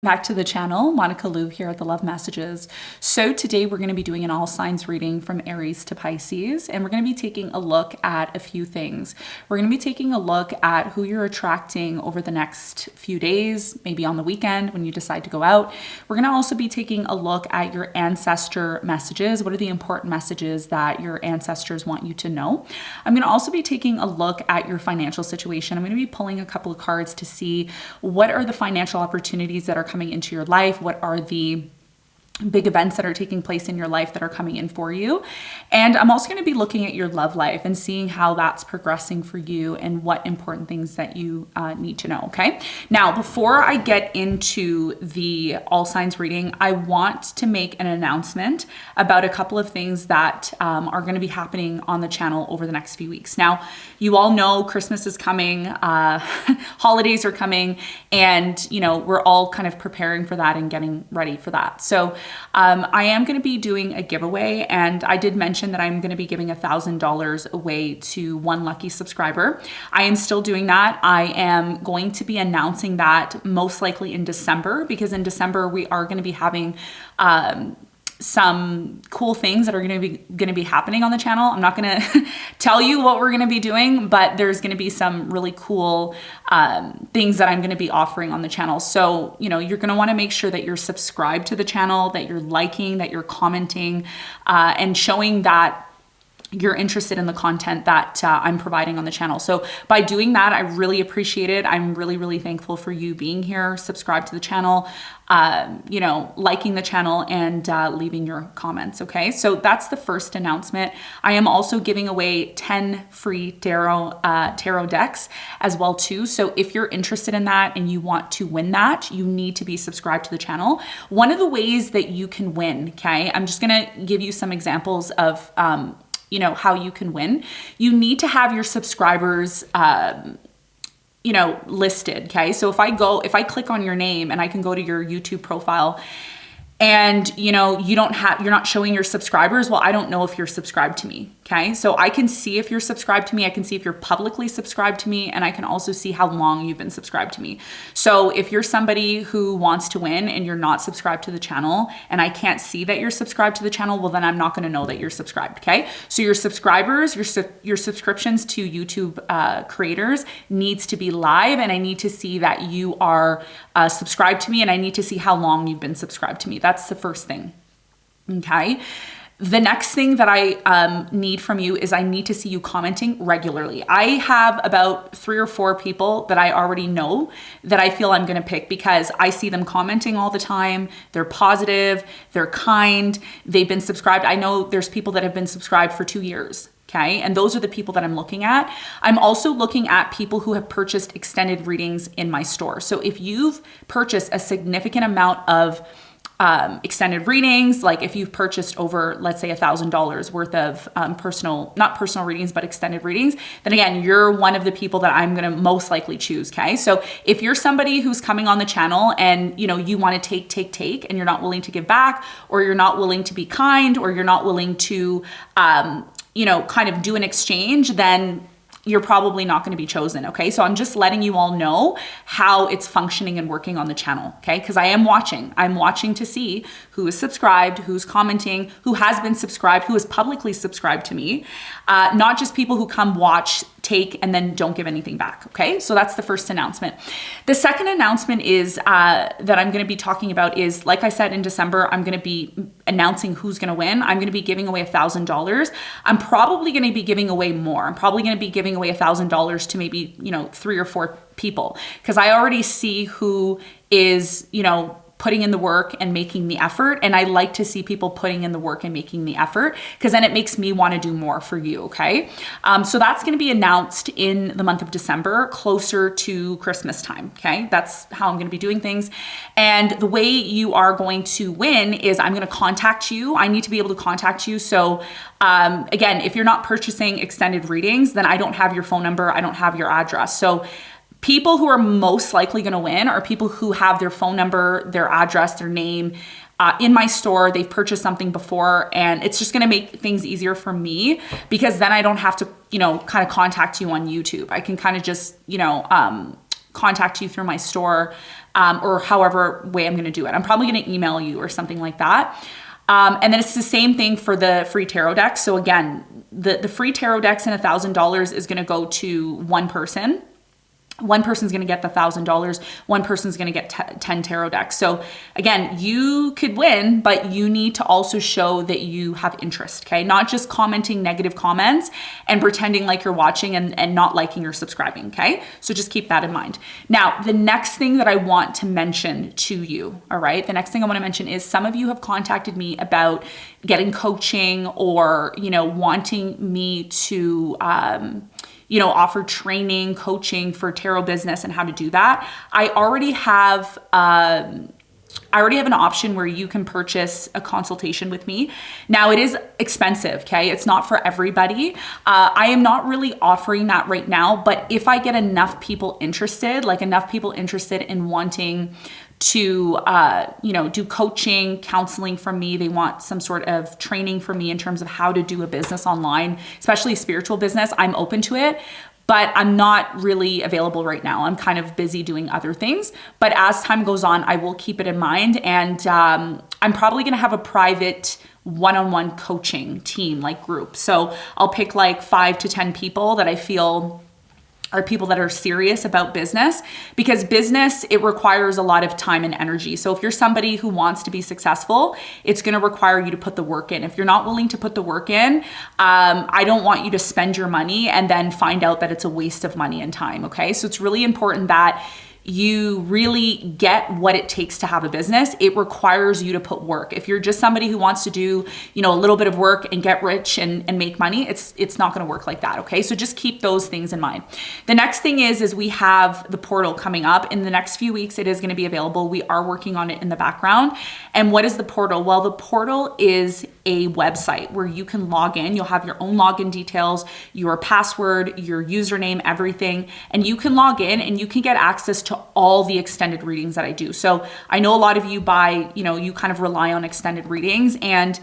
Back to the channel, Monica Lou here at the Love Messages. So today we're going to be doing an all signs reading from Aries to Pisces, and we're going to be taking a look at a few things. We're going to be taking a look at who you're attracting over the next few days, maybe on the weekend when you decide to go out. We're going to also be taking a look at your ancestor messages. What are the important messages that your ancestors want you to know? I'm going to also be taking a look at your financial situation. I'm going to be pulling a couple of cards to see what are the financial opportunities that are coming into your life, what are the big events that are taking place in your life that are coming in for you. And I'm also going to be looking at your love life and seeing how that's progressing for you and what important things that you need to know. Okay. Now, before I get into the all signs reading, I want to make an announcement about a couple of things that are going to be happening on the channel over the next few weeks. Now, you all know Christmas is coming, holidays are coming, and we're all kind of preparing for that and getting ready for that. So I am going to be doing a giveaway, and I did mention that I'm going to be giving $1,000 away to one lucky subscriber. I am still doing that. I am going to be announcing that most likely in December, because in December we are going to be having some cool things that are going to be happening on the channel. I'm not going to tell you what we're going to be doing, but there's going to be some really cool things that I'm going to be offering on the channel. So, you're going to want to make sure that you're subscribed to the channel, that you're liking, that you're commenting, and showing that you're interested in the content that I'm providing on the channel. So by doing that, I really appreciate it. I'm really, really thankful for you being here, subscribe to the channel, liking the channel, and leaving your comments. Okay, so that's the first announcement. I am also giving away 10 free tarot decks as well too. So if you're interested in that and you want to win that, you need to be subscribed to the channel. One of the ways that you can win, okay, I'm just gonna give you some examples of how you can win. You need to have your subscribers, listed. Okay. So if I click on your name and I can go to your YouTube profile, and you're not showing your subscribers, well, I don't know if you're subscribed to me. Okay. So I can see if you're subscribed to me, I can see if you're publicly subscribed to me, and I can also see how long you've been subscribed to me. So if you're somebody who wants to win and you're not subscribed to the channel, and I can't see that you're subscribed to the channel, well, then I'm not going to know that you're subscribed. Okay. So your subscribers, your subscriptions to YouTube creators needs to be live, and I need to see that you are subscribed to me, and I need to see how long you've been subscribed to me. That's the first thing. Okay. The next thing that I need from you is I need to see you commenting regularly. I have about 3 or 4 people that I already know that I feel I'm going to pick because I see them commenting all the time. They're positive, they're kind, they've been subscribed. I know there's people that have been subscribed for 2 years. Okay. And those are the people that I'm looking at. I'm also looking at people who have purchased extended readings in my store. So if you've purchased a significant amount of extended readings, like if you've purchased over, let's say $1,000 worth of not personal readings, but extended readings, then again, you're one of the people that I'm going to most likely choose. Okay. So if you're somebody who's coming on the channel and, you want to take, and you're not willing to give back, or you're not willing to be kind, or you're not willing to, kind of do an exchange, then you're probably not going to be chosen. Okay. So I'm just letting you all know how it's functioning and working on the channel. Okay. Cause I'm watching to see who is subscribed, who's commenting, who has been subscribed, who is publicly subscribed to me. Not just people who come watch, take, and then don't give anything back. Okay. So that's the first announcement. The second announcement is, that I'm going to be talking about is, like I said, in December, I'm going to be announcing who's going to win. I'm going to be giving away $1,000. I'm probably going to be giving away more. I'm probably going to be giving away $1,000 to maybe, 3 or 4 people, because I already see who is, putting in the work and making the effort. And I like to see people putting in the work and making the effort, because then it makes me want to do more for you. Okay. So that's going to be announced in the month of December, closer to Christmas time. Okay. That's how I'm going to be doing things. And the way you are going to win is I'm going to contact you. I need to be able to contact you. So again, if you're not purchasing extended readings, then I don't have your phone number. I don't have your address. So people who are most likely going to win are people who have their phone number, their address, their name in my store. They've purchased something before, and it's just going to make things easier for me, because then I don't have to, kind of contact you on YouTube. I can kind of just, contact you through my store or however way I'm going to do it. I'm probably going to email you or something like that. And then it's the same thing for the free tarot decks. So again, the free tarot decks and $1,000 is going to go to one person. One person's going to get the $1,000. One person's going to get 10 tarot decks. So again, you could win, but you need to also show that you have interest, okay? Not just commenting negative comments and pretending like you're watching and not liking or subscribing, okay? So just keep that in mind. Now, the next thing that I want to mention to you, all right? The next thing I want to mention is some of you have contacted me about getting coaching or, wanting me to, offer training, coaching for tarot business and how to do that. I already have an option where you can purchase a consultation with me. Now it is expensive, okay? It's not for everybody. I am not really offering that right now, but if I get enough people interested, in wanting to, do coaching, counseling from me. They want some sort of training from me in terms of how to do a business online, especially spiritual business. I'm open to it, but I'm not really available right now. I'm kind of busy doing other things, but as time goes on, I will keep it in mind. And I'm probably going to have a private one-on-one coaching team, like group. So I'll pick like 5 to 10 people that I feel are people that are serious about business, because business, it requires a lot of time and energy. So if you're somebody who wants to be successful, it's going to require you to put the work in. If you're not willing to put the work in, I don't want you to spend your money and then find out that it's a waste of money and time. Okay. So it's really important that you really get what it takes to have a business. It requires you to put work. If you're just somebody who wants to do, a little bit of work and get rich and make money, it's not going to work like that. Okay. So just keep those things in mind. The next thing is we have the portal coming up in the next few weeks. It is going to be available. We are working on it in the background. And what is the portal? Well, the portal is a website where you can log in. You'll have your own login details, your password, your username, everything. And you can log in and you can get access to all the extended readings that I do. So I know a lot of you you kind of rely on extended readings, and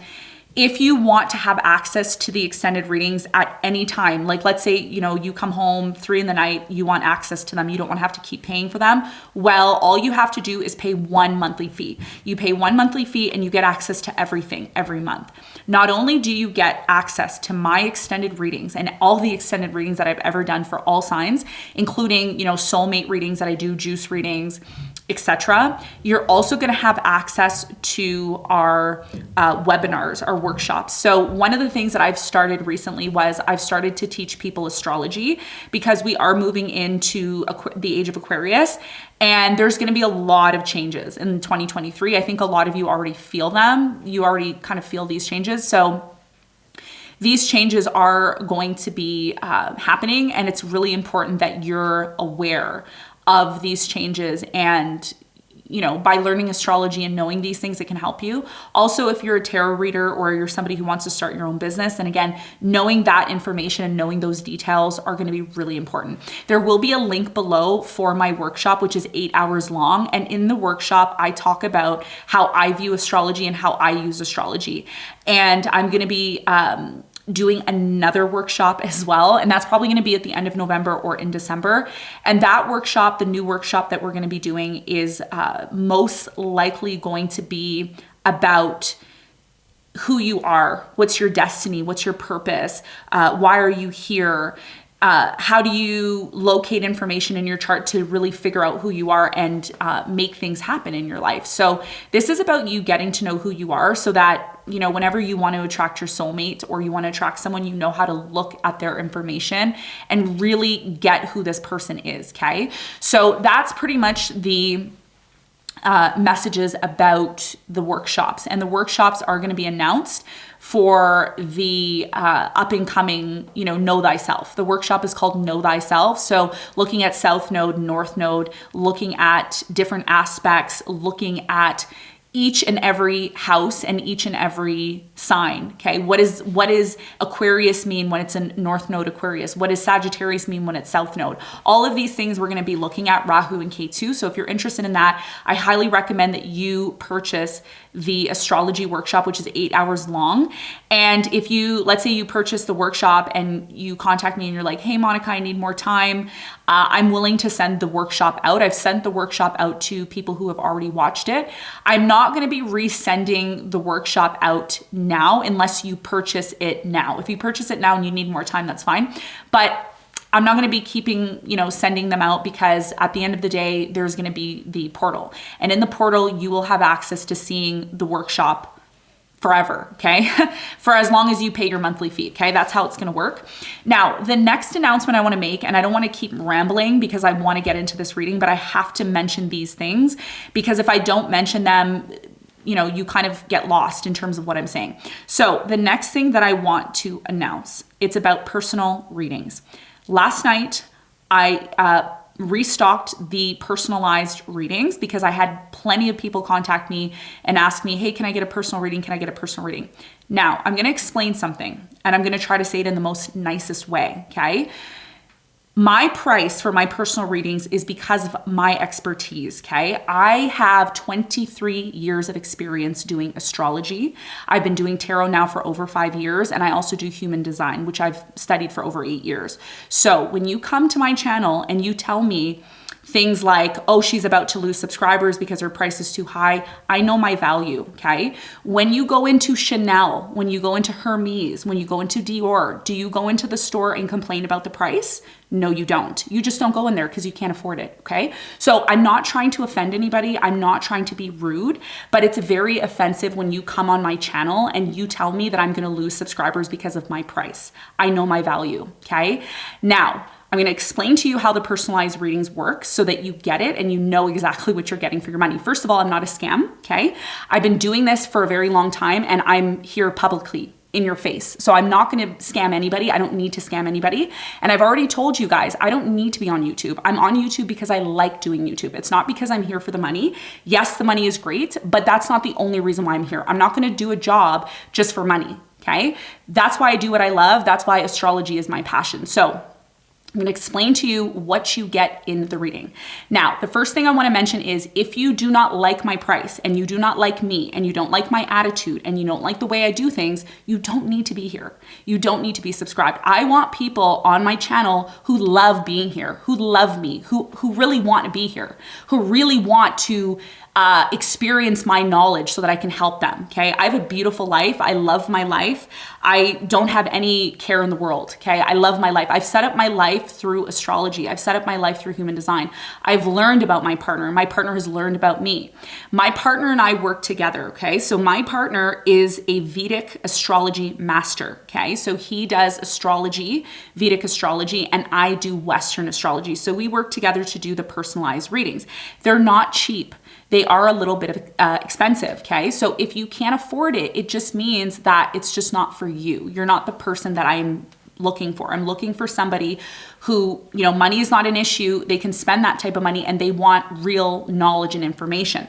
if you want to have access to the extended readings at any time, like let's say, you come home 3 a.m, you want access to them, you don't want to have to keep paying for them. Well, all you have to do is pay one monthly fee. You pay one monthly fee and you get access to everything every month. Not only do you get access to my extended readings and all the extended readings that I've ever done for all signs, including, soulmate readings that I do, juice readings, etc. You're also going to have access to our webinars, our workshops. So one of the things that I've started recently was I've started to teach people astrology, because we are moving into the age of Aquarius, and there's going to be a lot of changes in 2023. I think a lot of you already feel them. You already kind of feel these changes. So these changes are going to be happening, and it's really important that you're aware of these changes. And by learning astrology and knowing these things, it can help you. Also, if you're a tarot reader or you're somebody who wants to start your own business, and again, knowing that information and knowing those details are going to be really important. There will be a link below for my workshop, which is 8 hours long. And in the workshop, I talk about how I view astrology and how I use astrology. And I'm going to be doing another workshop as well. And that's probably going to be at the end of November or in December. And that workshop, the new workshop that we're going to be doing, is most likely going to be about who you are, what's your destiny, what's your purpose, why are you here, how do you locate information in your chart to really figure out who you are and make things happen in your life. So this is about you getting to know who you are, so that whenever you want to attract your soulmate or you want to attract someone, you know how to look at their information and really get who this person is. Okay. So that's pretty much the messages about the workshops, and the workshops are going to be announced for the up and coming, Know Thyself. The workshop is called Know Thyself. So looking at South Node, North Node, looking at different aspects, looking at each and every house and each and every sign. Okay. What does Aquarius mean when it's in North Node Aquarius? What does Sagittarius mean when it's South Node? All of these things we're going to be looking at, Rahu and Ketu. So if you're interested in that, I highly recommend that you purchase the astrology workshop, which is 8 hours long. And if let's say you purchase the workshop and you contact me and you're like, hey, Monica, I need more time. I'm willing to send the workshop out. I've sent the workshop out to people who have already watched it. I'm not going to be resending the workshop out now unless you purchase it now. If you purchase it now and you need more time, that's fine. But I'm not going to be keeping, sending them out, because at the end of the day, there's going to be the portal. And in the portal, you will have access to seeing the workshop forever, okay? For as long as you pay your monthly fee, okay? That's how it's going to work. Now, the next announcement I want to make, and I don't want to keep rambling because I want to get into this reading, but I have to mention these things, because if I don't mention them, you kind of get lost in terms of what I'm saying. So the next thing that I want to announce, it's about personal readings. Last night, I restocked the personalized readings because I had plenty of people contact me and ask me, hey, can I get a personal reading? Can I get a personal reading? Now, I'm going to explain something, and I'm going to try to say it in the most nicest way, okay? My price for my personal readings is because of my expertise, okay? I have 23 years of experience doing astrology. I've been doing tarot now for over 5 years, and I also do human design, which I've studied for over 8 years. So when you come to my channel and you tell me things like, oh, she's about to lose subscribers because her price is too high, I know my value, okay? When you go into Chanel, when you go into Hermes, when you go into Dior, do you go into the store and complain about the price? No, you don't. You just don't go in there because you can't afford it, okay? So I'm not trying to offend anybody. I'm not trying to be rude, but it's very offensive when you come on my channel and you tell me that I'm gonna lose subscribers because of my price. I know my value, okay? Now, I'm going to explain to you how the personalized readings work so that you get it and you know exactly what you're getting for your money. First of all, I'm not a scam, okay? I've been doing this for a very long time, and I'm here publicly in your face. So I'm not going to scam anybody. I don't need to scam anybody. And I've already told you guys, I don't need to be on YouTube. I'm on YouTube because I like doing YouTube. It's not because I'm here for the money. Yes, the money is great, but that's not the only reason why I'm here. I'm not going to do a job just for money, okay? That's why I do what I love. That's why astrology is my passion. So I'm going to explain to you what you get in the reading. Now, the first thing I want to mention is if you do not like my price and you do not like me and you don't like my attitude and you don't like the way I do things, you don't need to be here. You don't need to be subscribed. I want people on my channel who love being here, who love me, who really want to be here, who really want to experience my knowledge so that I can help them, okay? I have a beautiful life. I love my life. I don't have any care in the world, okay? I love my life. I've set up my life through astrology. I've set up my life through human design. I've learned about my partner. My partner has learned about me. My partner and I work together, okay? So my partner is a Vedic astrology master, okay? So he does astrology, Vedic astrology, and I do Western astrology. So we work together to do the personalized readings. They're not cheap. They are a little bit expensive, okay? So if you can't afford it, it just means that it's just not for you. You're not the person that I'm looking for. I'm looking for somebody who, money is not an issue. They can spend that type of money and they want real knowledge and information.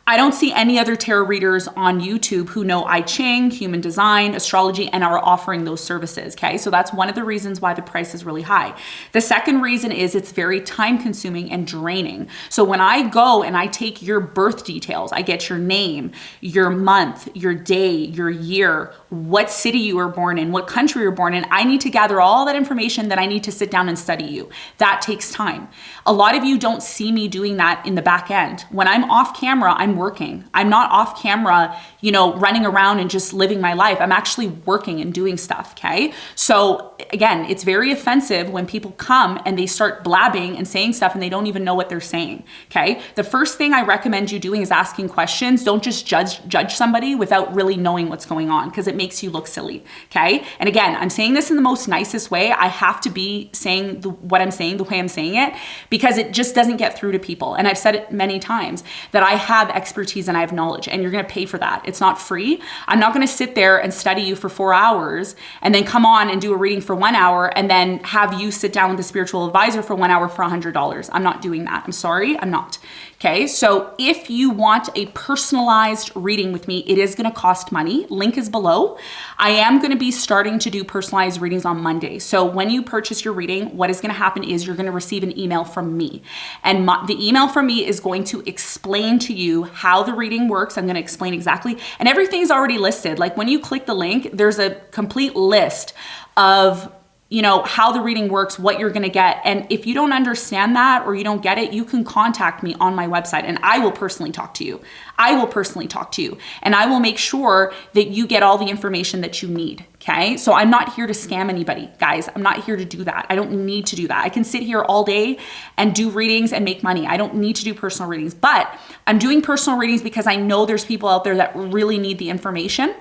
I don't see any other tarot readers on YouTube who know I Ching, human design, astrology, and are offering those services, okay? So that's one of the reasons why the price is really high. The second reason is it's very time consuming and draining. So when I go and I take your birth details, I get your name, your month, your day, your year, what city you were born in, what country you're born in, I need to gather all that information that I need to sit down and study you. That takes time. A lot of you don't see me doing that in the back end. When I'm off camera, I'm working. I'm not off camera, running around and just living my life. I'm actually working and doing stuff, okay? So again, it's very offensive when people come and they start blabbing and saying stuff and they don't even know what they're saying, okay? The first thing I recommend you doing is asking questions. Don't just judge somebody without really knowing what's going on, because it makes you look silly, okay? And again, I'm saying this in the most nicest way. I have to be saying what I'm saying the way I'm saying it, because it just doesn't get through to people. And I've said it many times that I have expertise and I have knowledge, and you're gonna pay for that. It's not free. I'm not gonna sit there and study you for 4 hours and then come on and do a reading for 1 hour and then have you sit down with a spiritual advisor for 1 hour for $100. I'm not doing that. I'm sorry, I'm not. Okay, so if you want a personalized reading with me, it is gonna cost money. Link is below. I am gonna be starting to do personalized readings on Monday. So when you purchase your reading, what is gonna happen is you're gonna receive an email from me. And the email from me is going to explain to you how the reading works. I'm gonna explain exactly, and everything's already listed. Like when you click the link, there's a complete list of you know, how the reading works, what you're going to get. And if you don't understand that or you don't get it, you can contact me on my website and I will personally talk to you. I will personally talk to you and I will make sure that you get all the information that you need. Okay. So I'm not here to scam anybody, guys. I'm not here to do that. I don't need to do that. I can sit here all day and do readings and make money. I don't need to do personal readings, but I'm doing personal readings because I know there's people out there that really need the information.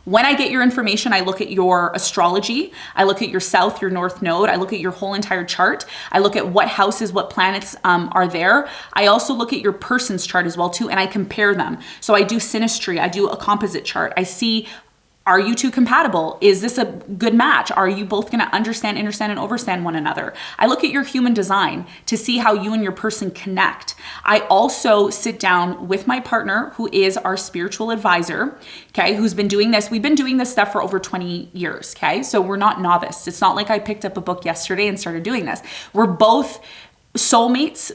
When I get your information, I look at your astrology. I look at your south, your north node. I look at your whole entire chart. I look at what houses, what planets are there. I also look at your person's chart as well too, and I compare them. So I do synastry. I do a composite chart. I see, are you two compatible? Is this a good match? Are you both going to understand, and overstand one another? I look at your human design to see how you and your person connect. I also sit down with my partner, who is our spiritual advisor, okay, who's been doing this. We've been doing this stuff for over 20 years, okay? So we're not novice. It's not like I picked up a book yesterday and started doing this. We're both soulmates.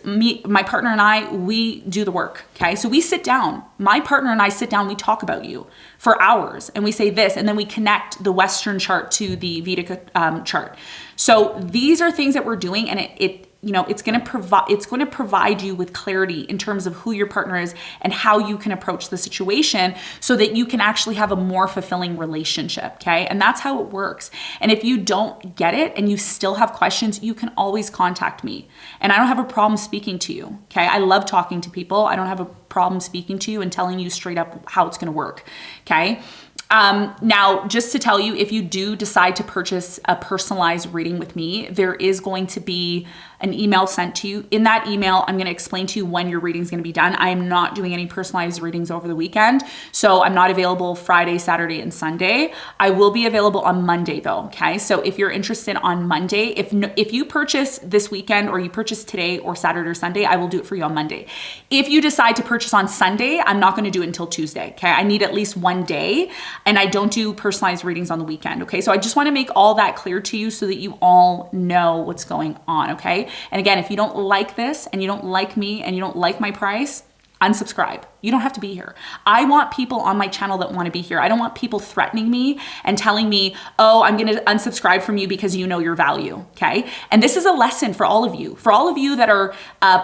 My partner and I, we do the work. Okay. So we sit down, my partner and I sit down, we talk about you for hours and we say this, and then we connect the Western chart to the Vedic chart. So these are things that we're doing, and you know, it's going to provide you with clarity in terms of who your partner is and how you can approach the situation so that you can actually have a more fulfilling relationship. Okay. And that's how it works. And if you don't get it and you still have questions, you can always contact me, and I don't have a problem speaking to you. Okay. I love talking to people. I don't have a problem speaking to you and telling you straight up how it's going to work. Okay. Now, just to tell you, if you do decide to purchase a personalized reading with me, there is going to be an email sent to you. In that email, I'm going to explain to you when your reading is going to be done. I am not doing any personalized readings over the weekend, so I'm not available Friday, Saturday, and Sunday. I will be available on Monday though, okay? So if you're interested on Monday, if you purchase this weekend or you purchase today or Saturday or Sunday, I will do it for you on Monday. If you decide to purchase on Sunday, I'm not going to do it until Tuesday, okay? I need at least one day, and I don't do personalized readings on the weekend, okay? So I just want to make all that clear to you so that you all know what's going on, okay? And again, if you don't like this and you don't like me and you don't like my price, unsubscribe. You don't have to be here. I want people on my channel that want to be here. I don't want people threatening me and telling me, oh, I'm going to unsubscribe from you because you know your value. Okay. And this is a lesson for all of you. For all of you that are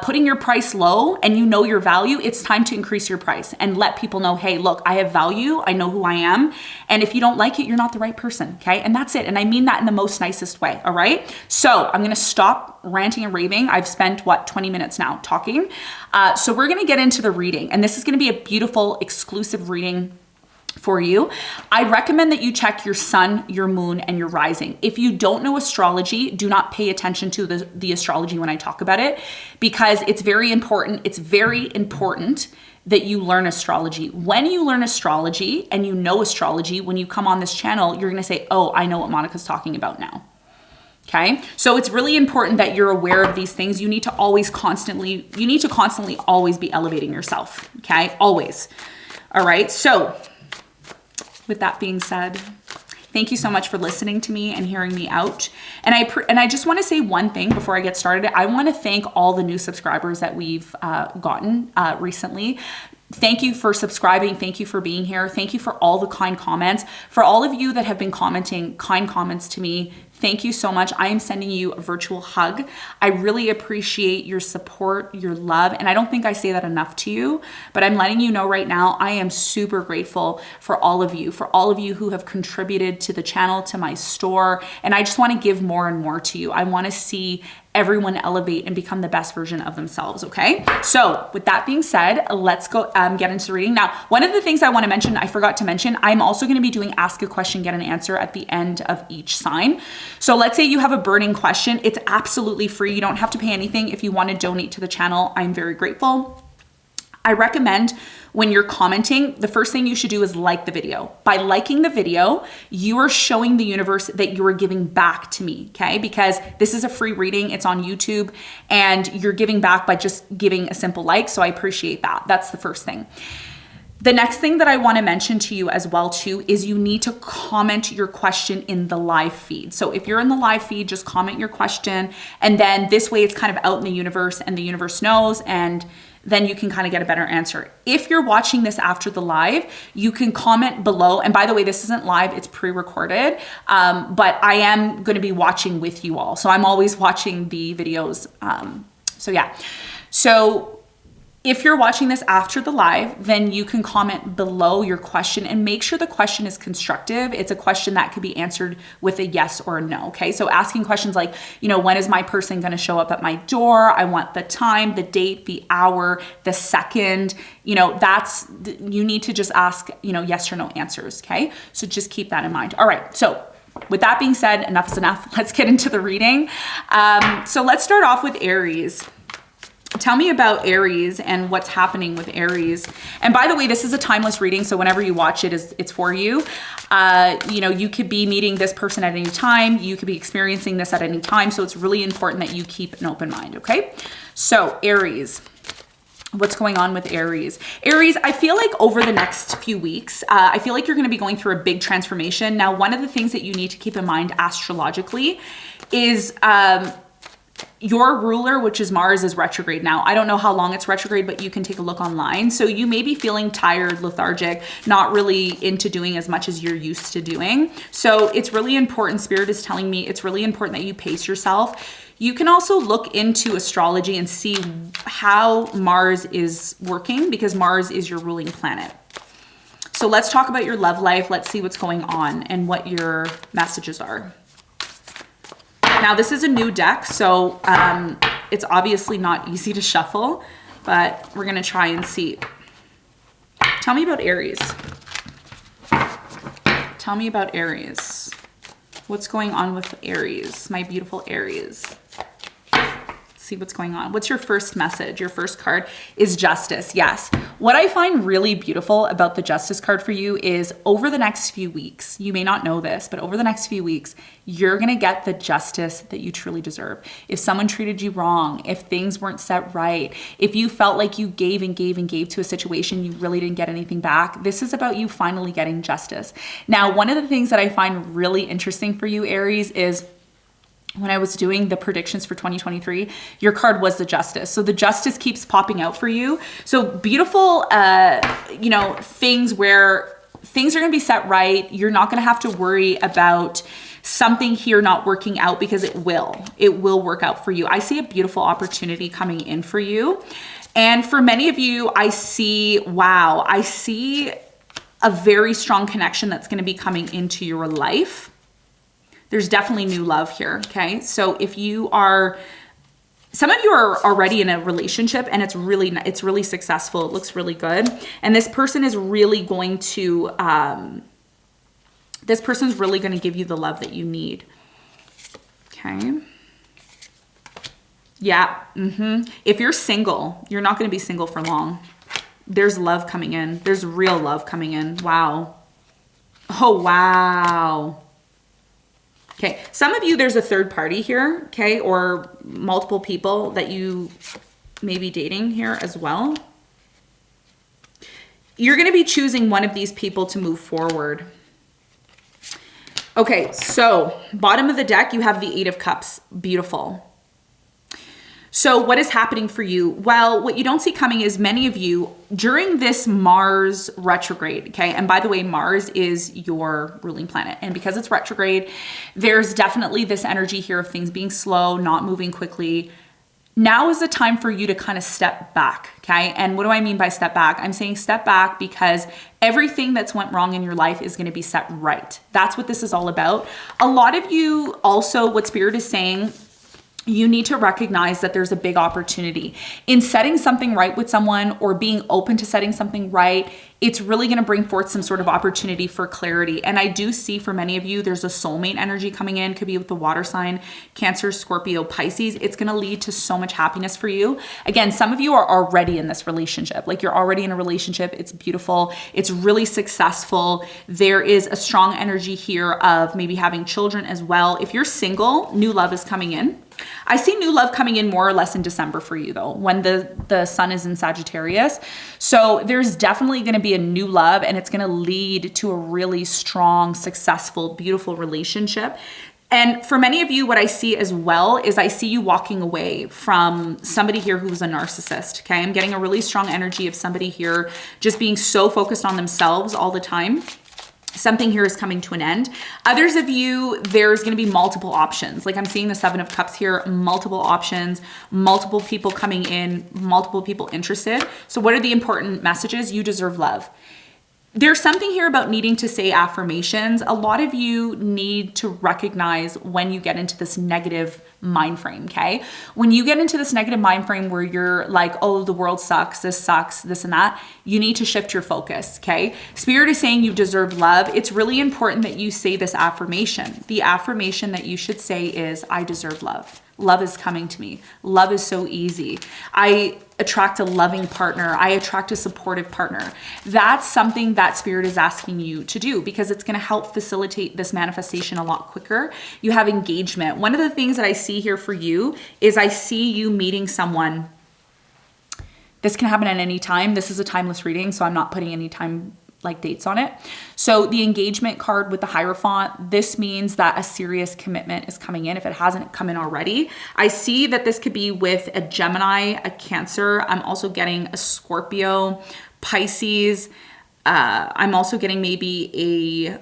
putting your price low and you know your value, it's time to increase your price and let people know, hey, look, I have value. I know who I am. And if you don't like it, you're not the right person. Okay. And that's it. And I mean that in the most nicest way. All right. So I'm going to stop ranting and raving. I've spent 20 minutes now talking. So we're going to get into the reading, and this is going to be a beautiful exclusive reading for you. I recommend that you check your sun, your moon, and your rising. If you don't know astrology, do not pay attention to the astrology when I talk about it, because it's very important. It's very important that you learn astrology. When you learn astrology and you know astrology, when you come on this channel, you're going to say, oh, I know what Monica's talking about now. Okay. So it's really important that you're aware of these things. You need to constantly always be elevating yourself. Okay. Always. All right. So with that being said, thank you so much for listening to me and hearing me out. And I just want to say one thing before I get started. I want to thank all the new subscribers that we've gotten recently. Thank you for subscribing. Thank you for being here. Thank you for all the kind comments. For all of you that have been commenting kind comments to me, thank you so much. I am sending you a virtual hug. I really appreciate your support, your love, and I don't think I say that enough to you, but I'm letting you know right now, I am super grateful for all of you who have contributed to the channel, to my store, and I just want to give more and more to you. I want to see everyone elevate and become the best version of themselves, okay? So with that being said, let's go get into the reading. Now, one of the things I want to mention, I forgot to mention, I'm also going to be doing ask a question, get an answer at the end of each sign. So let's say you have a burning question. It's absolutely free. You don't have to pay anything. If you want to donate to the channel, I'm very grateful. I recommend when you're commenting, the first thing you should do is like the video. By liking the video, you are showing the universe that you are giving back to me, okay? Because this is a free reading, it's on YouTube, and you're giving back by just giving a simple like, so I appreciate that. That's the first thing. The next thing that I want to mention to you as well too is you need to comment your question in the live feed. So if you're in the live feed, just comment your question, and then this way it's kind of out in the universe and the universe knows, and then you can kind of get a better answer. If you're watching this after the live, you can comment below. And by the way, this isn't live, it's pre-recorded, but I am going to be watching with you all. So I'm always watching the videos. So yeah. So if you're watching this after the live, then you can comment below your question and make sure the question is constructive. It's a question that could be answered with a yes or a no, okay? So asking questions like, you know, when is my person gonna show up at my door? I want the time, the date, the hour, the second, you know, you need to just ask, you know, yes or no answers, okay? So just keep that in mind. All right, so with that being said, enough is enough. Let's get into the reading. So let's start off with Aries. Tell me about Aries and what's happening with Aries. And by the way, this is a timeless reading, so whenever you watch it, it's for you. You know, you could be meeting this person at any time. You could be experiencing this at any time. So it's really important that you keep an open mind, okay? So Aries, what's going on with Aries? Aries, I feel like over the next few weeks, I feel like you're going to be going through a big transformation. Now, one of the things that you need to keep in mind astrologically is your ruler, which is Mars, is retrograde now. I don't know how long it's retrograde, but you can take a look online. So you may be feeling tired, lethargic, not really into doing as much as you're used to doing. So it's really important. Spirit is telling me it's really important that you pace yourself. You can also look into astrology and see how Mars is working, because Mars is your ruling planet. So let's talk about your love life. Let's see what's going on and what your messages are. Now, this is a new deck, so it's obviously not easy to shuffle, but we're going to try and see. Tell me about Aries. Tell me about Aries. What's going on with Aries, my beautiful Aries? See what's going on. What's your first message? Your first card is Justice. Yes. What I find really beautiful about the Justice card for you is over the next few weeks, you may not know this, but over the next few weeks, you're going to get the justice that you truly deserve. If someone treated you wrong, if things weren't set right, if you felt like you gave and gave and gave to a situation, you really didn't get anything back, this is about you finally getting justice. Now, one of the things that I find really interesting for you, Aries, is when I was doing the predictions for 2023, your card was the Justice. So the Justice keeps popping out for you. So beautiful, you know, things where things are going to be set right. You're not going to have to worry about something here not working out, because it will work out for you. I see a beautiful opportunity coming in for you. And for many of you, I see a very strong connection that's going to be coming into your life. There's definitely new love here, okay? So if you are, some of you are already in a relationship and it's really successful. It looks really good. And this person is really going to, this person's really going to give you the love that you need, okay? Yeah, If you're single, you're not going to be single for long. There's love coming in. There's real love coming in. Wow. Oh, wow. Okay, some of you, there's a third party here, okay, or multiple people that you may be dating here as well. You're going to be choosing one of these people to move forward. Okay, so bottom of the deck, you have the Eight of Cups. Beautiful. So what is happening for you? Well, what you don't see coming is many of you during this Mars retrograde, okay? And by the way, Mars is your ruling planet. And because it's retrograde, there's definitely this energy here of things being slow, not moving quickly. Now is the time for you to kind of step back, okay? And what do I mean by step back? I'm saying step back because everything that's went wrong in your life is going to be set right. That's what this is all about. A lot of you also, what Spirit is saying, you need to recognize that there's a big opportunity in setting something right with someone or being open to setting something right. It's really going to bring forth some sort of opportunity for clarity. And I do see for many of you, there's a soulmate energy coming in, could be with the water sign, Cancer, Scorpio, Pisces. It's going to lead to so much happiness for you. Again, some of you are already in this relationship. Like you're already in a relationship. It's beautiful. It's really successful. There is a strong energy here of maybe having children as well. If you're single, new love is coming in. I see new love coming in more or less in December for you though, when the sun is in Sagittarius. So there's definitely going to be a new love and it's going to lead to a really strong, successful, beautiful relationship. And for many of you, what I see as well is I see you walking away from somebody here who's a narcissist, okay? I'm getting a really strong energy of somebody here just being so focused on themselves all the time. Something here is coming to an end. Others of you, there's going to be multiple options. Like I'm seeing the 7 of Cups here, multiple options, multiple people coming in, multiple people interested. So what are the important messages? You deserve love. There's something here about needing to say affirmations. A lot of you need to recognize when you get into this negative mind frame, okay? When you get into this negative mind frame where you're like, oh, the world sucks, this and that, you need to shift your focus, okay? Spirit is saying you deserve love. It's really important that you say this affirmation. The affirmation that you should say is, I deserve love. Love is coming to me. Love is so easy. I attract a loving partner. I attract a supportive partner. That's something that Spirit is asking you to do because it's going to help facilitate this manifestation a lot quicker. You have engagement. One of the things that I see here for you is I see you meeting someone. This can happen at any time. This is a timeless reading, so I'm not putting any time like dates on it. So the engagement card with the Hierophant, this means that a serious commitment is coming in if it hasn't come in already. I see that this could be with a Gemini, a Cancer. I'm also getting a Scorpio, Pisces. I'm also getting maybe a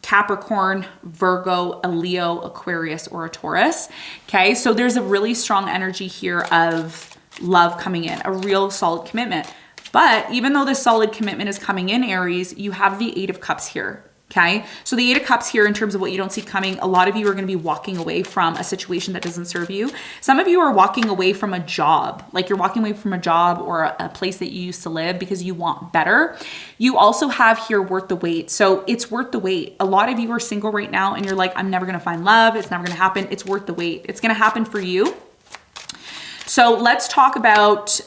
Capricorn, Virgo, a Leo, Aquarius, or a Taurus. Okay, so there's a really strong energy here of love coming in, a real solid commitment. But even though this solid commitment is coming in, Aries, you have the 8 of Cups here, okay? So the 8 of Cups here, in terms of what you don't see coming, a lot of you are going to be walking away from a situation that doesn't serve you. Some of you are walking away from a job, like you're walking away from a job or a place that you used to live because you want better. You also have here worth the wait. So it's worth the wait. A lot of you are single right now and you're like, I'm never going to find love. It's never going to happen. It's worth the wait. It's going to happen for you. So let's talk about,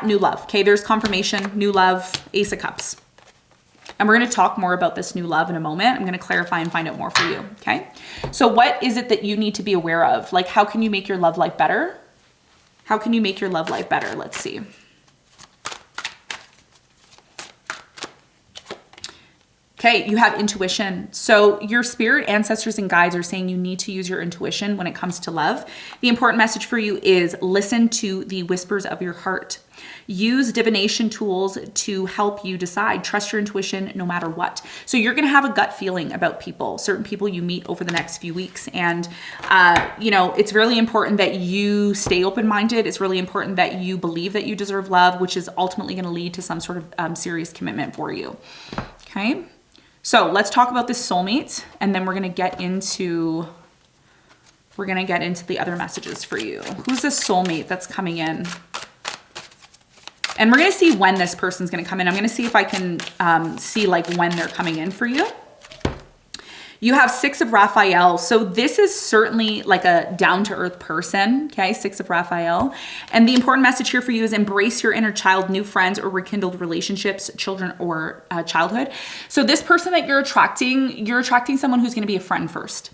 new love. Okay, there's confirmation, new love, Ace of Cups. And we're going to talk more about this new love in a moment. I'm going to clarify and find out more for you, okay? So what is it that you need to be aware of? Like, how can you make your love life better? How can you make your love life better? Let's see. Okay, you have intuition. So your spirit, ancestors, and guides are saying you need to use your intuition when it comes to love. The important message for you is listen to the whispers of your heart. Use divination tools to help you decide. Trust your intuition no matter what. So you're going to have a gut feeling about people, certain people you meet over the next few weeks. And, it's really important that you stay open-minded. It's really important that you believe that you deserve love, which is ultimately going to lead to some sort of serious commitment for you. Okay. So let's talk about this soulmate, and then we're going to get into the other messages for you. Who's this soulmate that's coming in? And we're going to see when this person's going to come in. I'm going to see if I can see like when they're coming in for you. You have 6 of Raphael. So this is certainly like a down-to-earth person, okay? 6 of Raphael. And the important message here for you is embrace your inner child, new friends, or rekindled relationships, children, or childhood. So this person that you're attracting someone who's going to be a friend first.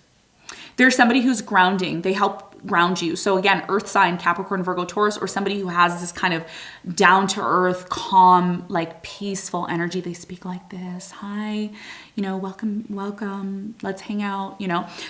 There's somebody who's grounding. They help ground you. So again, earth sign, Capricorn, Virgo, Taurus, or somebody who has this kind of down-to-earth, calm, like peaceful energy. They speak like this. Hi, welcome, let's hang out,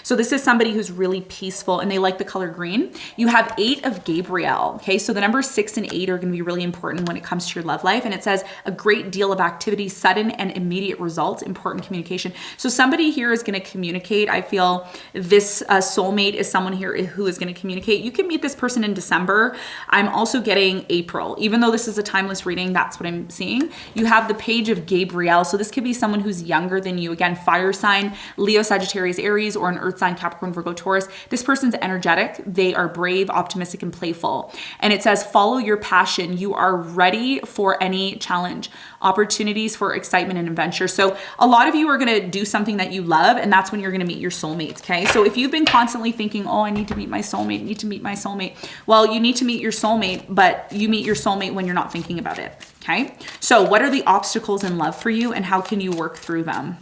So this is somebody who's really peaceful and they like the color green. You have 8 of Gabriel, okay? So the numbers 6 and 8 are going to be really important when it comes to your love life. And it says a great deal of activity, sudden and immediate results, important communication. So somebody here is going to communicate. I feel this soulmate is someone here who is going to communicate. You can meet this person in December. I'm also getting April. Even though this is a timeless reading, that's what I'm seeing. You have the page of Gabriel. So this could be someone who's younger than you. Again, fire sign, Leo, Sagittarius, Aries, or an earth sign, Capricorn, Virgo, Taurus. This person's energetic. They are brave, optimistic, and playful. And it says, follow your passion. You are ready for any challenge. Opportunities for excitement and adventure. So a lot of you are going to do something that you love, and that's when you're going to meet your soulmates, okay? So if you've been constantly thinking, oh, I need to meet my soulmate, well, you need to meet your soulmate, but you meet your soulmate when you're not thinking about it, okay? So what are the obstacles in love for you, and how can you work through them?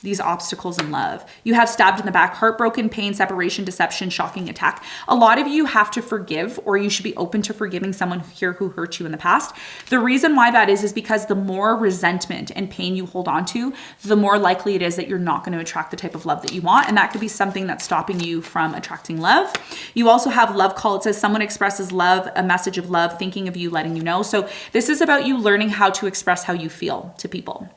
these obstacles in love. You have stabbed in the back, heartbroken, pain, separation, deception, shocking attack. A lot of you have to forgive, or you should be open to forgiving someone here who hurt you in the past. The reason why that is because the more resentment and pain you hold on to, the more likely it is that you're not going to attract the type of love that you want. And that could be something that's stopping you from attracting love. You also have love call. It says someone expresses love, a message of love, thinking of you, letting you know. So this is about you learning how to express how you feel to people,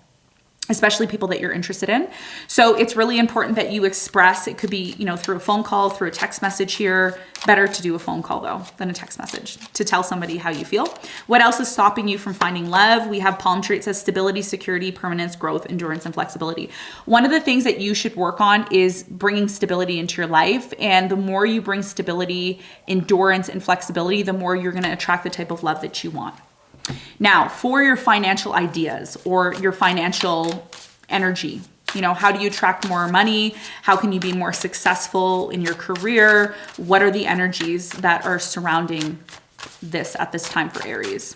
especially people that you're interested in. So it's really important that you express. It could be, you know, through a phone call, through a text message here. Better to do a phone call though than a text message to tell somebody how you feel. What else is stopping you from finding love? We have palm tree. It says stability, security, permanence, growth, endurance, and flexibility. One of the things that you should work on is bringing stability into your life. And the more you bring stability, endurance, and flexibility, the more you're going to attract the type of love that you want. Now, for your financial ideas or your financial energy, you know, how do you attract more money? How can you be more successful in your career? What are the energies that are surrounding this at this time for Aries?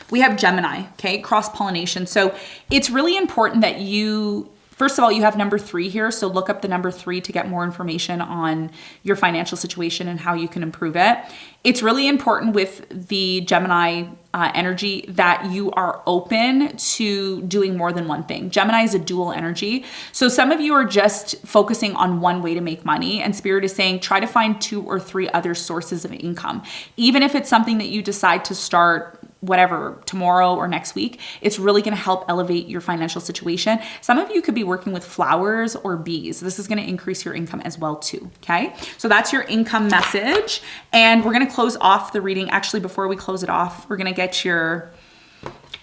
We have Gemini, okay, cross-pollination. So it's really important that you, first of all, you have number 3 here. So look up the number 3 to get more information on your financial situation and how you can improve it. It's really important with the Gemini energy that you are open to doing more than one thing. Gemini is a dual energy. So some of you are just focusing on one way to make money, and Spirit is saying try to find 2 or 3 other sources of income. Even if it's something that you decide to start whatever, tomorrow or next week, it's really going to help elevate your financial situation. Some of you could be working with flowers or bees. This is going to increase your income as well too. Okay. So that's your income message. And we're going to close off the reading. Actually, before we close it off, we're going to get your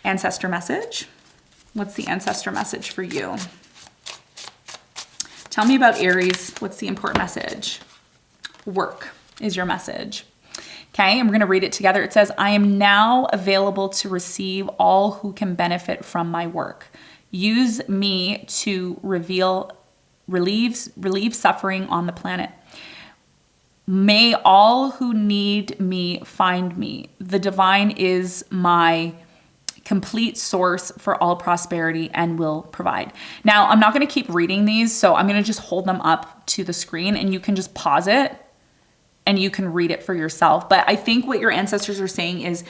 ancestor message. What's the ancestor message for you? Tell me about Aries. What's the important message? Work is your message. Okay, and we're going to read it together. It says, I am now available to receive all who can benefit from my work. Use me to relieve suffering on the planet. May all who need me find me. The divine is my complete source for all prosperity and will provide. Now, I'm not going to keep reading these, so I'm going to just hold them up to the screen and you can just pause it and you can read it for yourself. But I think what your ancestors are saying is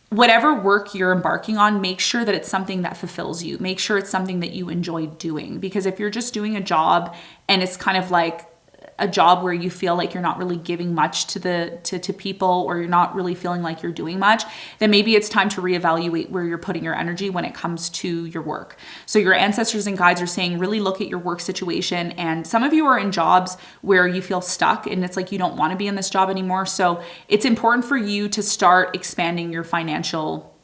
whatever work you're embarking on, make sure that it's something that fulfills you. Make sure it's something that you enjoy doing. Because if you're just doing a job and it's kind of like a job where you feel like you're not really giving much to people, or you're not really feeling like you're doing much, then maybe it's time to reevaluate where you're putting your energy when it comes to your work. So your ancestors and guides are saying really look at your work situation. And some of you are in jobs where you feel stuck and it's like you don't want to be in this job anymore. So it's important for you to start expanding your financial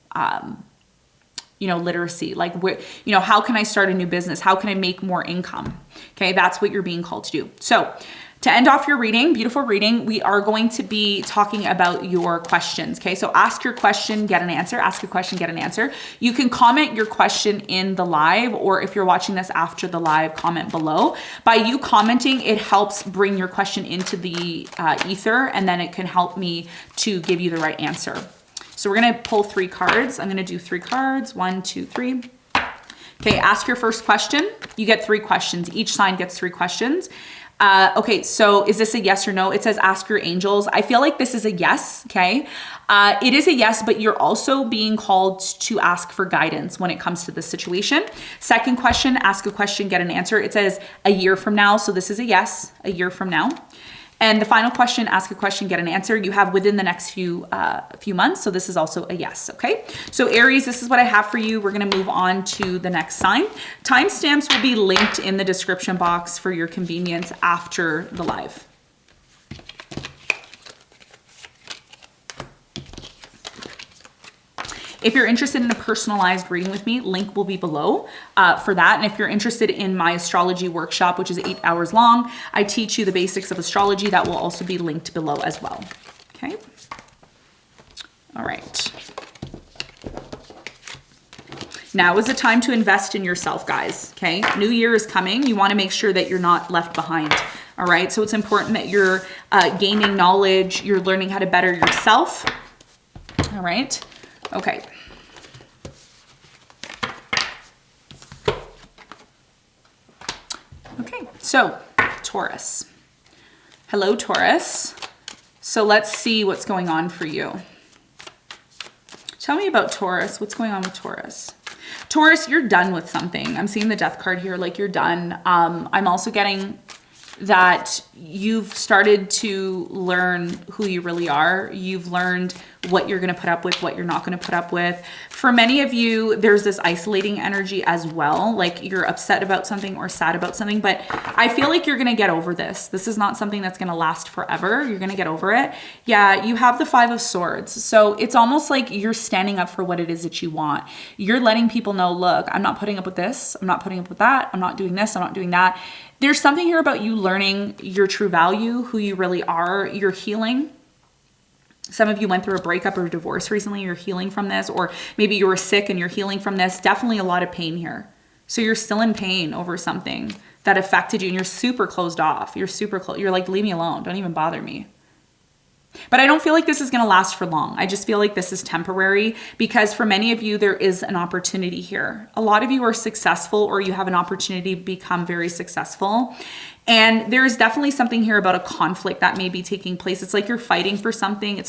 literacy. Like, how can I start a new business? How can I make more income? Okay, that's what you're being called to do. So to end off your reading, beautiful reading, we are going to be talking about your questions. Okay, so ask your question, get an answer. Ask a question, get an answer. You can comment your question in the live, or if you're watching this after the live, comment below. By you commenting, it helps bring your question into the ether, and then it can help me to give you the right answer. So we're going to pull 3 cards. I'm going to do 3 cards. 1, 2, 3. Okay, ask your first question. You get 3 questions. Each sign gets 3 questions. Okay, so is this a yes or no? It says ask your angels. I feel like this is a yes, okay? It is a yes, but you're also being called to ask for guidance when it comes to this situation. Second question, ask a question, get an answer. It says a year from now. So this is a yes, a year from now. And the final question, ask a question, get an answer. You have within the next few months. So this is also a yes, okay? So Aries, this is what I have for you. We're gonna move on to the next sign. Timestamps will be linked in the description box for your convenience after the live. If you're interested in a personalized reading with me, link will be below for that. And if you're interested in my astrology workshop, which is 8 hours long, I teach you the basics of astrology. That will also be linked below as well. Okay. All right. Now is the time to invest in yourself, guys. Okay. New year is coming. You want to make sure that you're not left behind. All right. So it's important that you're gaining knowledge. You're learning how to better yourself. All right. Okay. So Taurus. Hello, Taurus. So let's see what's going on for you. Tell me about Taurus. What's going on with Taurus? Taurus, you're done with something. I'm seeing the death card here, like you're done. I'm also getting that you've started to learn who you really are. You've learned what you're going to put up with, what you're not going to put up with. For many of you, there's this isolating energy as well. Like you're upset about something or sad about something, but I feel like you're going to get over this. This is not something that's going to last forever. You're going to get over it. Yeah, you have the 5 of Swords. So it's almost like you're standing up for what it is that you want. You're letting people know, look, I'm not putting up with this. I'm not putting up with that. I'm not doing this. I'm not doing that. There's something here about you learning your true value, who you really are. You're healing. Some of you went through a breakup or a divorce recently. You're healing from this, or maybe you were sick and you're healing from this. Definitely a lot of pain here. So you're still in pain over something that affected you, and you're super closed off. You're super close. You're like, leave me alone. Don't even bother me. But I don't feel like this is going to last for long. I just feel like this is temporary, because for many of you, there is an opportunity here. A lot of you are successful, or you have an opportunity to become very successful. And there is definitely something here about a conflict that may be taking place. It's like you're fighting for something.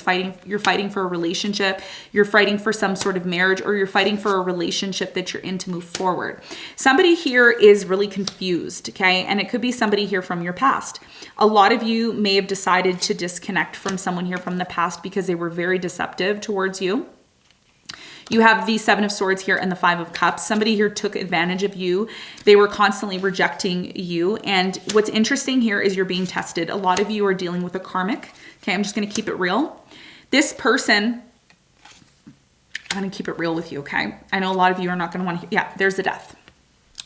You're fighting for a relationship. You're fighting for some sort of marriage, or you're fighting for a relationship that you're in to move forward. Somebody here is really confused, okay? And it could be somebody here from your past. A lot of you may have decided to disconnect from someone here from the past because they were very deceptive towards you. You have the 7 of Swords here and the 5 of Cups. Somebody here took advantage of you. They were constantly rejecting you. And what's interesting here is you're being tested. A lot of you are dealing with a karmic. Okay, I'm just going to keep it real. This person, I'm going to keep it real with you, okay? I know a lot of you are not going to want to, yeah, there's the death.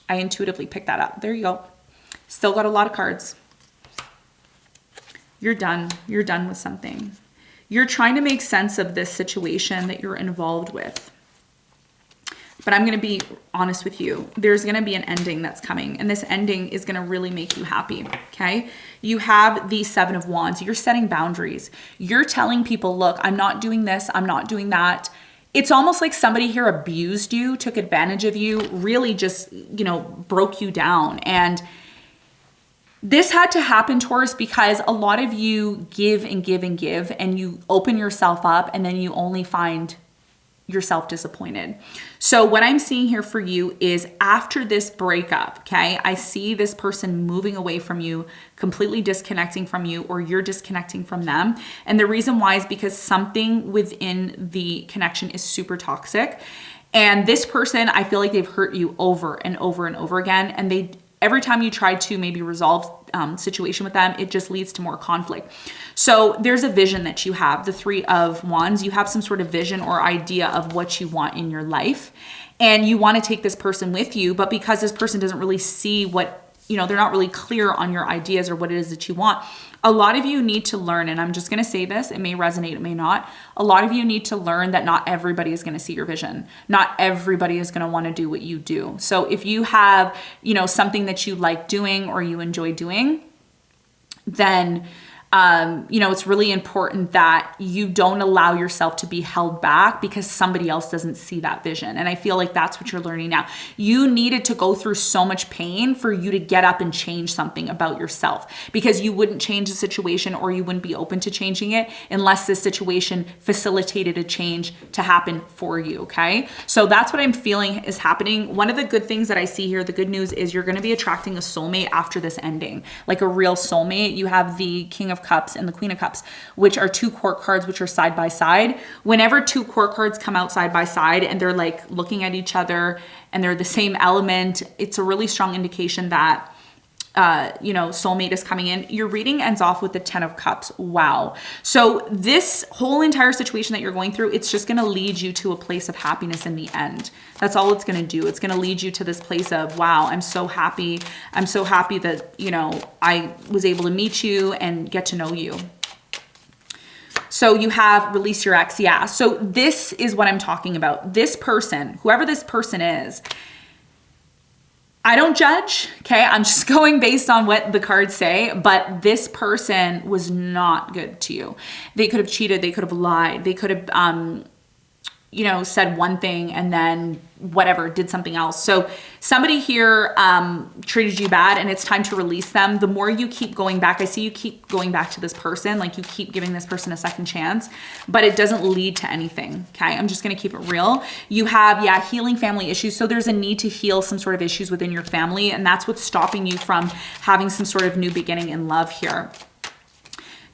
I intuitively picked that up. There you go. Still got a lot of cards. You're done. You're done with something. You're trying to make sense of this situation that you're involved with. But I'm going to be honest with you. There's going to be an ending that's coming, and this ending is going to really make you happy, okay? You have the 7 of Wands. You're setting boundaries. You're telling people, look, I'm not doing this. I'm not doing that. It's almost like somebody here abused you, took advantage of you, really just, you know, broke you down. And this had to happen, Taurus, because a lot of you give and give and give, and you open yourself up, and then you only find yourself disappointed. So what I'm seeing here for you is after this breakup, okay, I see this person moving away from you, completely disconnecting from you, or you're disconnecting from them. And the reason why is because something within the connection is super toxic. And this person, I feel like they've hurt you over and over and over again. And every time you try to maybe resolve situation with them, it just leads to more conflict. So there's a vision that you have, the 3 of Wands. You have some sort of vision or idea of what you want in your life, and you want to take this person with you, but because this person doesn't really see what, you know, they're not really clear on your ideas or what it is that you want. A lot of you need to learn, and I'm just going to say this, it may resonate, it may not. A lot of you need to learn that not everybody is going to see your vision. Not everybody is going to want to do what you do. So if you have, you know, something that you like doing or you enjoy doing, then you know, it's really important that you don't allow yourself to be held back because somebody else doesn't see that vision. And I feel like that's what you're learning now. You needed to go through so much pain for you to get up and change something about yourself, because you wouldn't change the situation, or you wouldn't be open to changing it unless this situation facilitated a change to happen for you, okay? So that's what I'm feeling is happening. One of the good things that I see here, the good news is you're going to be attracting a soulmate after this ending, like a real soulmate. You have the King of Cups and the Queen of Cups, which are 2 court cards, which are side by side. Whenever 2 court cards come out side by side and they're like looking at each other and they're the same element, it's a really strong indication that you know, soulmate is coming in. Your reading ends off with the 10 of Cups. Wow. So this whole entire situation that you're going through, it's just going to lead you to a place of happiness in the end. That's all it's going to do. It's going to lead you to this place of, wow, I'm so happy. I'm so happy that, you know, I was able to meet you and get to know you. So you have release your ex. Yeah. So this is what I'm talking about. This person, whoever this person is, I don't judge, okay? I'm just going based on what the cards say, but this person was not good to you. They could have cheated, they could have lied, they could have you know, said one thing and then whatever, did something else. So somebody here treated you bad and it's time to release them. The more you keep going back, I see you keep going back to this person, like you keep giving this person a second chance, but it doesn't lead to anything, okay? I'm just gonna keep it real. You have, yeah, healing family issues. So there's a need to heal some sort of issues within your family, and that's what's stopping you from having some sort of new beginning in love here.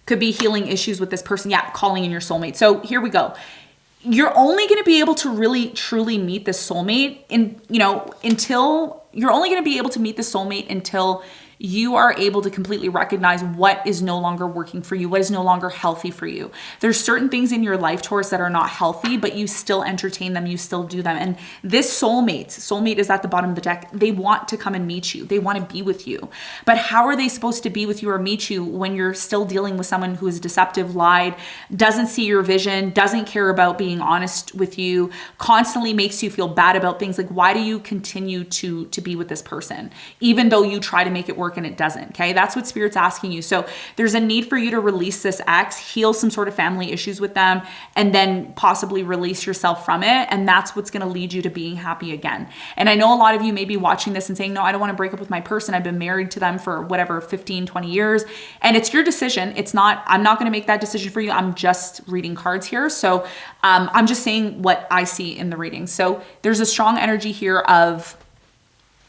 Could be healing issues with this person. Yeah, calling in your soulmate. So here we go. You're only going to be able to really truly meet this soulmate you're only going to be able to meet the soulmate until you are able to completely recognize what is no longer working for you, what is no longer healthy for you. There's certain things in your life, Taurus, that are not healthy, but you still entertain them, you still do them. And this soulmate is at the bottom of the deck. They want to come and meet you. They want to be with you. But how are they supposed to be with you or meet you when you're still dealing with someone who is deceptive, lied, doesn't see your vision, doesn't care about being honest with you, constantly makes you feel bad about things? Like, why do you continue to be with this person, even though you try to make it work and it doesn't? Okay, that's what Spirit's asking you. So there's a need for you to release this ex, heal some sort of family issues with them, and then possibly release yourself from it. And that's what's going to lead you to being happy again. And I know a lot of you may be watching this and saying, no, I don't want to break up with my person. I've been married to them for whatever, 15, 20 years. And it's your decision. I'm not going to make that decision for you. I'm just reading cards here. So I'm just saying what I see in the reading. So there's a strong energy here of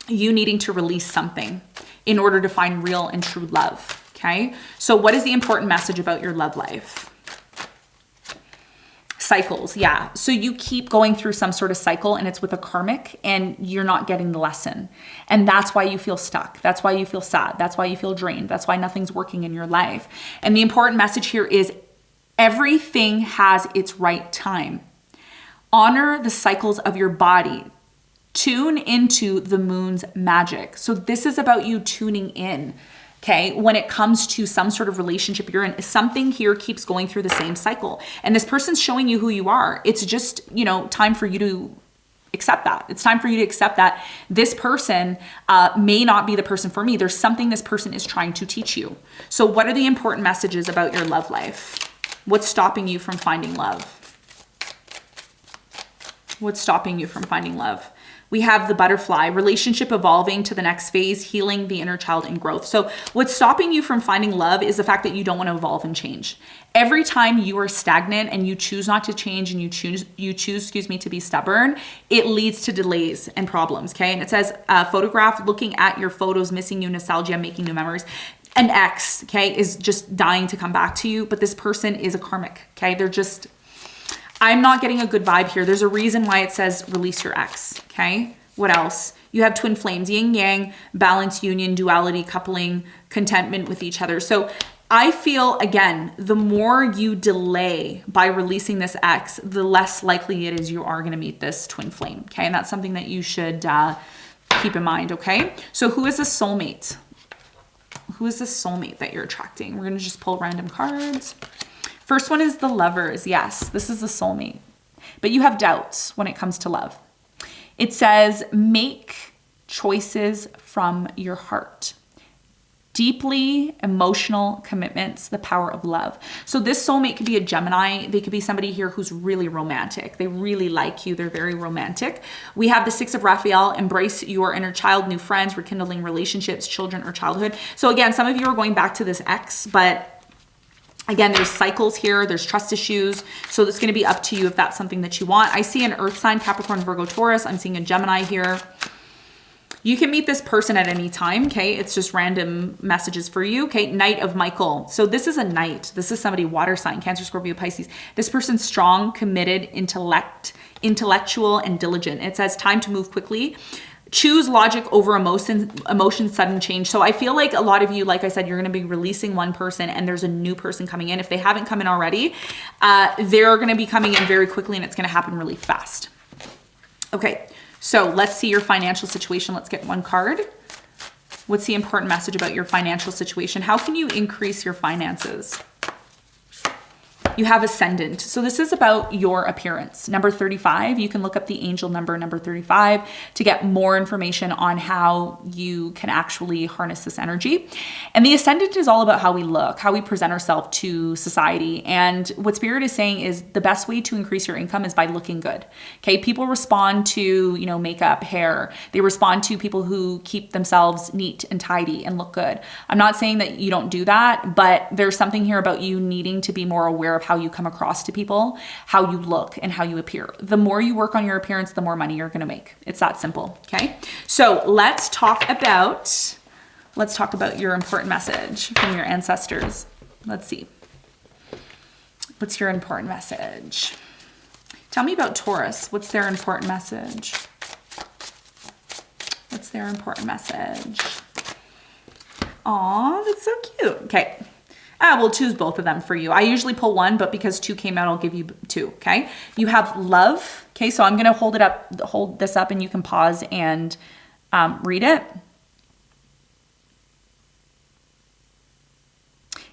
you needing to release something in order to find real and true love, okay? So what is the important message about your love life? Cycles, yeah. So you keep going through some sort of cycle and it's with a karmic and you're not getting the lesson. And that's why you feel stuck. That's why you feel sad. That's why you feel drained. That's why nothing's working in your life. And the important message here is everything has its right time. Honor the cycles of your body. Tune into the moon's magic. So this is about you tuning in, okay? When it comes to some sort of relationship you're in, something here keeps going through the same cycle. And this person's showing you who you are. It's just, time for you to accept that. It's time for you to accept that this person may not be the person for me. There's something this person is trying to teach you. So what are the important messages about your love life? What's stopping you from finding love? What's stopping you from finding love? We have the butterfly, relationship evolving to the next phase, healing the inner child and growth. So what's stopping you from finding love is the fact that you don't want to evolve and change. Every time you are stagnant and you choose not to change and you choose to be stubborn, it leads to delays and problems, okay? And it says photograph, looking at your photos, missing you, nostalgia, making new memories. An ex, okay, is just dying to come back to you, but this person is a karmic, okay? I'm not getting a good vibe here. There's a reason why it says release your ex, okay? What else? You have twin flames, yin yang, balance, union, duality, coupling, contentment with each other. So I feel, again, the more you delay by releasing this ex, the less likely it is you are going to meet this twin flame, okay? And that's something that you should keep in mind, okay? So who is a soulmate? Who is the soulmate that you're attracting? We're going to just pull random cards. First one is the lovers. Yes, this is the soulmate. But you have doubts when it comes to love. It says, make choices from your heart. Deeply emotional commitments, the power of love. So this soulmate could be a Gemini. They could be somebody here who's really romantic. They really like you. They're very romantic. We have the Six of Raphael, embrace your inner child, new friends, rekindling relationships, children, or childhood. So again, some of you are going back to this ex, but again, there's cycles here, there's trust issues. So it's going to be up to you if that's something that you want. I see an earth sign, Capricorn, Virgo, Taurus. I'm seeing a Gemini here. You can meet this person at any time, okay? It's just random messages for you, okay? Knight of Michael. So this is a knight. This is somebody, water sign, Cancer, Scorpio, Pisces. This person's strong, committed, intellectual, and diligent. It says time to move quickly. Choose logic over emotion, sudden change. So I feel like a lot of you, like I said, you're going to be releasing one person and there's a new person coming in. If they haven't come in already, they're going to be coming in very quickly and it's going to happen really fast. Okay, so let's see your financial situation. Let's get one card. What's the important message about your financial situation? How can you increase your finances? You have ascendant. So this is about your appearance. Number 35, you can look up the angel number 35 to get more information on how you can actually harness this energy. And the ascendant is all about how we look, how we present ourselves to society. And what Spirit is saying is the best way to increase your income is by looking good. Okay, people respond to, you know, makeup, hair. They respond to people who keep themselves neat and tidy and look good. I'm not saying that you don't do that, but there's something here about you needing to be more aware of how you come across to people, how you look, and how you appear. The more you work on your appearance, the more money you're going to make. It's that simple. Okay. So let's talk about your important message from your ancestors. Let's see. What's your important message? Tell me about Taurus. What's their important message? What's their important message? Aw, that's so cute. Okay. We'll choose both of them for you. I usually pull one, but because two came out, I'll give you two. Okay. You have love. Okay. So I'm going to hold this up and you can pause and read it.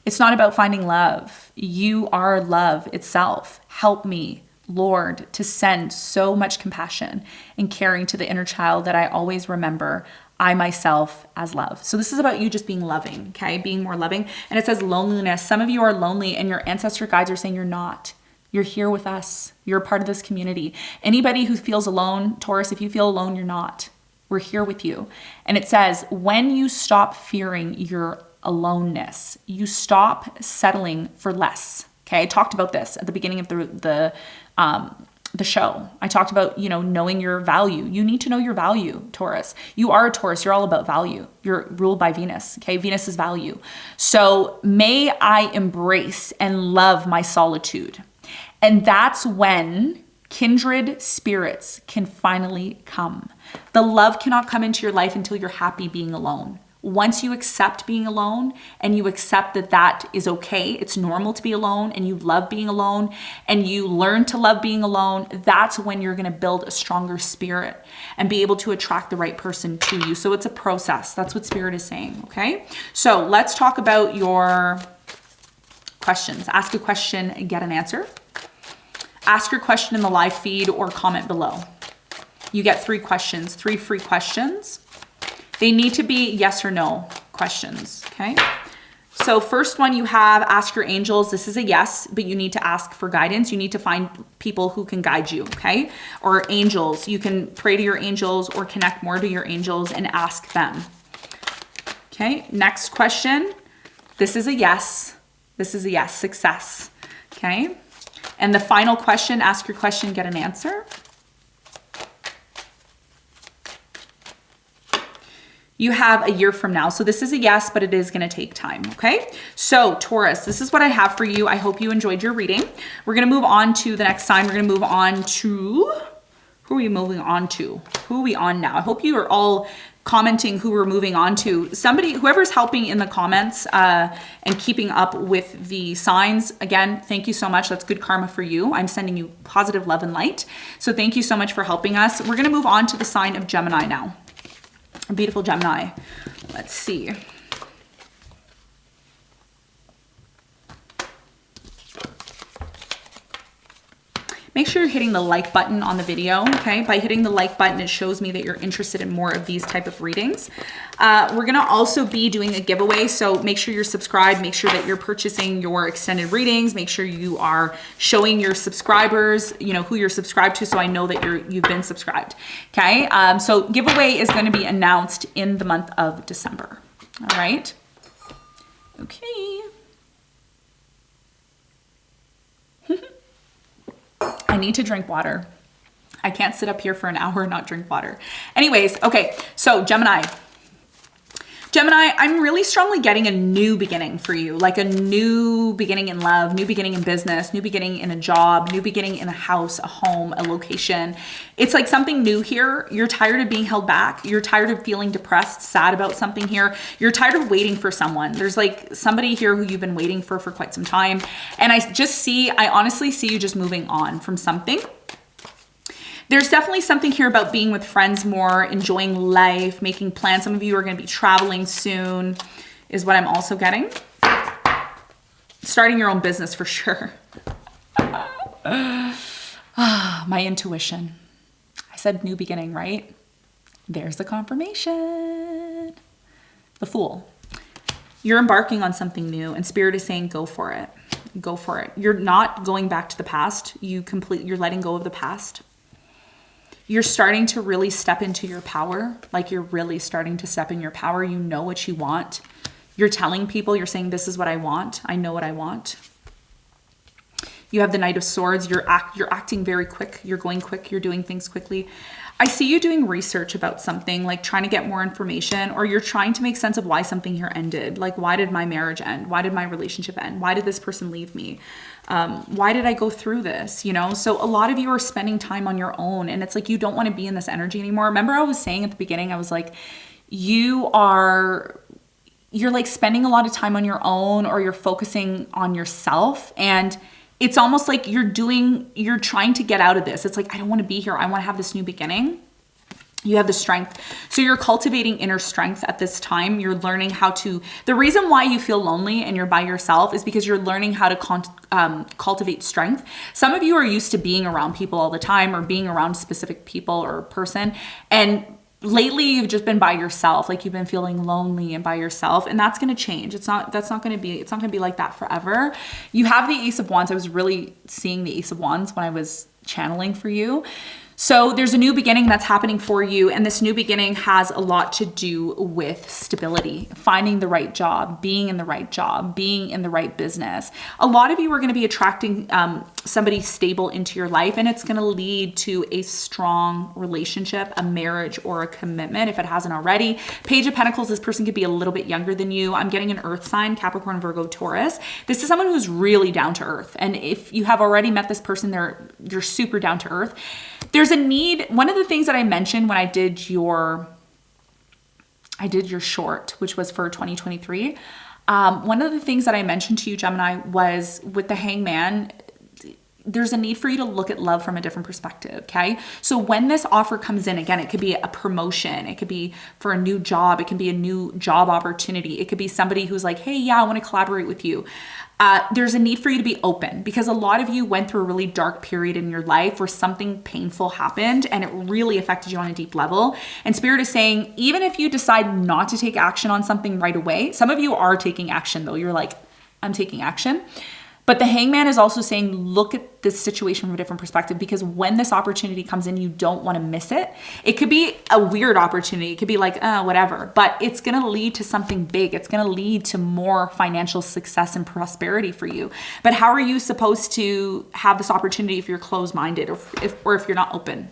It's not about finding love. You are love itself. Help me, Lord, to send so much compassion and caring to the inner child that I always remember I myself as love. So this is about you just being loving, okay? Being more loving. And it says loneliness. Some of you are lonely and your ancestor guides are saying you're not. You're here with us. You're a part of this community. Anybody who feels alone, Taurus, if you feel alone, you're not. We're here with you. And it says, when you stop fearing your aloneness, you stop settling for less. Okay, I talked about this at the beginning of the show. I talked about, you know, knowing your value. You need to know your value, Taurus. You are a Taurus. You're all about value. You're ruled by Venus. Okay, Venus is value. So may I embrace and love my solitude. And that's when kindred spirits can finally come. The love cannot come into your life until you're happy being alone. Once you accept being alone and you accept that that is okay, it's normal to be alone, and you love being alone and you learn to love being alone, that's when you're going to build a stronger spirit and be able to attract the right person to you. So it's a process. That's what Spirit is saying. Okay. So let's talk about your questions. Ask a question and get an answer. Ask your question in the live feed or comment below. You get 3 questions, 3 free questions. They need to be yes or no questions, okay? So first one you have, ask your angels. This is a yes, but you need to ask for guidance. You need to find people who can guide you, okay? Or angels. You can pray to your angels or connect more to your angels and ask them. Okay, next question. This is a yes. This is a yes, success, okay? And the final question, ask your question, get an answer. You have a year from now. So this is a yes, but it is going to take time. Okay. So Taurus, this is what I have for you. I hope you enjoyed your reading. We're going to move on to the next sign. We're going to move on to, who are we moving on to? Who are we on now? I hope you are all commenting who we're moving on to. Somebody, whoever's helping in the comments and keeping up with the signs. Again, thank you so much. That's good karma for you. I'm sending you positive love and light. So thank you so much for helping us. We're going to move on to the sign of Gemini now. Beautiful Gemini. Let's see. Make sure you're hitting the like button on the video, okay? By hitting the like button, it shows me that you're interested in more of these type of readings. We're gonna also be doing a giveaway, so make sure you're subscribed, make sure that you're purchasing your extended readings, make sure you are showing your subscribers, you know, who you're subscribed to, so I know that you've been subscribed, okay? So giveaway is gonna be announced in the month of December, all right? Okay. I need to drink water. I can't sit up here for an hour and not drink water. Anyways, okay, so Gemini. Gemini, I'm really strongly getting a new beginning for you, like a new beginning in love, new beginning in business, new beginning in a job, new beginning in a house, a home, a location. It's like something new here. You're tired of being held back. You're tired of feeling depressed, sad about something here. You're tired of waiting for someone. There's like somebody here who you've been waiting for quite some time. And I honestly see you just moving on from something. There's definitely something here about being with friends more, enjoying life, making plans. Some of you are going to be traveling soon, is what I'm also getting. Starting your own business for sure. My intuition. I said new beginning, right? There's the confirmation. The Fool. You're embarking on something new and Spirit is saying, go for it. Go for it. You're not going back to the past. You're letting go of the past. You're starting to really step into your power. Like you're really starting to step in your power. You know what you want. You're telling people, you're saying, this is what I want. I know what I want. You have the Knight of Swords. You're acting very quick. You're going quick. You're doing things quickly. I see you doing research about something, like trying to get more information, or you're trying to make sense of why something here ended. Like, why did my marriage end? Why did my relationship end? Why did this person leave me? Why did I go through this? You know, so a lot of you are spending time on your own and it's like, you don't want to be in this energy anymore. Remember I was saying at the beginning, I was like, you're like spending a lot of time on your own, or you're focusing on yourself, and it's almost like you're trying to get out of this. It's like, I don't want to be here. I want to have this new beginning. You have the strength. So you're cultivating inner strength at this time. You're learning how to, the reason why you feel lonely and you're by yourself is because you're learning how to cultivate strength. Some of you are used to being around people all the time, or being around specific people or person. And lately you've just been by yourself. Like you've been feeling lonely and by yourself, and that's going to change. It's not going to be like that forever. You have the Ace of Wands. I was really seeing the Ace of Wands when I was channeling for you. So there's a new beginning that's happening for you. And this new beginning has a lot to do with stability, finding the right job, being in the right job, being in the right business. A lot of you are going to be attracting somebody stable into your life, and it's going to lead to a strong relationship, a marriage, or a commitment if it hasn't already. Page of Pentacles, this person could be a little bit younger than you. I'm getting an earth sign, Capricorn, Virgo, Taurus. This is someone who's really down to earth. And if you have already met this person, you're super down to earth. There's a need. One of the things that I mentioned when I did your short, which was for 2023. One of the things that I mentioned to you, Gemini, was with the Hangman, there's a need for you to look at love from a different perspective. Okay. So when this offer comes in, again, it could be a promotion. It could be for a new job. It can be a new job opportunity. It could be somebody who's like, hey, yeah, I want to collaborate with you. There's a need for you to be open, because a lot of you went through a really dark period in your life where something painful happened and it really affected you on a deep level. And Spirit is saying, even if you decide not to take action on something right away, some of you are taking action though. You're like, I'm taking action. But the Hangman is also saying, look at this situation from a different perspective, because when this opportunity comes in, you don't want to miss it. It could be a weird opportunity. It could be like, whatever, but it's going to lead to something big. It's going to lead to more financial success and prosperity for you. But how are you supposed to have this opportunity if you're closed-minded, or if you're not open?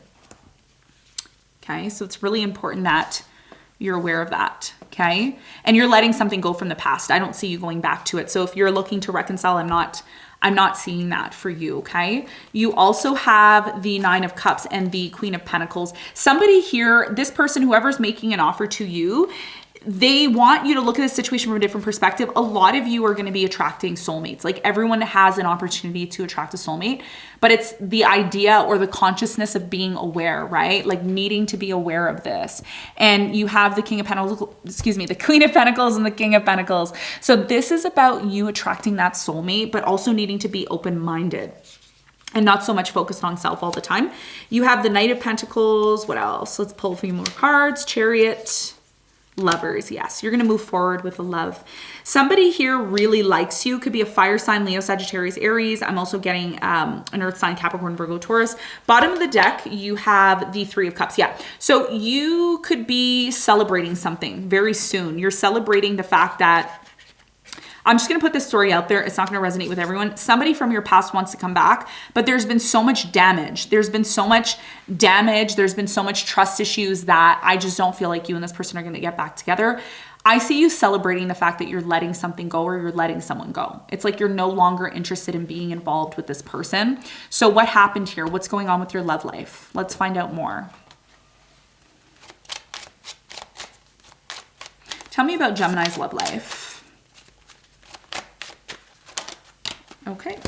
Okay, so it's really important that you're aware of that, okay? And you're letting something go from the past. I don't see you going back to it. So if you're looking to reconcile, I'm not seeing that for you, okay? You also have the Nine of Cups and the Queen of Pentacles. Somebody here, this person, whoever's making an offer to you, they want you to look at the situation from a different perspective. A lot of you are going to be attracting soulmates. Like everyone has an opportunity to attract a soulmate, but it's the idea or the consciousness of being aware, right? Like needing to be aware of this. And you have the King of Pentacles, the Queen of Pentacles and the King of Pentacles. So this is about you attracting that soulmate, but also needing to be open-minded and not so much focused on self all the time. You have the Knight of Pentacles. What else? Let's pull a few more cards. Chariot. Lovers. Yes, you're going to move forward with the love. Somebody here really likes you. Could be a fire sign, Leo, Sagittarius, Aries. I'm also getting an earth sign, Capricorn, Virgo, Taurus. Bottom of the deck, you have the Three of Cups. Yeah. So you could be celebrating something very soon. You're celebrating the fact that, I'm just going to put this story out there. It's not going to resonate with everyone. Somebody from your past wants to come back, but there's been so much damage. There's been so much trust issues that I just don't feel like you and this person are going to get back together. I see you celebrating the fact that you're letting something go, or you're letting someone go. It's like you're no longer interested in being involved with this person. So what happened here? What's going on with your love life? Let's find out more. Tell me about Gemini's love life. Okay.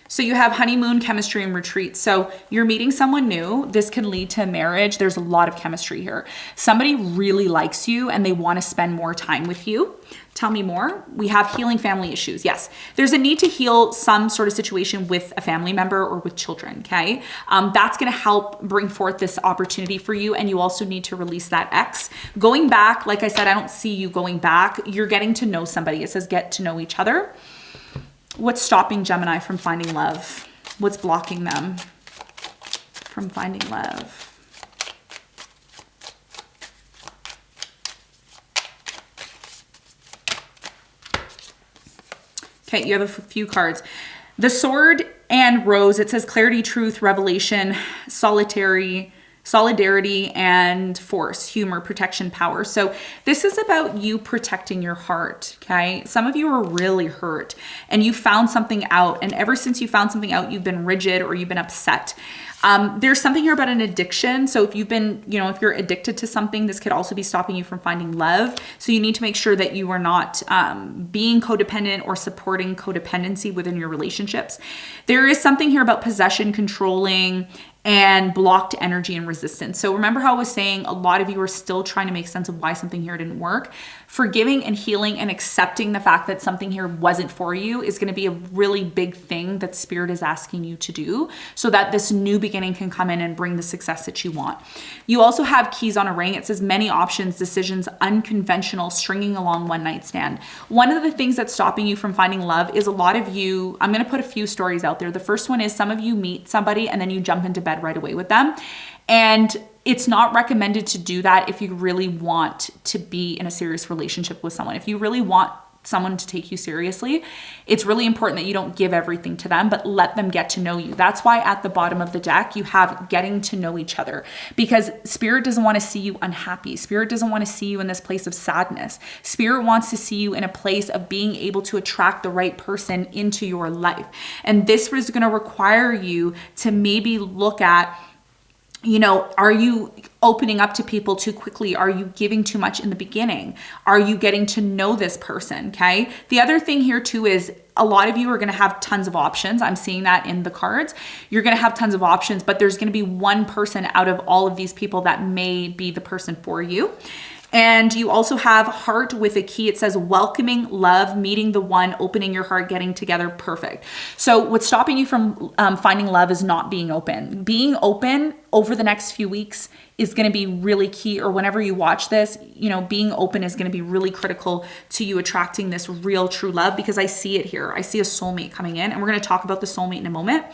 So you have honeymoon, chemistry, and retreat. So you're meeting someone new. This can lead to marriage. There's a lot of chemistry here. Somebody really likes you and they want to spend more time with you. Tell me more. We have healing family issues. Yes, there's a need to heal some sort of situation with a family member or with children, okay? That's gonna help bring forth this opportunity for you, and you also need to release that ex. Going back, like I said, I don't see you going back. You're getting to know somebody. It says get to know each other. What's stopping Gemini from finding love? What's blocking them from finding love? Okay, you have a few cards. The Sword and Rose, it says clarity, truth, revelation, solidarity, and force, humor, protection, power. So this is about you protecting your heart, okay? Some of you are really hurt and you found something out, and ever since you found something out, you've been rigid or you've been upset. There's something here about an addiction. So if you've been, you know, if you're addicted to something, this could also be stopping you from finding love. So you need to make sure that you are not being codependent or supporting codependency within your relationships. There is something here about possession, controlling, and blocked energy and resistance. So remember how I was saying a lot of you are still trying to make sense of why something here didn't work. Forgiving and healing and accepting the fact that something here wasn't for you is going to be a really big thing that Spirit is asking you to do, so that this new beginning can come in and bring the success that you want. You also have keys on a ring. It says many options, decisions, unconventional, stringing along one night stand. One of the things that's stopping you from finding love is a lot of you, I'm going to put a few stories out there. The first one is some of you meet somebody and then you jump into bed right away with them. And it's not recommended to do that if you really want to be in a serious relationship with someone. If you really want someone to take you seriously, it's really important that you don't give everything to them, but let them get to know you. That's why at the bottom of the deck, you have getting to know each other, because Spirit doesn't want to see you unhappy. Spirit doesn't want to see you in this place of sadness. Spirit wants to see you in a place of being able to attract the right person into your life. And this is going to require you to maybe look at, you know, are you opening up to people too quickly? Are you giving too much in the beginning? Are you getting to know this person? Okay. The other thing here too is a lot of you are going to have tons of options. I'm seeing that in the cards. You're going to have tons of options, but there's going to be one person out of all of these people that may be the person for you. And you also have heart with a key. It says welcoming, love, meeting the one, opening your heart, getting together. Perfect. So what's stopping you from finding love is not being open. Being open over the next few weeks is going to be really key, or whenever you watch this, you know, being open is going to be really critical to you attracting this real true love, because I see it here. I see a soulmate coming in, and we're going to talk about the soulmate in a moment.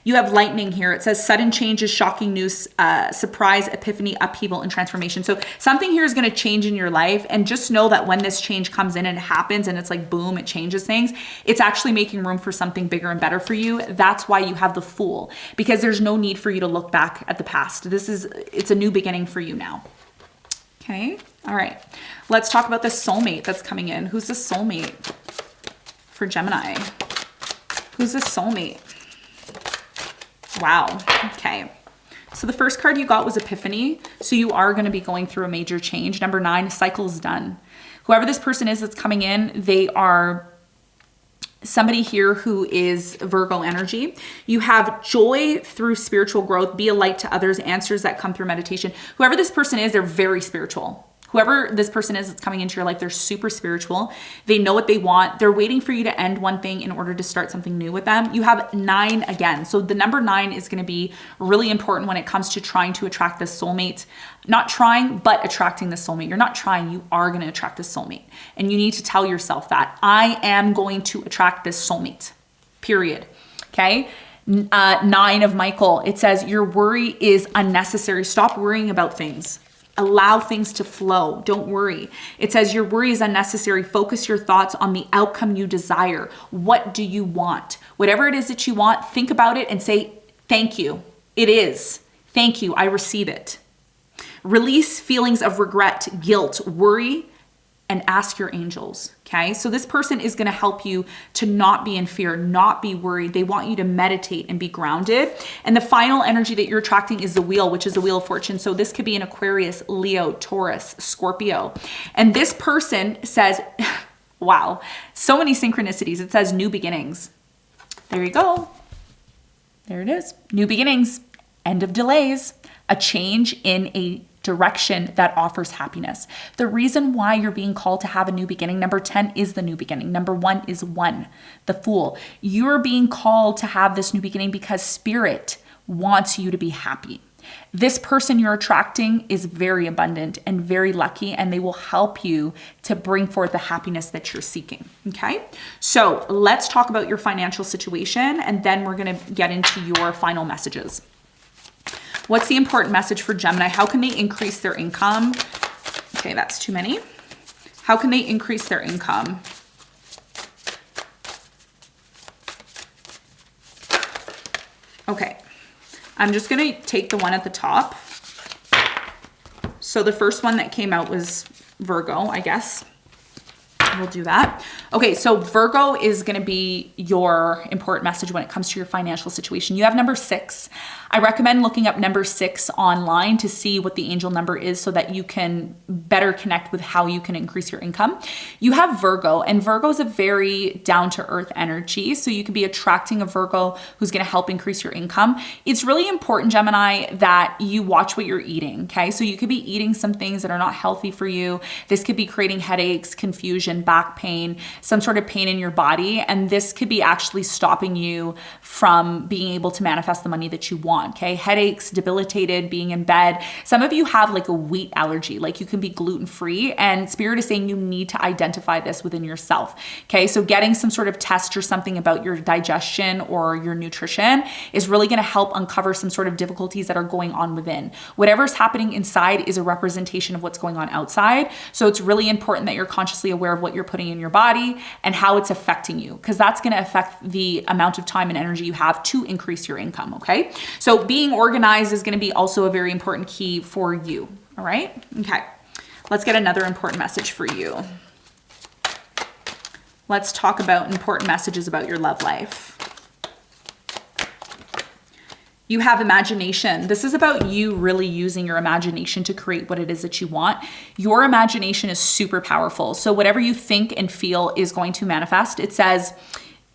You have lightning here. It says sudden changes, shocking news, surprise, epiphany, upheaval, and transformation. So something here is going to change in your life. And just know that when this change comes in and it happens and it's like, boom, it changes things, it's actually making room for something bigger and better for you. That's why you have the Fool, because there's no need for you to look back at the past. It's a new beginning for you now. Okay. All right. Let's talk about the soulmate that's coming in. Who's the soulmate for Gemini? Who's the soulmate? Wow. Okay. So the first card you got was Epiphany. So you are going to be going through a major change. Number 9, cycle's done. Whoever this person is that's coming in, they are somebody here who is Virgo energy. You have joy through spiritual growth, be a light to others, answers that come through meditation. Whoever this person is, they're very spiritual. Whoever this person is that's coming into your life, they're super spiritual. They know what they want. They're waiting for you to end one thing in order to start something new with them. You have 9 again. So the number 9 is going to be really important when it comes to trying to attract this soulmate. Not trying, but attracting this soulmate. You're not trying, you are going to attract this soulmate. And you need to tell yourself that I am going to attract this soulmate, period. Okay. 9 of Michael, it says your worry is unnecessary. Stop worrying about things. Allow things to flow. Don't worry. It says your worry is unnecessary. Focus your thoughts on the outcome you desire. What do you want? Whatever it is that you want, think about it and say, thank you. It is. Thank you. I receive it. Release feelings of regret, guilt, worry, and ask your angels. Okay. So this person is going to help you to not be in fear, not be worried. They want you to meditate and be grounded. And the final energy that you're attracting is the wheel, which is the wheel of fortune. So this could be an Aquarius, Leo, Taurus, Scorpio. And this person says, wow, so many synchronicities. It says new beginnings. There you go. There it is. New beginnings, end of delays, a change in a direction that offers happiness. The reason why you're being called to have a new beginning, number 10 is the new beginning. Number 1 is 1, the Fool. You're being called to have this new beginning because Spirit wants you to be happy. This person you're attracting is very abundant and very lucky, and they will help you to bring forth the happiness that you're seeking. Okay, so let's talk about your financial situation, and then we're going to get into your final messages. What's the important message for Gemini? How can they increase their income? Okay, that's too many. How can they increase their income? Okay. I'm just going to take the one at the top. So the first one that came out was Virgo, I guess. We'll do that. Okay, so Virgo is going to be your important message when it comes to your financial situation. You have number 6. I recommend looking up number 6 online to see what the angel number is so that you can better connect with how you can increase your income. You have Virgo, and Virgo is a very down-to-earth energy, so you could be attracting a Virgo who's going to help increase your income. It's really important, Gemini, that you watch what you're eating, okay? So you could be eating some things that are not healthy for you. This could be creating headaches, confusion, back pain, some sort of pain in your body, and this could be actually stopping you from being able to manifest the money that you want. Okay, headaches, debilitated, being in bed. Some of you have like a wheat allergy, like you can be gluten-free, and Spirit is saying you need to identify this within yourself. Okay, so getting some sort of test or something about your digestion or your nutrition is really going to help uncover some sort of difficulties that are going on within. Whatever's happening inside is a representation of what's going on outside. So it's really important that you're consciously aware of what you're putting in your body and how it's affecting you, because that's going to affect the amount of time and energy you have to increase your income. Okay, so being organized is going to be also a very important key for you. All right. Okay. Let's get another important message for you. Let's talk about important messages about your love life. You have imagination. This is about you really using your imagination to create what it is that you want. Your imagination is super powerful. So whatever you think and feel is going to manifest. It says,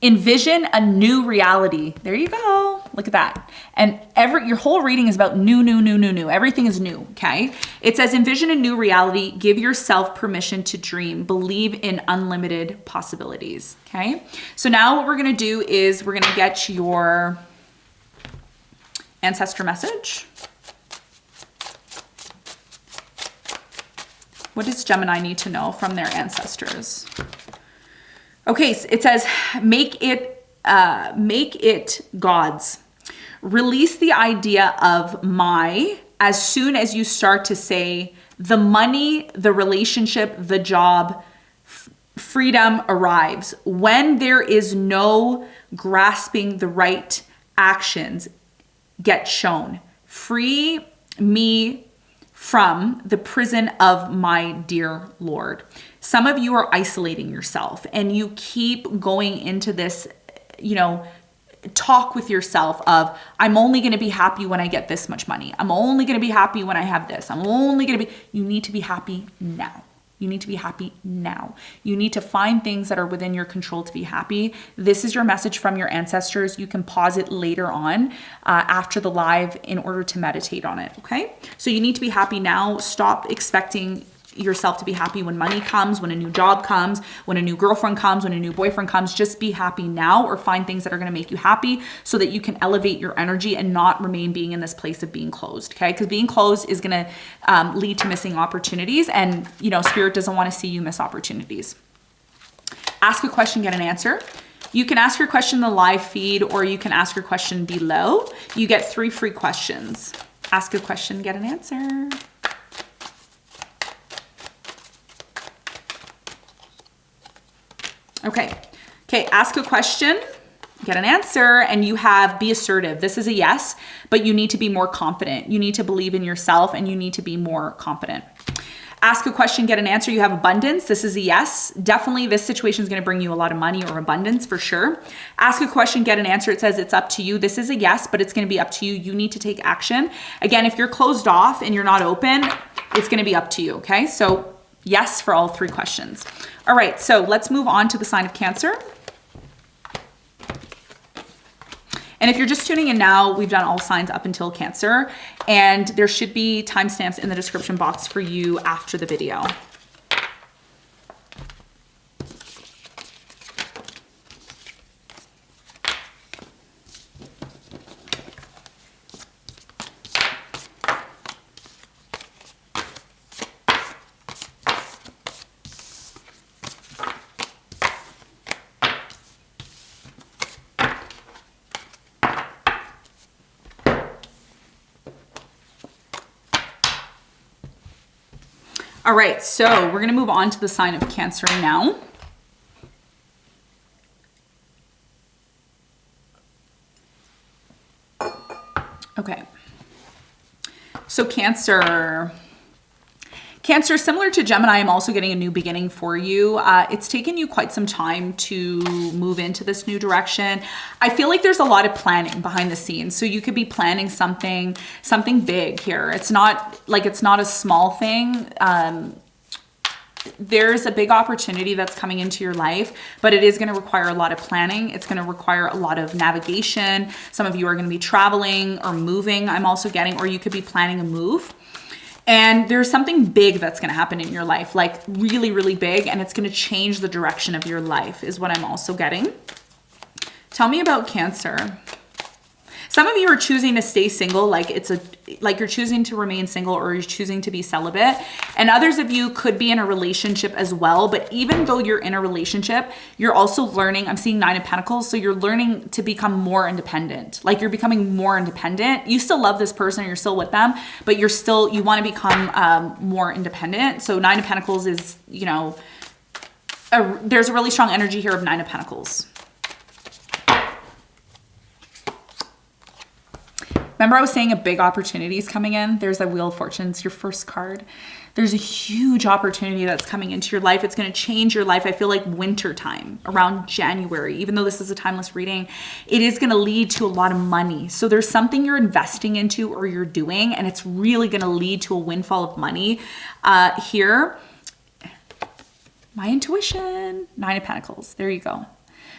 envision a new reality. There you go. Look at that. And your whole reading is about new. Everything is new, okay? It says, envision a new reality. Give yourself permission to dream. Believe in unlimited possibilities, okay? So now what we're going to do is we're going to get your ancestor message. What does Gemini need to know from their ancestors? Okay, so it says, make it God's. Release the idea of my as soon as you start to say the money, the relationship, the job, freedom arrives. When there is no grasping the right actions get shown. Free me from the prison of my dear Lord. Some of you are isolating yourself and you keep going into this, talk with yourself of, I'm only going to be happy when I get this much money. I'm only going to be happy when I have this. You need to be happy now. You need to be happy now. You need to find things that are within your control to be happy. This is your message from your ancestors. You can pause it later on after the live in order to meditate on it, okay? So you need to be happy now. Stop expecting yourself to be happy when money comes, when a new job comes, when a new girlfriend comes, when a new boyfriend comes. Just be happy now, or find things that are going to make you happy so that you can elevate your energy and not remain being in this place of being closed, okay? Because being closed is going to lead to missing opportunities, and Spirit doesn't want to see you miss opportunities. Ask a question, get an answer. You can ask your question in the live feed, or you can ask your question below. You get 3 free questions. Ask a question, get an answer. Okay, ask a question, get an answer, and you have be assertive. This is a yes, but you need to be more confident. You need to believe in yourself and you need to be more confident. Ask a question, get an answer. You have abundance. This is a yes. Definitely this situation is going to bring you a lot of money or abundance for sure. Ask a question, get an answer. It says it's up to you. This is a yes, but it's going to be up to you. You need to take action. Again, if you're closed off and you're not open, it's going to be up to you, okay? So yes for all 3 questions. All right, so let's move on to the sign of Cancer. And if you're just tuning in now, we've done all signs up until Cancer, and there should be timestamps in the description box for you after the video. All right, so we're gonna move on to the sign of Cancer now. Okay, so Cancer, similar to Gemini, I'm also getting a new beginning for you. It's taken you quite some time to move into this new direction. I feel like there's a lot of planning behind the scenes. So you could be planning something big here. It's not a small thing. There's a big opportunity that's coming into your life, but it is going to require a lot of planning. It's going to require a lot of navigation. Some of you are going to be traveling or moving, I'm also getting, or you could be planning a move. And there's something big that's going to happen in your life, like really, really big, and it's going to change the direction of your life is what I'm also getting. Tell me about Cancer. Some of you are choosing to stay single, like you're choosing to remain single, or you're choosing to be celibate. And others of you could be in a relationship as well. But even though you're in a relationship, you're also learning. I'm seeing 9 of Pentacles. So you're learning to become more independent. Like you're becoming more independent. You still love this person, or you're still with them, but you want to become more independent. So 9 of Pentacles is, you know, there's a really strong energy here of 9 of Pentacles. Remember I was saying a big opportunity is coming in? There's a Wheel of Fortune. It's your first card. There's a huge opportunity that's coming into your life. It's going to change your life. I feel like winter time, around January, even though this is a timeless reading, it is going to lead to a lot of money. So there's something you're investing into or you're doing, and it's really going to lead to a windfall of money here. My intuition, 9 of Pentacles. There you go.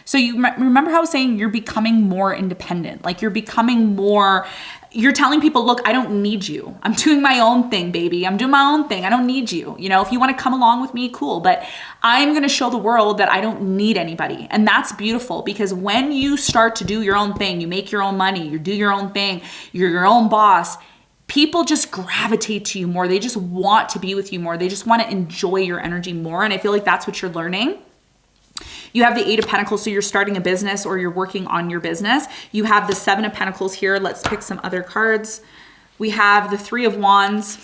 So you remember how I was saying you're becoming more independent, like you're becoming more, you're telling people, look, I don't need you. I'm doing my own thing, baby. I'm doing my own thing. I don't need you. You know, if you want to come along with me, cool. But I'm going to show the world that I don't need anybody. And that's beautiful, because when you start to do your own thing, you make your own money, you do your own thing, you're your own boss, people just gravitate to you more. They just want to be with you more. They just want to enjoy your energy more. And I feel like that's what you're learning. You have the 8 of Pentacles, so you're starting a business or you're working on your business. You have the 7 of Pentacles here. Let's pick some other cards. We have the 3 of Wands.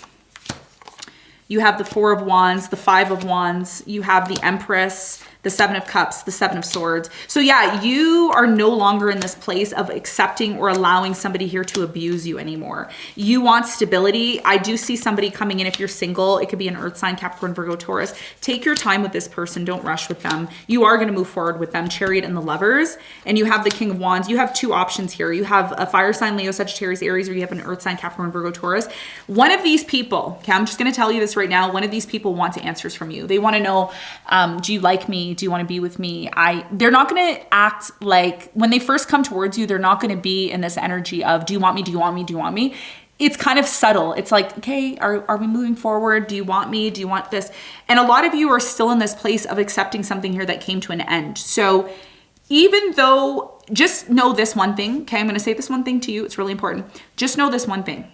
You have the 4 of Wands, the 5 of Wands. You have the Empress, the 7 of Cups, the 7 of Swords. So yeah, you are no longer in this place of accepting or allowing somebody here to abuse you anymore. You want stability. I do see somebody coming in if you're single. It could be an earth sign, Capricorn, Virgo, Taurus. Take your time with this person. Don't rush with them. You are going to move forward with them. Chariot and the Lovers. And you have the King of Wands. You have 2 options here. You have a fire sign, Leo, Sagittarius, Aries, or you have an earth sign, Capricorn, Virgo, Taurus. One of these people, okay, I'm just going to tell you this right now. One of these people wants answers from you. They want to know, do you like me? Do you want to be with me? They're not going to act like, when they first come towards you, they're not going to be in this energy of, do you want me? Do you want me? Do you want me? It's kind of subtle. It's like, okay, are we moving forward? Do you want me? Do you want this? And a lot of you are still in this place of accepting something here that came to an end. So even though, just know this one thing, okay? I'm going to say this one thing to you. It's really important. Just know this one thing.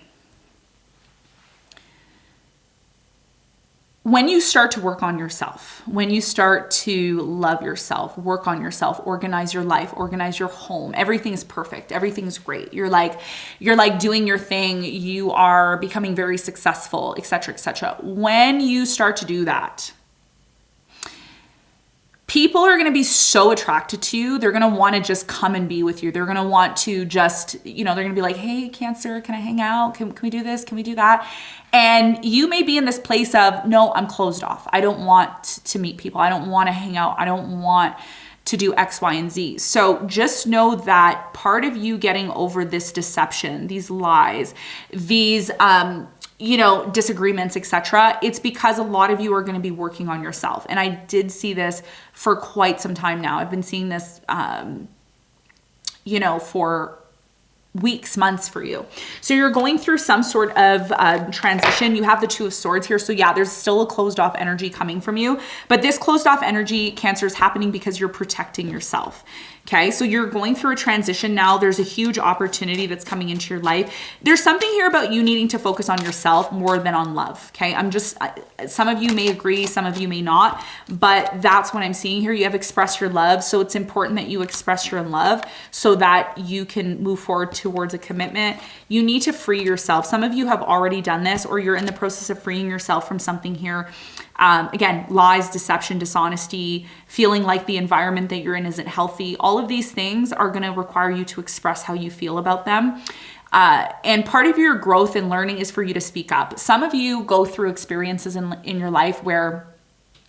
When you start to work on yourself, when you start to love yourself, work on yourself, organize your life, organize your home, everything is perfect. Everything's great. You're like doing your thing. You are becoming very successful, etc., etc. When you start to do that, people are going to be so attracted to you. They're going to want to just come and be with you. They're going to want to just, you know, they're going to be like, hey, Cancer, can I hang out? Can we do this? Can we do that? And you may be in this place of, no, I'm closed off. I don't want to meet people. I don't want to hang out. I don't want to do X, Y, and Z. So just know that part of you getting over this deception, these lies, these, you know, disagreements, etc. It's because a lot of you are going to be working on yourself. And I did see this for quite some time now. I've been seeing this, you know, for weeks, months for you. So you're going through some sort of transition. You have the Two of Swords here. So yeah, there's still a closed off energy coming from you, but this closed off energy, Cancer, is happening because you're protecting yourself. Okay, so you're going through a transition now. There's a huge opportunity that's coming into your life. There's something here about you needing to focus on yourself more than on love. Okay, some of you may agree, some of you may not, but that's what I'm seeing here. You have expressed your love. So it's important that you express your love so that you can move forward towards a commitment. You need to free yourself. Some of you have already done this, or you're in the process of freeing yourself from something here. Again, lies, deception, dishonesty, feeling like the environment that you're in isn't healthy. All of these things are going to require you to express how you feel about them. And part of your growth and learning is for you to speak up. Some of you go through experiences in your life where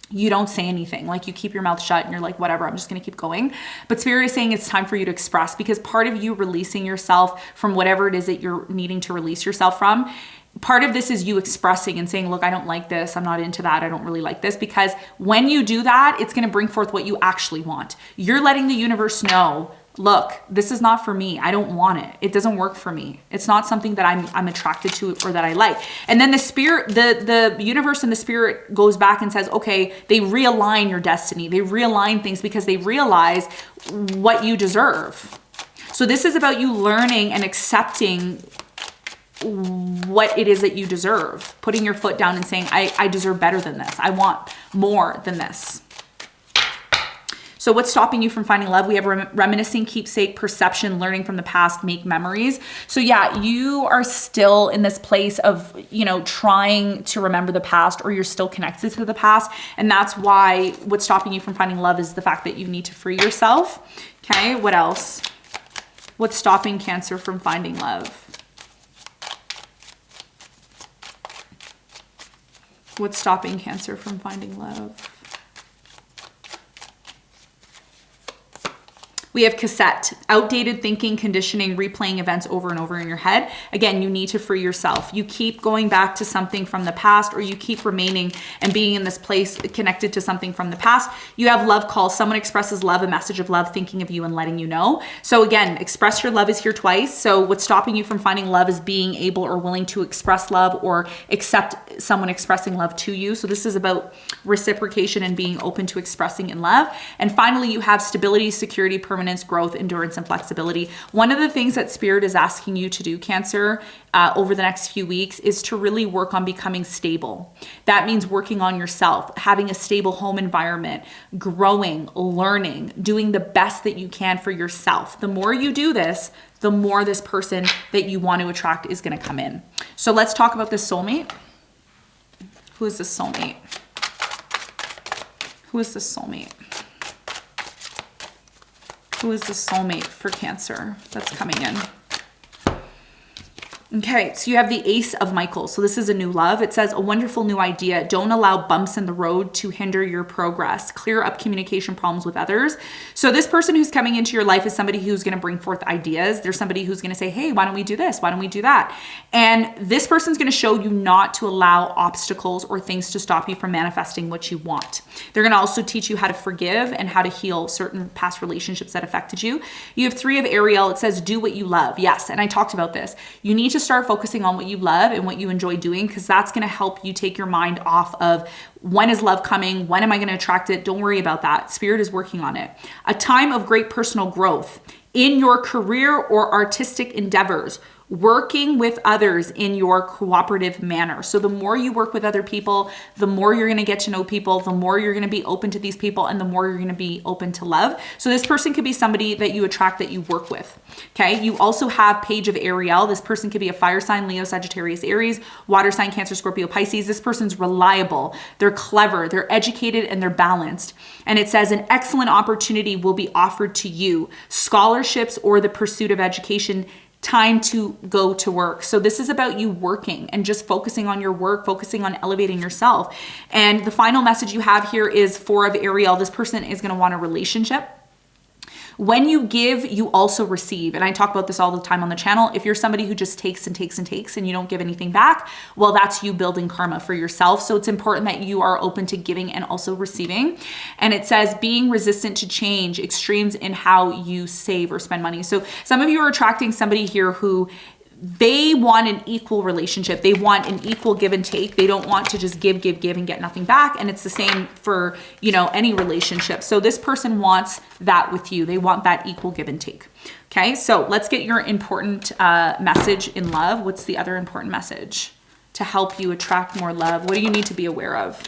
you don't say anything, like you keep your mouth shut and you're like, whatever, I'm just going to keep going. But Spirit is saying it's time for you to express, because part of you releasing yourself from whatever it is that you're needing to release yourself from, part of this is you expressing and saying, look, I don't like this. I'm not into that. I don't really like this. Because when you do that, it's going to bring forth what you actually want. You're letting the universe know, look, this is not for me. I don't want it. It doesn't work for me. It's not something that I'm attracted to or that I like. And then the spirit, the universe and the spirit goes back and says, okay, they realign your destiny. They realign things because they realize what you deserve. So this is about you learning and accepting what it is that you deserve, putting your foot down and saying, I deserve better than this. I want more than this. So what's stopping you from finding love? We have reminiscing, keepsake, perception, learning from the past, make memories. So yeah, you are still in this place of, trying to remember the past, or you're still connected to the past. And that's why what's stopping you from finding love is the fact that you need to free yourself. Okay, what else? What's stopping Cancer from finding love? What's stopping Cancer from finding love? We have cassette, outdated thinking, conditioning, replaying events over and over in your head. Again, you need to free yourself. You keep going back to something from the past, or you keep remaining and being in this place connected to something from the past. You have love calls. Someone expresses love, a message of love, thinking of you and letting you know. So again, express your love is here twice. So what's stopping you from finding love is being able or willing to express love or accept someone expressing love to you. So this is about reciprocation and being open to expressing in love. And finally, you have stability, security, permanence, growth, endurance, and flexibility. One of the things that Spirit is asking you to do, Cancer, over the next few weeks is to really work on becoming stable. That means working on yourself, having a stable home environment, growing, learning, doing the best that you can for yourself. The more you do this, the more this person that you want to attract is going to come in. So let's talk about this soulmate. Who is this soulmate? Who is this soulmate? Who is the soulmate for Cancer that's coming in? Okay, so you have the Ace of Michaels. So this is a new love. It says, a wonderful new idea. Don't allow bumps in the road to hinder your progress. Clear up communication problems with others. So this person who's coming into your life is somebody who's going to bring forth ideas. There's somebody who's going to say, hey, why don't we do this? Why don't we do that? And this person's going to show you not to allow obstacles or things to stop you from manifesting what you want. They're going to also teach you how to forgive and how to heal certain past relationships that affected you. You have 3 of Ariel. It says, do what you love. Yes, and I talked about this. You need to start focusing on what you love and what you enjoy doing, because that's going to help you take your mind off of when is love coming? When am I going to attract it? Don't worry about that. Spirit is working on it. A time of great personal growth in your career or artistic endeavors. Working with others in your cooperative manner. So the more you work with other people, the more you're going to get to know people, the more you're going to be open to these people, and the more you're going to be open to love. So this person could be somebody that you attract, that you work with. Okay. You also have Page of Ariel. This person could be a fire sign, Leo, Sagittarius, Aries, water sign, Cancer, Scorpio, Pisces. This person's reliable. They're clever. They're educated, and they're balanced. And it says an excellent opportunity will be offered to you. Scholarships or the pursuit of education. Time to go to work. So this is about you working and just focusing on your work, focusing on elevating yourself. And the final message you have here is 4 of Ariel. This person is going to want a relationship When you give, you also receive. And I talk about this all the time on the channel. If you're somebody who just takes and takes and takes and you don't give anything back, well, that's you building karma for yourself. So it's important that you are open to giving and also receiving. And it says being resistant to change, extremes in how you save or spend money. So some of you are attracting somebody here who they want an equal relationship. They want an equal give and take. They don't want to just give and get nothing back. And it's the same for, you know, any relationship. So this person wants that with you. They want that equal give and take. Okay, so let's get your important message in love. What's the other important message to help you attract more love? What do you need to be aware of?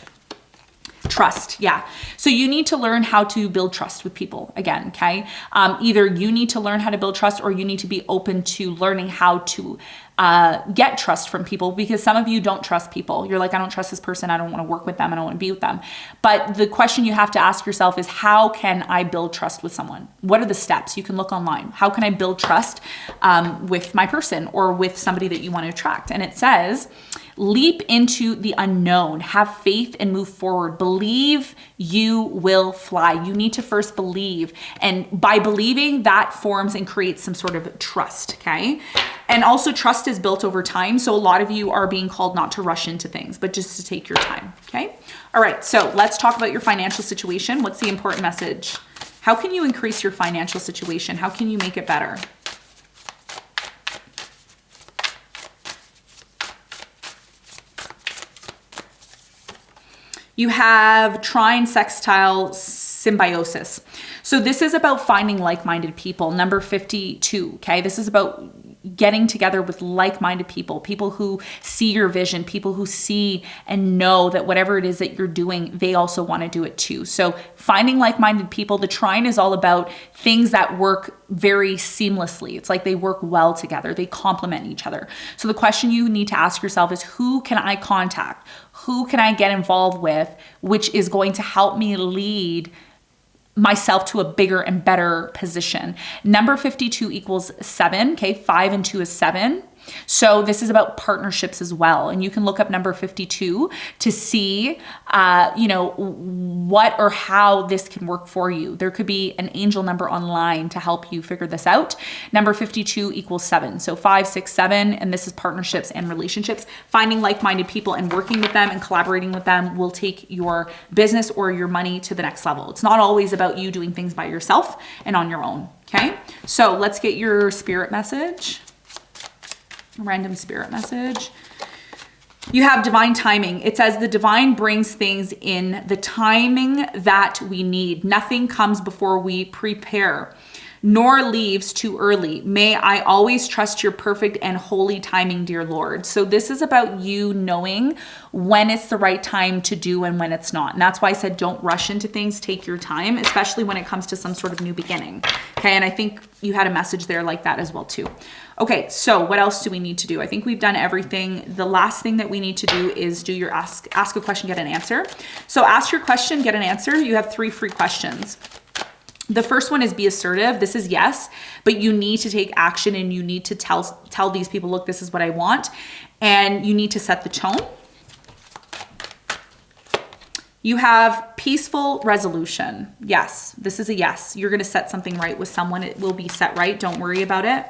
Trust. Yeah. So you need to learn how to build trust with people again. Okay. Either you need to learn how to build trust or you need to be open to learning how to get trust from people, because some of you don't trust people. You're like, I don't trust this person. I don't want to work with them. I don't want to be with them. But the question you have to ask yourself is, how can I build trust with someone? What are the steps? You can look online. How can I build trust with my person or with somebody that you want to attract? And it says, leap into the unknown, have faith and move forward. Believe you will fly. You need to first believe. And by believing, that forms and creates some sort of trust, okay? And also trust is built over time. So a lot of you are being called not to rush into things, but just to take your time, okay? All right, so let's talk about your financial situation. What's the important message? How can you increase your financial situation? How can you make it better? You have trine sextile symbiosis. So this is about finding like-minded people. Number 52, okay? This is about getting together with like-minded people, people who see your vision, people who see and know that whatever it is that you're doing, they also want to do it too. So finding like-minded people. The trine is all about things that work very seamlessly. It's like they work well together. They complement each other. So the question you need to ask yourself is, who can I contact? Who can I get involved with, which is going to help me lead myself to a bigger and better position? Number 52 equals 7. Okay, 5 and 2 is 7. So this is about partnerships as well. And you can look up number 52 to see, you know, what or how this can work for you. There could be an angel number online to help you figure this out. Number 52 equals 7. So 5, 6, 7, and this is partnerships and relationships. Finding like-minded people and working with them and collaborating with them will take your business or your money to the next level. It's not always about you doing things by yourself and on your own. Okay, so let's get your spirit message. Random spirit message. You have divine timing. It says the divine brings things in the timing that we need. Nothing comes before we prepare, nor leaves too early. May I always trust your perfect and holy timing, dear Lord. So this is about you knowing when it's the right time to do and when it's not. And that's why I said don't rush into things, take your time, especially when it comes to some sort of new beginning. Okay, and I think you had a message there like that as well too. Okay, so what else do we need to do? I think we've done everything. The last thing that we need to do is do your ask a question, get an answer. So ask your question, get an answer. You have 3 free questions. The first one is be assertive. This is yes, but you need to take action and you need to tell these people, look, this is what I want. And you need to set the tone. You have peaceful resolution. Yes, this is a yes. You're going to set something right with someone. It will be set right. Don't worry about it.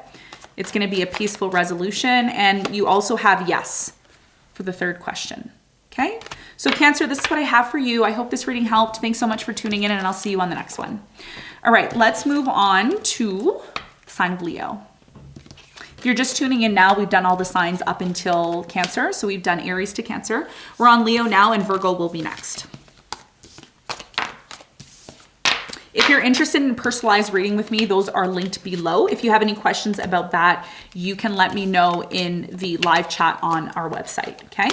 It's going to be a peaceful resolution. And you also have yes for the third question. Okay. So Cancer, this is what I have for you. I hope this reading helped. Thanks so much for tuning in, and I'll see you on the next one. All right, let's move on to the sign of Leo. If you're just tuning in now, we've done all the signs up until Cancer. So we've done Aries to Cancer. We're on Leo now, and Virgo will be next. If you're interested in personalized reading with me, those are linked below. If you have any questions about that, you can let me know in the live chat on our website, okay?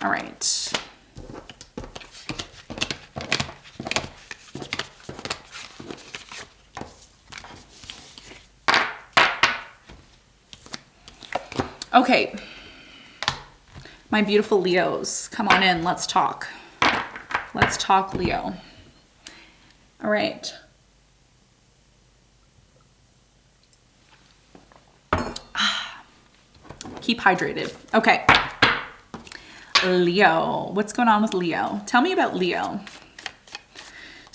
All right. Okay. My beautiful Leos, come on in, let's talk. Let's talk, Leo. All right. Keep hydrated. Okay. Leo, what's going on with Leo? Tell me about Leo.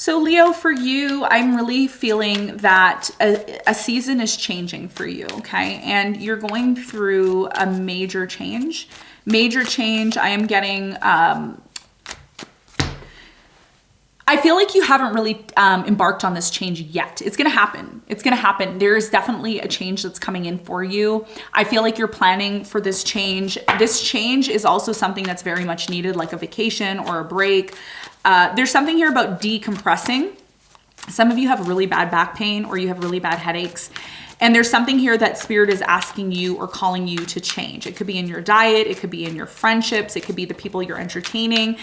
So Leo, for you, I'm really feeling that a season is changing for you, okay? And you're going through a major change. Major change. I am getting, I feel like you haven't really embarked on this change yet. It's going to happen. It's going to happen. There is definitely a change that's coming in for you. I feel like you're planning for this change. This change is also something that's very much needed, like a vacation or a break. There's something here about decompressing. Some of you have really bad back pain or you have really bad headaches. And there's something here that Spirit is asking you or calling you to change. It could be in your diet. It could be in your friendships. It could be the people you're entertaining.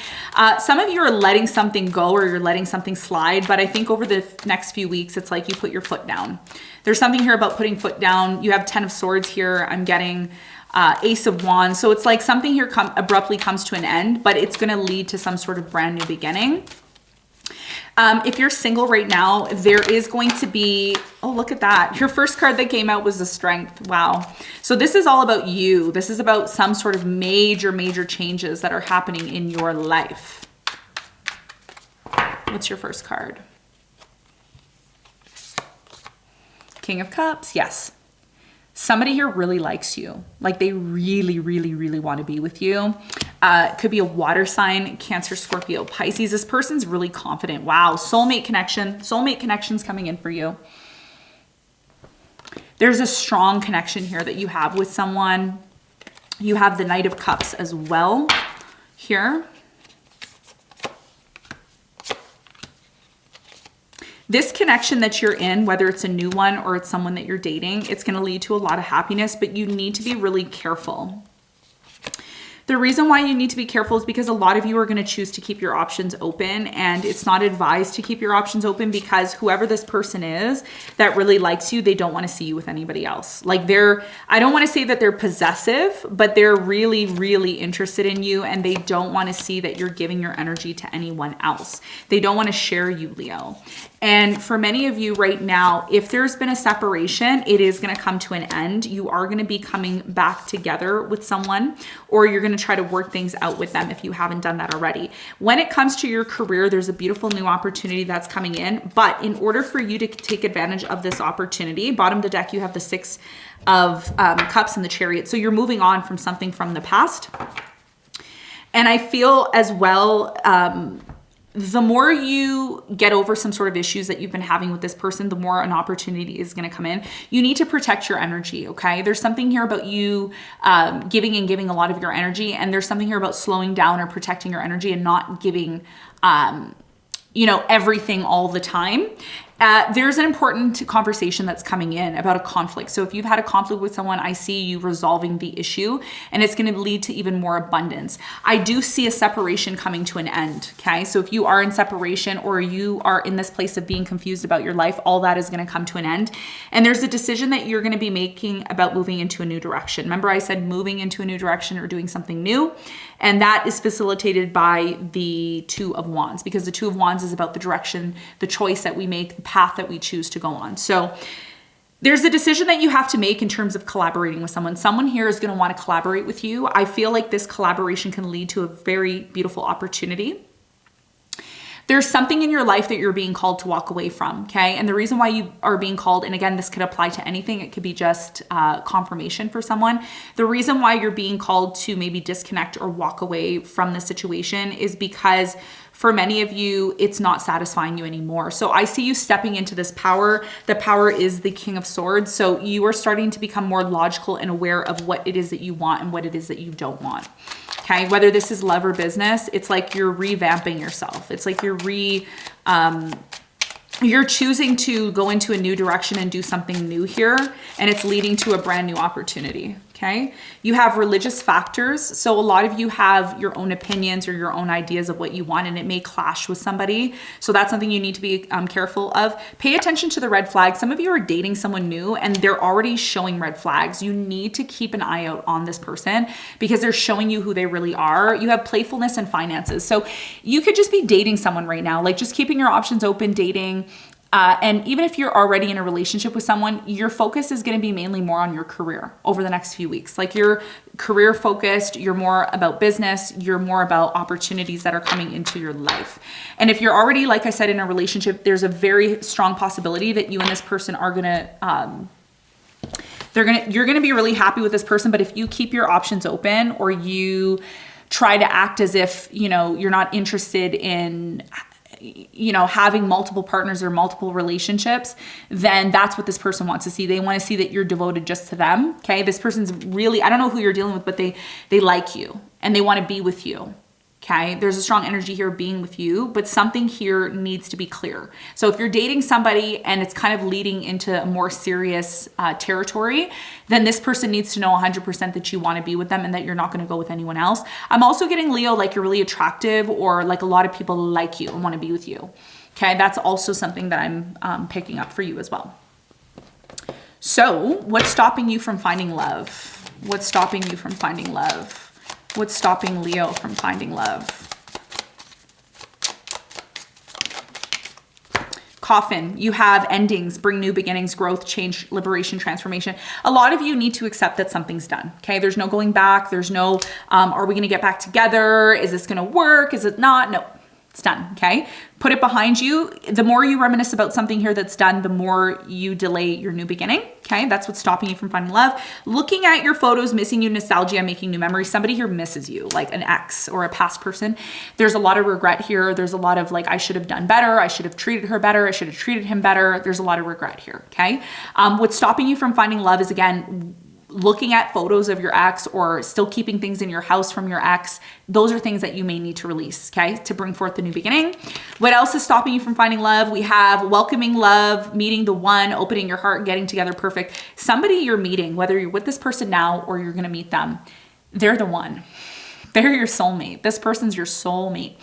Some of you are letting something go or you're letting something slide. But I think over the next few weeks, it's like you put your foot down. There's something here about putting foot down. You have 10 of Swords here. I'm getting Ace of Wands. So it's like something here abruptly comes to an end, but it's going to lead to some sort of brand new beginning. If you're single right now, there is going to be, oh, look at that. Your first card that came out was the Strength. Wow. So this is all about you. This is about some sort of major changes that are happening in your life. What's your first card? King of Cups. Yes. Somebody here really likes you. Like they really want to be with you. It could be a water sign, Cancer, Scorpio, Pisces. This person's really confident. Wow. Soulmate connection. Soulmate connection's coming in for you. There's a strong connection here that you have with someone. You have the Knight of Cups as well here. This connection that you're in, whether it's a new one or it's someone that you're dating, it's going to lead to a lot of happiness, but you need to be really careful. The reason why you need to be careful is because a lot of you are going to choose to keep your options open, and it's not advised to keep your options open because whoever this person is that really likes you, they don't want to see you with anybody else. Like I don't want to say that they're possessive, but they're really interested in you, and they don't want to see that you're giving your energy to anyone else. They don't want to share you, Leo. And for many of you right now, if there's been a separation, it is going to come to an end. You are going to be coming back together with someone, or you're going to try to work things out with them if you haven't done that already. When it comes to your career, there's a beautiful new opportunity that's coming in. But in order for you to take advantage of this opportunity, bottom of the deck, you have the Six of Cups and the Chariot. So you're moving on from something from the past. And I feel as well, the more you get over some sort of issues that you've been having with this person, the more an opportunity is going to come in. You need to protect your energy, okay? There's something here about you giving a lot of your energy, and there's something here about slowing down or protecting your energy and not giving, everything all the time. There's an important conversation that's coming in about a conflict. So if you've had a conflict with someone, I see you resolving the issue, and it's going to lead to even more abundance. I do see a separation coming to an end. Okay. So if you are in separation or you are in this place of being confused about your life, all that is going to come to an end. And there's a decision that you're going to be making about moving into a new direction. Remember I said moving into a new direction or doing something new. And that is facilitated by the Two of Wands, because the Two of Wands is about the direction, the choice that we make, the path that we choose to go on. So there's a decision that you have to make in terms of collaborating with someone. Someone here is going to want to collaborate with you. I feel like this collaboration can lead to a very beautiful opportunity. There's something in your life that you're being called to walk away from, okay? And the reason why you are being called, and again, this could apply to anything. It could be just confirmation for someone. The reason why you're being called to maybe disconnect or walk away from the situation is because for many of you, it's not satisfying you anymore. So I see you stepping into this power. The power is the King of Swords. So you are starting to become more logical and aware of what it is that you want and what it is that you don't want. Okay, whether this is love or business, it's like you're revamping yourself. It's like you're choosing to go into a new direction and do something new here, and it's leading to a brand new opportunity. Okay, you have religious factors. So a lot of you have your own opinions or your own ideas of what you want, and it may clash with somebody. So that's something you need to be careful of. Pay attention to the red flags. Some of you are dating someone new and they're already showing red flags. You need to keep an eye out on this person because they're showing you who they really are. You have playfulness and finances. So you could just be dating someone right now, like just keeping your options open, dating. And even if you're already in a relationship with someone, your focus is going to be mainly more on your career over the next few weeks. Like you're career focused, you're more about business, you're more about opportunities that are coming into your life. And if you're already, like I said, in a relationship, there's a very strong possibility that you and this person are going to, you're going to be really happy with this person. But if you keep your options open, or you try to act as if, you know, you're not interested in, you know, having multiple partners or multiple relationships, then that's what this person wants to see. They want to see that you're devoted just to them. Okay. This person's really, I don't know who you're dealing with, but they like you and they want to be with you. Okay. There's a strong energy here of being with you, but something here needs to be clear. So if you're dating somebody and it's kind of leading into a more serious territory, then this person needs to know 100% that you want to be with them and that you're not going to go with anyone else. I'm also getting, Leo, like you're really attractive, or like a lot of people like you and want to be with you. Okay. That's also something that I'm picking up for you as well. So what's stopping you from finding love? What's stopping you from finding love? What's stopping Leo from finding love? Coffin, you have endings, bring new beginnings, growth, change, liberation, transformation. A lot of you need to accept that something's done. Okay, there's no going back. There's no, are we going to get back together? Is this going to work? Is it not? No, it's done. Okay, put it behind you. The more you reminisce about something here that's done, the more you delay your new beginning. Okay, that's what's stopping you from finding love. Looking at your photos, missing you, nostalgia, making new memories. Somebody here misses you, like an ex or a past person. There's a lot of regret here. There's a lot of like, I should have done better. I should have treated her better. I should have treated him better. There's a lot of regret here. Okay, what's stopping you from finding love is, again, looking at photos of your ex or still keeping things in your house from your ex. Those are things that you may need to release, okay, to bring forth the new beginning. What else is stopping you from finding love? We have welcoming love, meeting the one, opening your heart, getting together perfect. Somebody you're meeting, whether you're with this person now or you're going to meet them, they're the one. They're your soulmate. This person's your soulmate.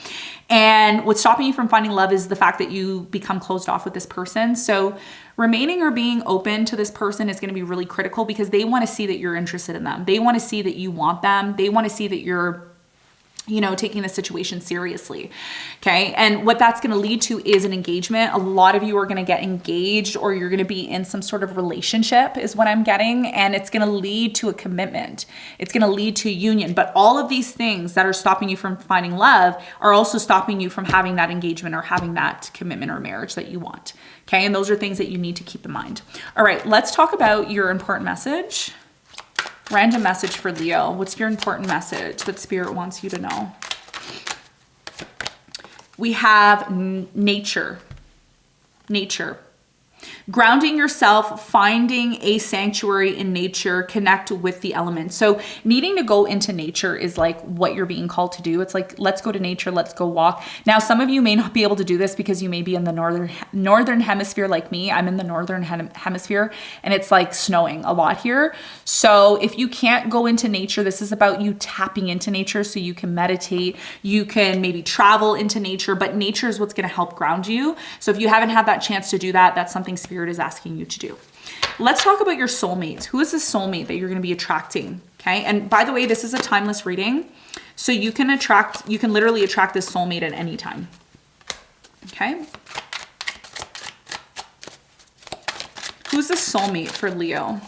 And what's stopping you from finding love is the fact that you become closed off with this person. So remaining or being open to this person is going to be really critical, because they want to see that you're interested in them. They want to see that you want them. They want to see that you're, you know, taking the situation seriously. Okay. And what that's going to lead to is an engagement. A lot of you are going to get engaged, or you're going to be in some sort of relationship is what I'm getting. And it's going to lead to a commitment. It's going to lead to union. But all of these things that are stopping you from finding love are also stopping you from having that engagement or having that commitment or marriage that you want. Okay. And those are things that you need to keep in mind. All right. Let's talk about your important message. Random message for Leo. What's your important message that Spirit wants you to know? We have nature. Nature. Grounding yourself, finding a sanctuary in nature, connect with the elements. So needing to go into nature is like what you're being called to do. It's like, let's go to nature, let's go walk. Now, some of you may not be able to do this because you may be in the northern hemisphere like me. I'm in the northern hemisphere and it's like snowing a lot here. So if you can't go into nature, this is about you tapping into nature so you can meditate, you can maybe travel into nature, but nature is what's going to help ground you. So if you haven't had that chance to do that, that's something Spirit is asking you to do. Let's talk about your soulmates. Who is the soulmate that you're going to be attracting? Okay. And by the way, this is a timeless reading. So you can literally attract this soulmate at any time. Okay. Who's the soulmate for Leo?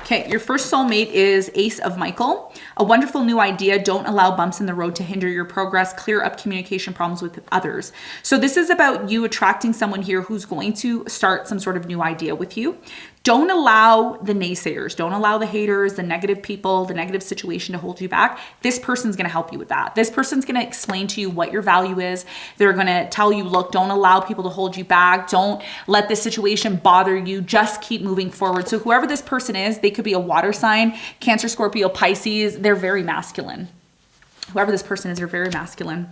Okay, your first soulmate is Ace of Michael. A wonderful new idea. Don't allow bumps in the road to hinder your progress. Clear up communication problems with others. So this is about you attracting someone here who's going to start some sort of new idea with you. Don't allow the naysayers, don't allow the haters, the negative people, the negative situation to hold you back. This person's going to help you with that. This person's going to explain to you what your value is. They're going to tell you, look, don't allow people to hold you back. Don't let this situation bother you. Just keep moving forward. So whoever this person is, they could be a water sign, Cancer, Scorpio, Pisces. They're very masculine. Whoever this person is, they're very masculine.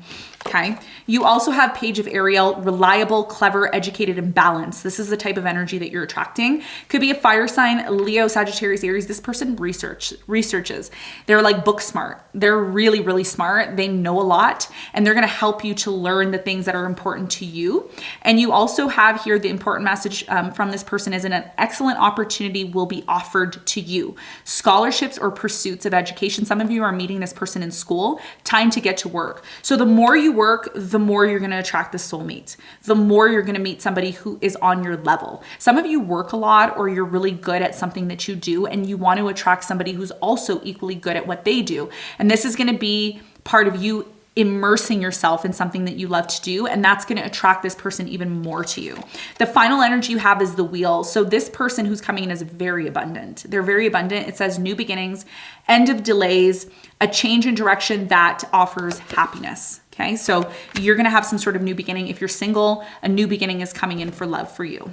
Okay. You also have Page of Ariel, reliable, clever, educated, and balanced. This is the type of energy that you're attracting. Could be a fire sign, Leo, Sagittarius, Aries. This person researches. They're like book smart. They're really, really smart. They know a lot, and they're going to help you to learn the things that are important to you. And you also have here the important message from this person is an excellent opportunity will be offered to you. Scholarships or pursuits of education. Some of you are meeting this person in school. time to get to work. So the more you work, the more you're going to attract the soulmate. The more you're going to meet somebody who is on your level. Some of you work a lot, or you're really good at something that you do, and you want to attract somebody who's also equally good at what they do. And this is going to be part of you immersing yourself in something that you love to do, and that's going to attract this person even more to you. The final energy you have is the wheel. So this person who's coming in is very abundant. They're very abundant. It says new beginnings, end of delays, a change in direction that offers happiness. Okay, so you're going to have some sort of new beginning. If you're single, a new beginning is coming in for love for you.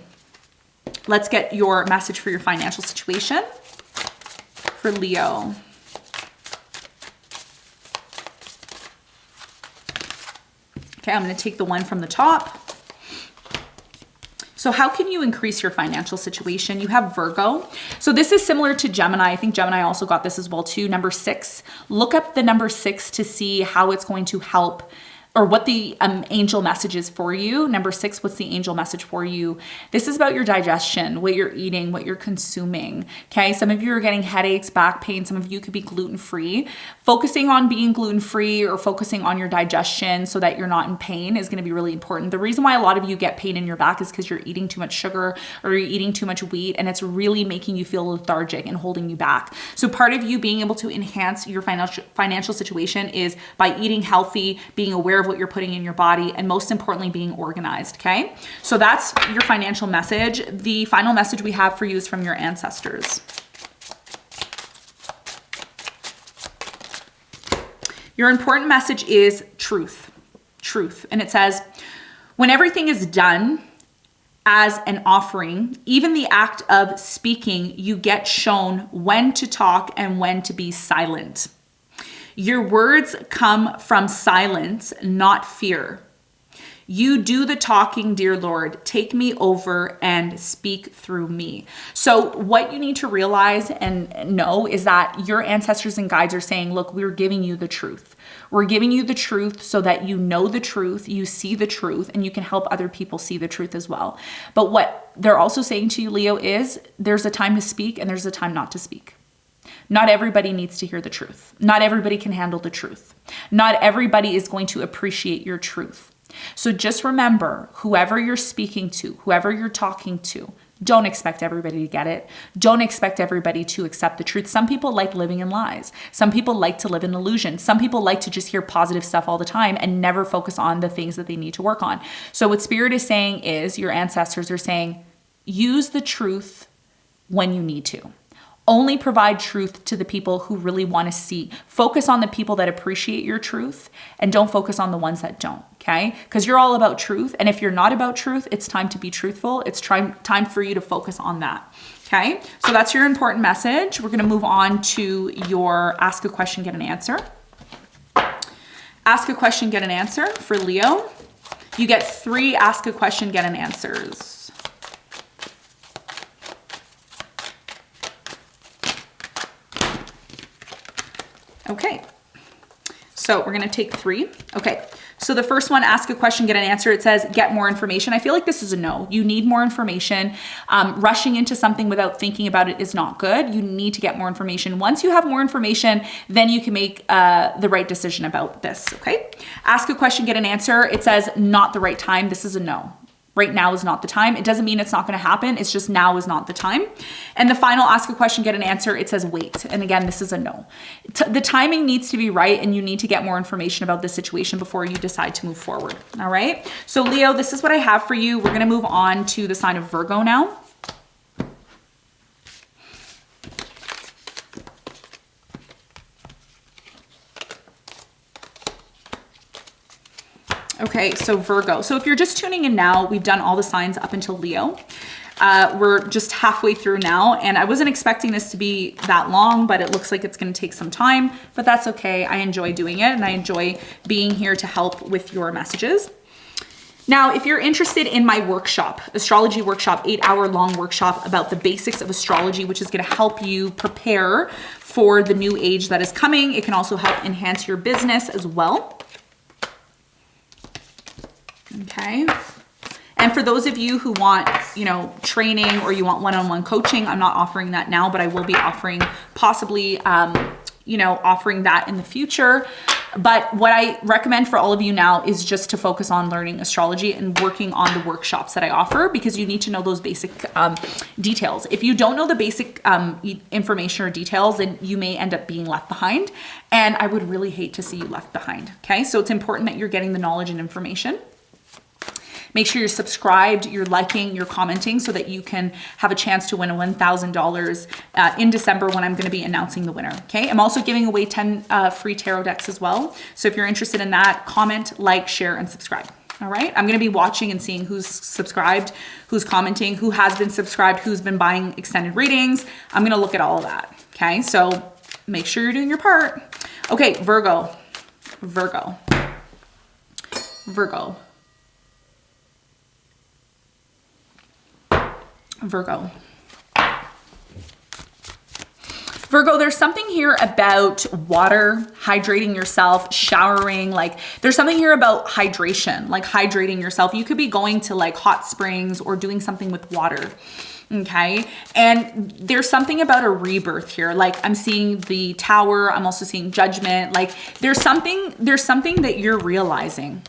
Let's get your message for your financial situation for Leo. Okay, I'm going to take the one from the top. So how can you increase your financial situation? You have Virgo. So this is similar to Gemini. I think Gemini also got this as well too. Number 6. Look up the number 6 to see how it's going to help, or what the angel message is for you. Number 6, what's the angel message for you? This is about your digestion, what you're eating, what you're consuming. Okay, some of you are getting headaches, back pain. Some of you could be gluten-free. Focusing on being gluten-free or focusing on your digestion so that you're not in pain is gonna be really important. The reason why a lot of you get pain in your back is because you're eating too much sugar or you're eating too much wheat, and it's really making you feel lethargic and holding you back. So part of you being able to enhance your financial situation is by eating healthy, being aware of what you're putting in your body, and most importantly, being organized. Okay, so that's your financial message. The final message we have for you is from your ancestors. Your important message is truth. Truth. And it says, when everything is done as an offering, even the act of speaking, you get shown when to talk and when to be silent. Your words come from silence, not fear. You do the talking, dear Lord. Take me over and speak through me. So what you need to realize and know is that your ancestors and guides are saying, look, we're giving you the truth. We're giving you the truth so that you know the truth, you see the truth, and you can help other people see the truth as well. But what they're also saying to you, Leo, is there's a time to speak and there's a time not to speak. Not everybody needs to hear the truth. Not everybody can handle the truth. Not everybody is going to appreciate your truth. So just remember, whoever you're speaking to, whoever you're talking to, don't expect everybody to get it. Don't expect everybody to accept the truth. Some people like living in lies. Some people like to live in illusion. Some people like to just hear positive stuff all the time and never focus on the things that they need to work on. So what Spirit is saying is, your ancestors are saying, use the truth when you need to. Only provide truth to the people who really want to see. Focus on the people that appreciate your truth, and don't focus on the ones that don't, okay? Because you're all about truth, and if you're not about truth, it's time to be truthful. It's time for you to focus on that, okay? So that's your important message. We're going to move on to your ask a question, get an answer. Ask a question, get an answer for Leo. You get 3 ask a question, get an answers. Okay, so we're gonna take 3. Okay, so the first one, ask a question, get an answer. It says, get more information. I feel like this is a no. You need more information. Rushing into something without thinking about it is not good. You need to get more information. Once you have more information, then you can make the right decision about this, okay? Ask a question, get an answer. It says, not the right time. This is a no. Right now is not the time. It doesn't mean it's not going to happen. It's just now is not the time. And the final ask a question, get an answer. It says wait. And again, this is a no. The timing needs to be right, and you need to get more information about the situation before you decide to move forward. All right. So Leo, this is what I have for you. We're going to move on to the sign of Virgo now. Okay, so Virgo. So if you're just tuning in now, we've done all the signs up until Leo. We're just halfway through now, and I wasn't expecting this to be that long, but it looks like it's going to take some time, but that's okay. I enjoy doing it, and I enjoy being here to help with your messages. Now, if you're interested in my workshop, astrology workshop, 8-hour long workshop about the basics of astrology, which is going to help you prepare for the new age that is coming. It can also help enhance your business as well. Okay. And for those of you who want, training, or you want one-on-one coaching, I'm not offering that now, but I will be offering possibly, offering that in the future. But what I recommend for all of you now is just to focus on learning astrology and working on the workshops that I offer, because you need to know those basic details. If you don't know the basic information or details, then you may end up being left behind. And I would really hate to see you left behind. Okay, so it's important that you're getting the knowledge and information. Make sure you're subscribed, you're liking, you're commenting, so that you can have a chance to win a $1,000 in December when I'm going to be announcing the winner. Okay, I'm also giving away 10 free tarot decks as well. So if you're interested in that, comment, like, share, and subscribe. All right, I'm going to be watching and seeing who's subscribed, who's commenting, who has been subscribed, who's been buying extended readings. I'm going to look at all of that. Okay, so make sure you're doing your part. Okay, Virgo. Virgo. Virgo, there's something here about water, hydrating yourself, showering. Like there's something here about hydration, like hydrating yourself. You could be going to like hot springs or doing something with water. Okay. And there's something about a rebirth here. Like I'm seeing the Tower. I'm also seeing Judgment. Like there's something that you're realizing.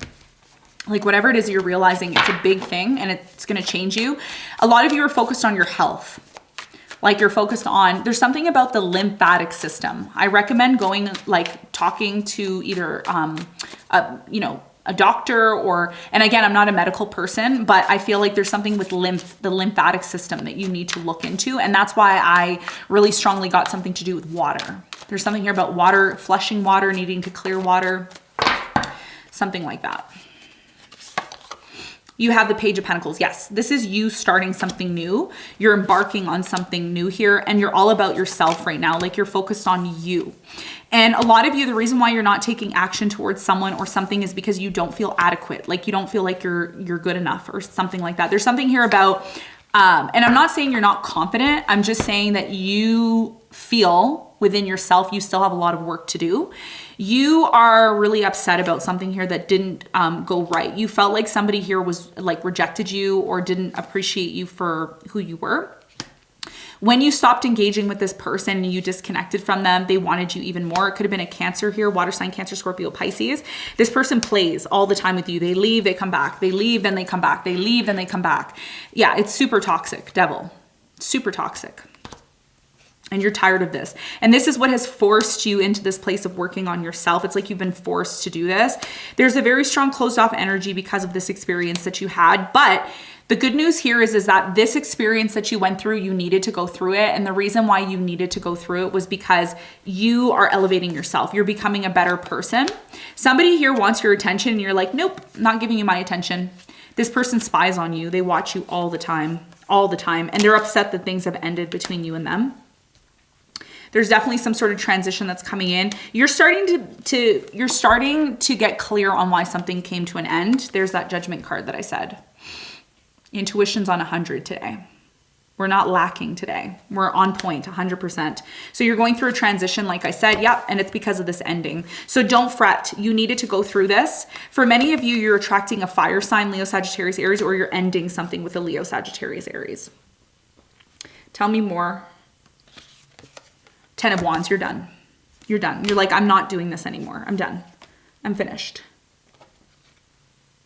Like whatever it is you're realizing, it's a big thing and it's going to change you. A lot of you are focused on your health. Like you're focused on, there's something about the lymphatic system. I recommend going, like talking to either, a doctor or, and again, I'm not a medical person, but I feel like there's something with the lymphatic system that you need to look into. And that's why I really strongly got something to do with water. There's something here about water, flushing water, needing to clear water, something like that. You have the Page of Pentacles. Yes, this is you starting something new. You're embarking on something new here, and you're all about yourself right now. Like you're focused on you. And a lot of you, the reason why you're not taking action towards someone or something is because you don't feel adequate. Like you don't feel like you're good enough or something like that. There's something here about, and I'm not saying you're not confident. I'm just saying that you feel within yourself, you still have a lot of work to do. You are really upset about something here that didn't go right. You felt like somebody here was like rejected you or didn't appreciate you for who you were. When you stopped engaging with this person and you disconnected from them, they wanted you even more. It could have been a Cancer here, water sign, Cancer, Scorpio, Pisces. This person plays all the time with you. They leave, they come back. They leave, then they come back. They leave, then they come back. Yeah, it's super toxic, devil. Super toxic. And you're tired of this. And this is what has forced you into this place of working on yourself. It's like you've been forced to do this. There's a very strong closed off energy because of this experience that you had. But the good news here is that this experience that you went through, you needed to go through it. And the reason why you needed to go through it was because you are elevating yourself. You're becoming a better person. Somebody here wants your attention and you're like, nope, not giving you my attention. This person spies on you. They watch you all the time. And they're upset that things have ended between you and them. There's definitely some sort of transition that's coming in. You're starting to get clear on why something came to an end. There's that Judgment card that I said. Intuition's on 100 today. We're not lacking today. We're on point 100%. So you're going through a transition, like I said, yep, and it's because of this ending. So don't fret. You needed to go through this. For many of you, you're attracting a fire sign, Leo, Sagittarius, Aries, or you're ending something with a Leo, Sagittarius, Aries. Tell me more. 10 of Wands, you're done. You're done. You're like, I'm not doing this anymore. I'm done. I'm finished.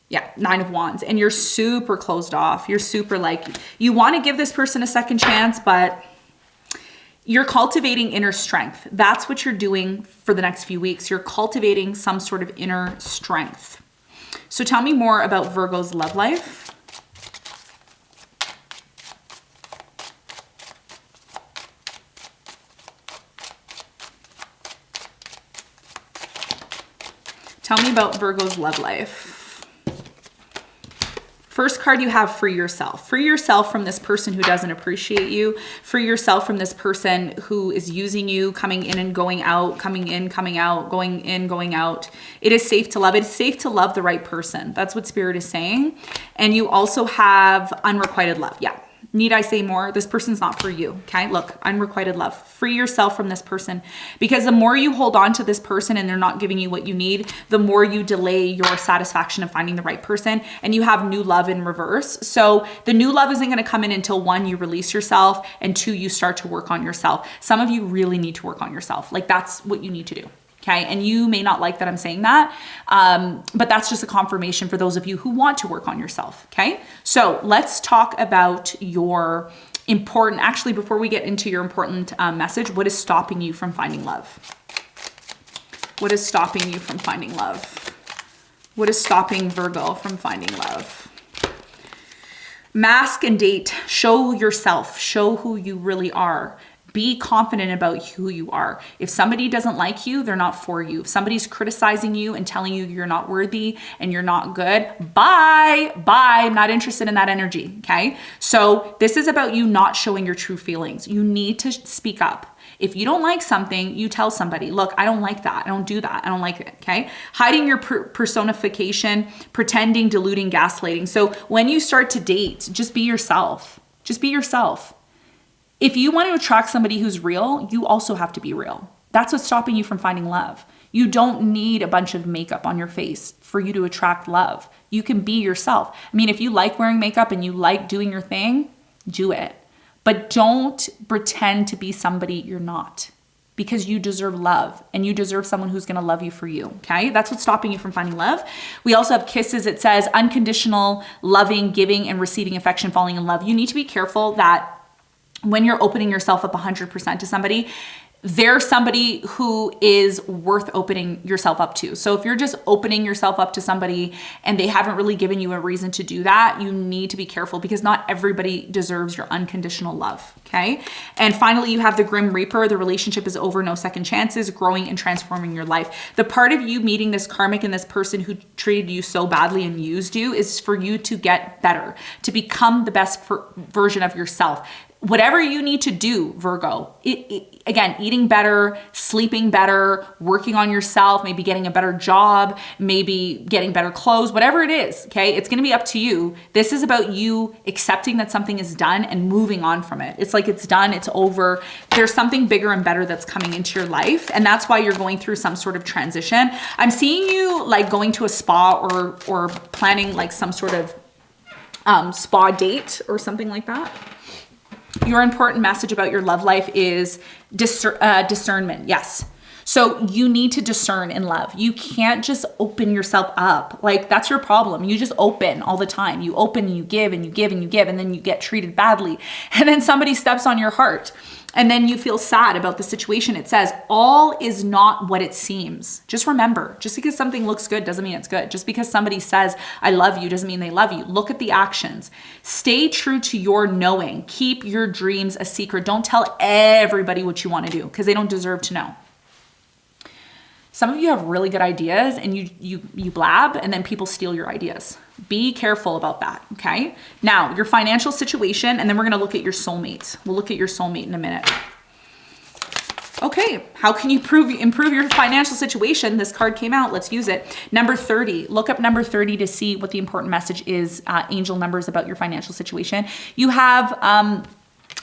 Yeah, 9 of Wands. And you're super closed off. You're super like, you want to give this person a second chance, but you're cultivating inner strength. That's what you're doing for the next few weeks. You're cultivating some sort of inner strength. So tell me more about Virgo's love life. Tell me about Virgo's love life. First card you have, free yourself. Free yourself from this person who doesn't appreciate you. Free yourself from this person who is using you, coming in and going out, coming in, coming out, going in, going out. It is safe to love. It's safe to love the right person. That's what Spirit is saying. And you also have unrequited love. Yeah. Need I say more? This person's not for you. Okay, look, unrequited love. Free yourself from this person, because the more you hold on to this person and they're not giving you what you need, the more you delay your satisfaction of finding the right person, and you have new love in reverse. So the new love isn't going to come in until 1, you release yourself, and 2, you start to work on yourself. Some of you really need to work on yourself. Like that's what you need to do. Okay, and you may not like that I'm saying that, but that's just a confirmation for those of you who want to work on yourself. Okay, so let's talk about your important, actually, before we get into your important message, what is stopping you from finding love? What is stopping you from finding love? What is stopping Virgo from finding love? Mask and date. Show yourself. Show who you really are. Be confident about who you are. If somebody doesn't like you, they're not for you. If somebody's criticizing you and telling you you're not worthy and you're not good, bye. I'm not interested in that energy, okay? So this is about you not showing your true feelings. You need to speak up. If you don't like something, you tell somebody, look, I don't like that. I don't do that. I don't like it, okay? Hiding your personification, pretending, diluting, gaslighting. So when you start to date, just be yourself. Just be yourself. If you want to attract somebody who's real, you also have to be real. That's what's stopping you from finding love. You don't need a bunch of makeup on your face for you to attract love. You can be yourself. I mean, if you like wearing makeup and you like doing your thing, do it. But don't pretend to be somebody you're not, because you deserve love and you deserve someone who's going to love you for you. Okay. That's what's stopping you from finding love. We also have kisses. It says unconditional loving, giving, and receiving affection, falling in love. You need to be careful that when you're opening yourself up 100% to somebody, they're somebody who is worth opening yourself up to. So if you're just opening yourself up to somebody and they haven't really given you a reason to do that, you need to be careful, because not everybody deserves your unconditional love. Okay. And finally, you have the Grim Reaper. The relationship is over, no second chances, growing and transforming your life. The part of you meeting this karmic and this person who treated you so badly and used you is for you to get better, to become the best version of yourself. Whatever you need to do, Virgo, again, eating better, sleeping better, working on yourself, maybe getting a better job, maybe getting better clothes, whatever it is, okay? It's gonna be up to you. This is about you accepting that something is done and moving on from it. It's like it's done, it's over. There's something bigger and better that's coming into your life, and that's why you're going through some sort of transition. I'm seeing you like going to a spa or planning like some sort of spa date or something like that. Your important message about your love life is discernment. Yes. So you need to discern in love. You can't just open yourself up. Like, that's your problem. You just open all the time. You open and you give and you give and you give, and then you get treated badly. And then somebody steps on your heart. And then you feel sad about the situation. It says, all is not what it seems. Just remember, just because something looks good doesn't mean it's good. Just because somebody says, I love you, doesn't mean they love you. Look at the actions. Stay true to your knowing. Keep your dreams a secret. Don't tell everybody what you want to do, because they don't deserve to know. Some of you have really good ideas and you blab, and then people steal your ideas. Be careful about that, okay? Now, your financial situation, and then we're gonna look at your soulmate. We'll look at your soulmate in a minute. Okay, how can you improve your financial situation? This card came out, let's use it. Number 30, look up number 30 to see what the important message is, angel numbers about your financial situation. You have,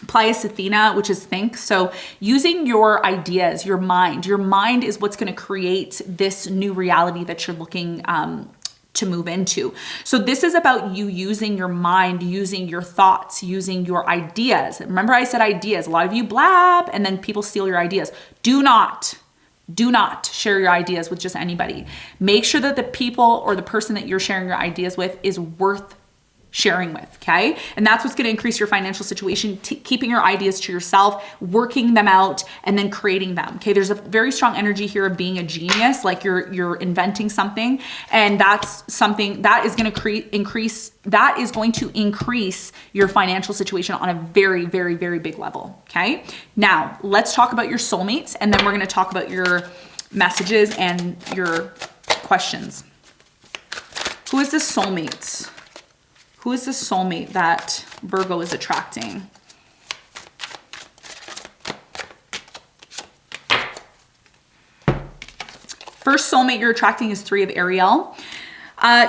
Plius Athena, which is think. So using your ideas, your mind is what's going to create this new reality that you're looking to move into. So this is about you using your mind, using your thoughts, using your ideas. Remember I said ideas. A lot of you blab and then people steal your ideas. Do not share your ideas with just anybody. Make sure that the people or the person that you're sharing your ideas with is worth sharing with, okay? And that's what's going to increase your financial situation, keeping your ideas to yourself, working them out, and then creating them, okay? There's a very strong energy here of being a genius, like you're inventing something, and that's something that is going to increase your financial situation on a very, very, very big level, okay? Now, let's talk about your soulmates, and then we're going to talk about your messages and your questions. Who is this soulmate? Who is the soulmate that Virgo is attracting? First soulmate you're attracting is 3 of Ariel.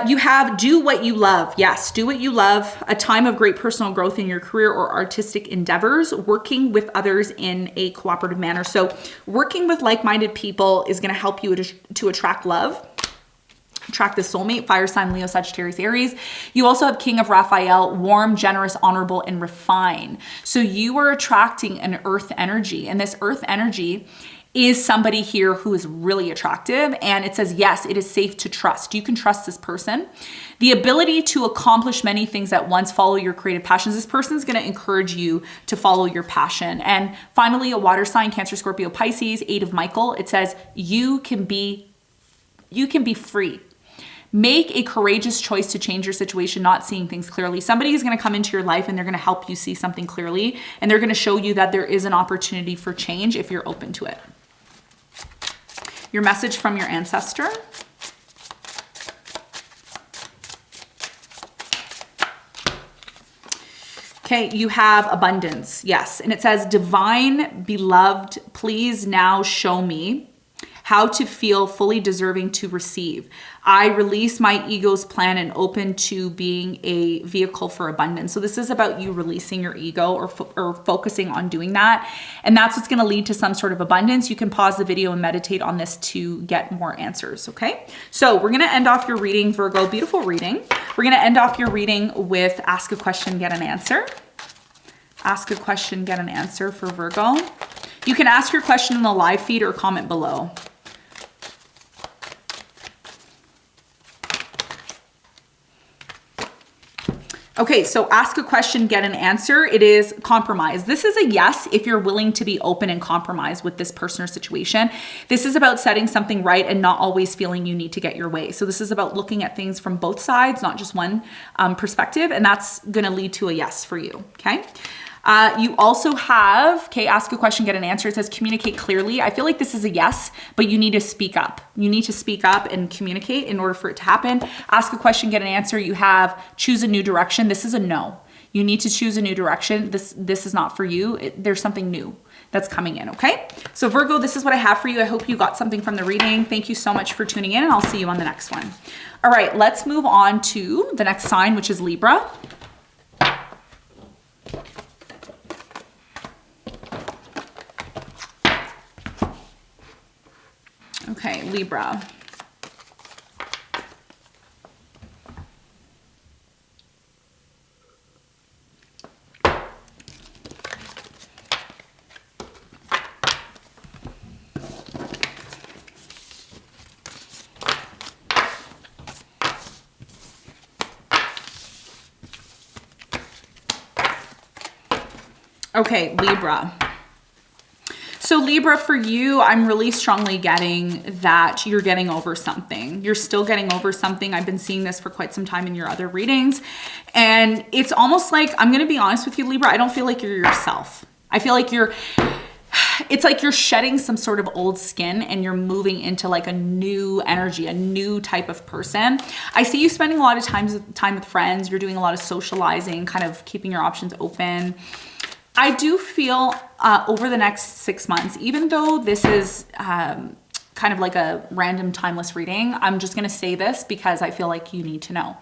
You have do what you love. Yes, do what you love. A time of great personal growth in your career or artistic endeavors, working with others in a cooperative manner. So working with like-minded people is going to help you to attract love. Attract the soulmate, fire sign, Leo, Sagittarius, Aries. You also have King of Raphael, warm, generous, honorable, and refine. So you are attracting an earth energy, and this earth energy is somebody here who is really attractive. And it says, yes, it is safe to trust. You can trust this person. The ability to accomplish many things at once, follow your creative passions. This person is going to encourage you to follow your passion. And finally, a water sign, Cancer, Scorpio, Pisces, 8 of Michael. It says, you can be free. Make a courageous choice to change your situation, not seeing things clearly. Somebody is going to come into your life and they're going to help you see something clearly. And they're going to show you that there is an opportunity for change if you're open to it. Your message from your ancestor. Okay, you have abundance. Yes. And it says, divine beloved, please now show me how to feel fully deserving to receive. I release my ego's plan and open to being a vehicle for abundance. So this is about you releasing your ego or focusing on doing that. And that's what's going to lead to some sort of abundance. You can pause the video and meditate on this to get more answers. Okay. So we're going to end off your reading, Virgo. Beautiful reading. We're going to end off your reading with ask a question, get an answer. Ask a question, get an answer for Virgo. You can ask your question in the live feed or comment below. Okay, so ask a question, get an answer. It is compromise. This is a yes if you're willing to be open and compromise with this person or situation. This is about setting something right and not always feeling you need to get your way. So this is about looking at things from both sides, not just one perspective, and that's gonna lead to a yes for you, okay? You also have, okay, ask a question, get an answer. It says communicate clearly. I feel like this is a yes, but you need to speak up. You need to speak up and communicate in order for it to happen. Ask a question, get an answer. You have choose a new direction. This is a no. You need to choose a new direction. This is not for you. There's something new that's coming in, okay? So Virgo, this is what I have for you. I hope you got something from the reading. Thank you so much for tuning in, and I'll see you on the next one. All right, let's move on to the next sign, which is Libra. Okay, Libra. Okay, Libra. So Libra, for you, I'm really strongly getting that you're getting over something. You're still getting over something. I've been seeing this for quite some time in your other readings. And it's almost like, I'm going to be honest with you, Libra, I don't feel like you're yourself. I feel like it's like you're shedding some sort of old skin and you're moving into like a new energy, a new type of person. I see you spending a lot of time with friends. You're doing a lot of socializing, kind of keeping your options open. I do feel over the next 6 months, even though this is kind of like a random timeless reading, I'm just going to say this because I feel like you need to know.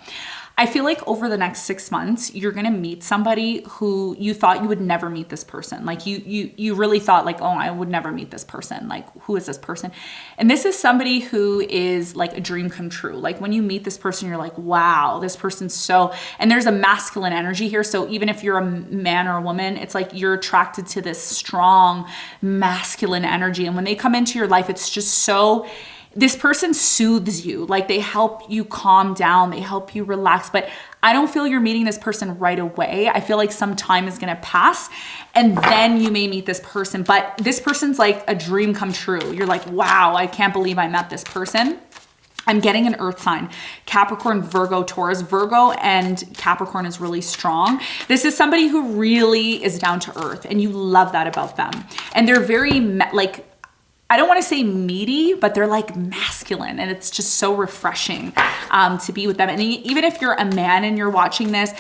I feel like over the next 6 months, you're going to meet somebody who you thought you would never meet this person. Like you really thought like, oh, I would never meet this person. Like, who is this person? And this is somebody who is like a dream come true. Like when you meet this person, you're like, wow, this person's so, and there's a masculine energy here. So even if you're a man or a woman, it's like you're attracted to this strong masculine energy. And when they come into your life, it's just so, this person soothes you, like they help you calm down, they help you relax, but I don't feel you're meeting this person right away. I feel like some time is gonna pass and then you may meet this person, but this person's like a dream come true. You're like, wow, I can't believe I met this person. I'm getting an earth sign, Capricorn, Virgo, Taurus. Virgo and Capricorn is really strong. This is somebody who really is down to earth and you love that about them. And they're very like, I don't want to say meaty, but they're like masculine and it's just so refreshing to be with them. And even if you're a man and you're watching this,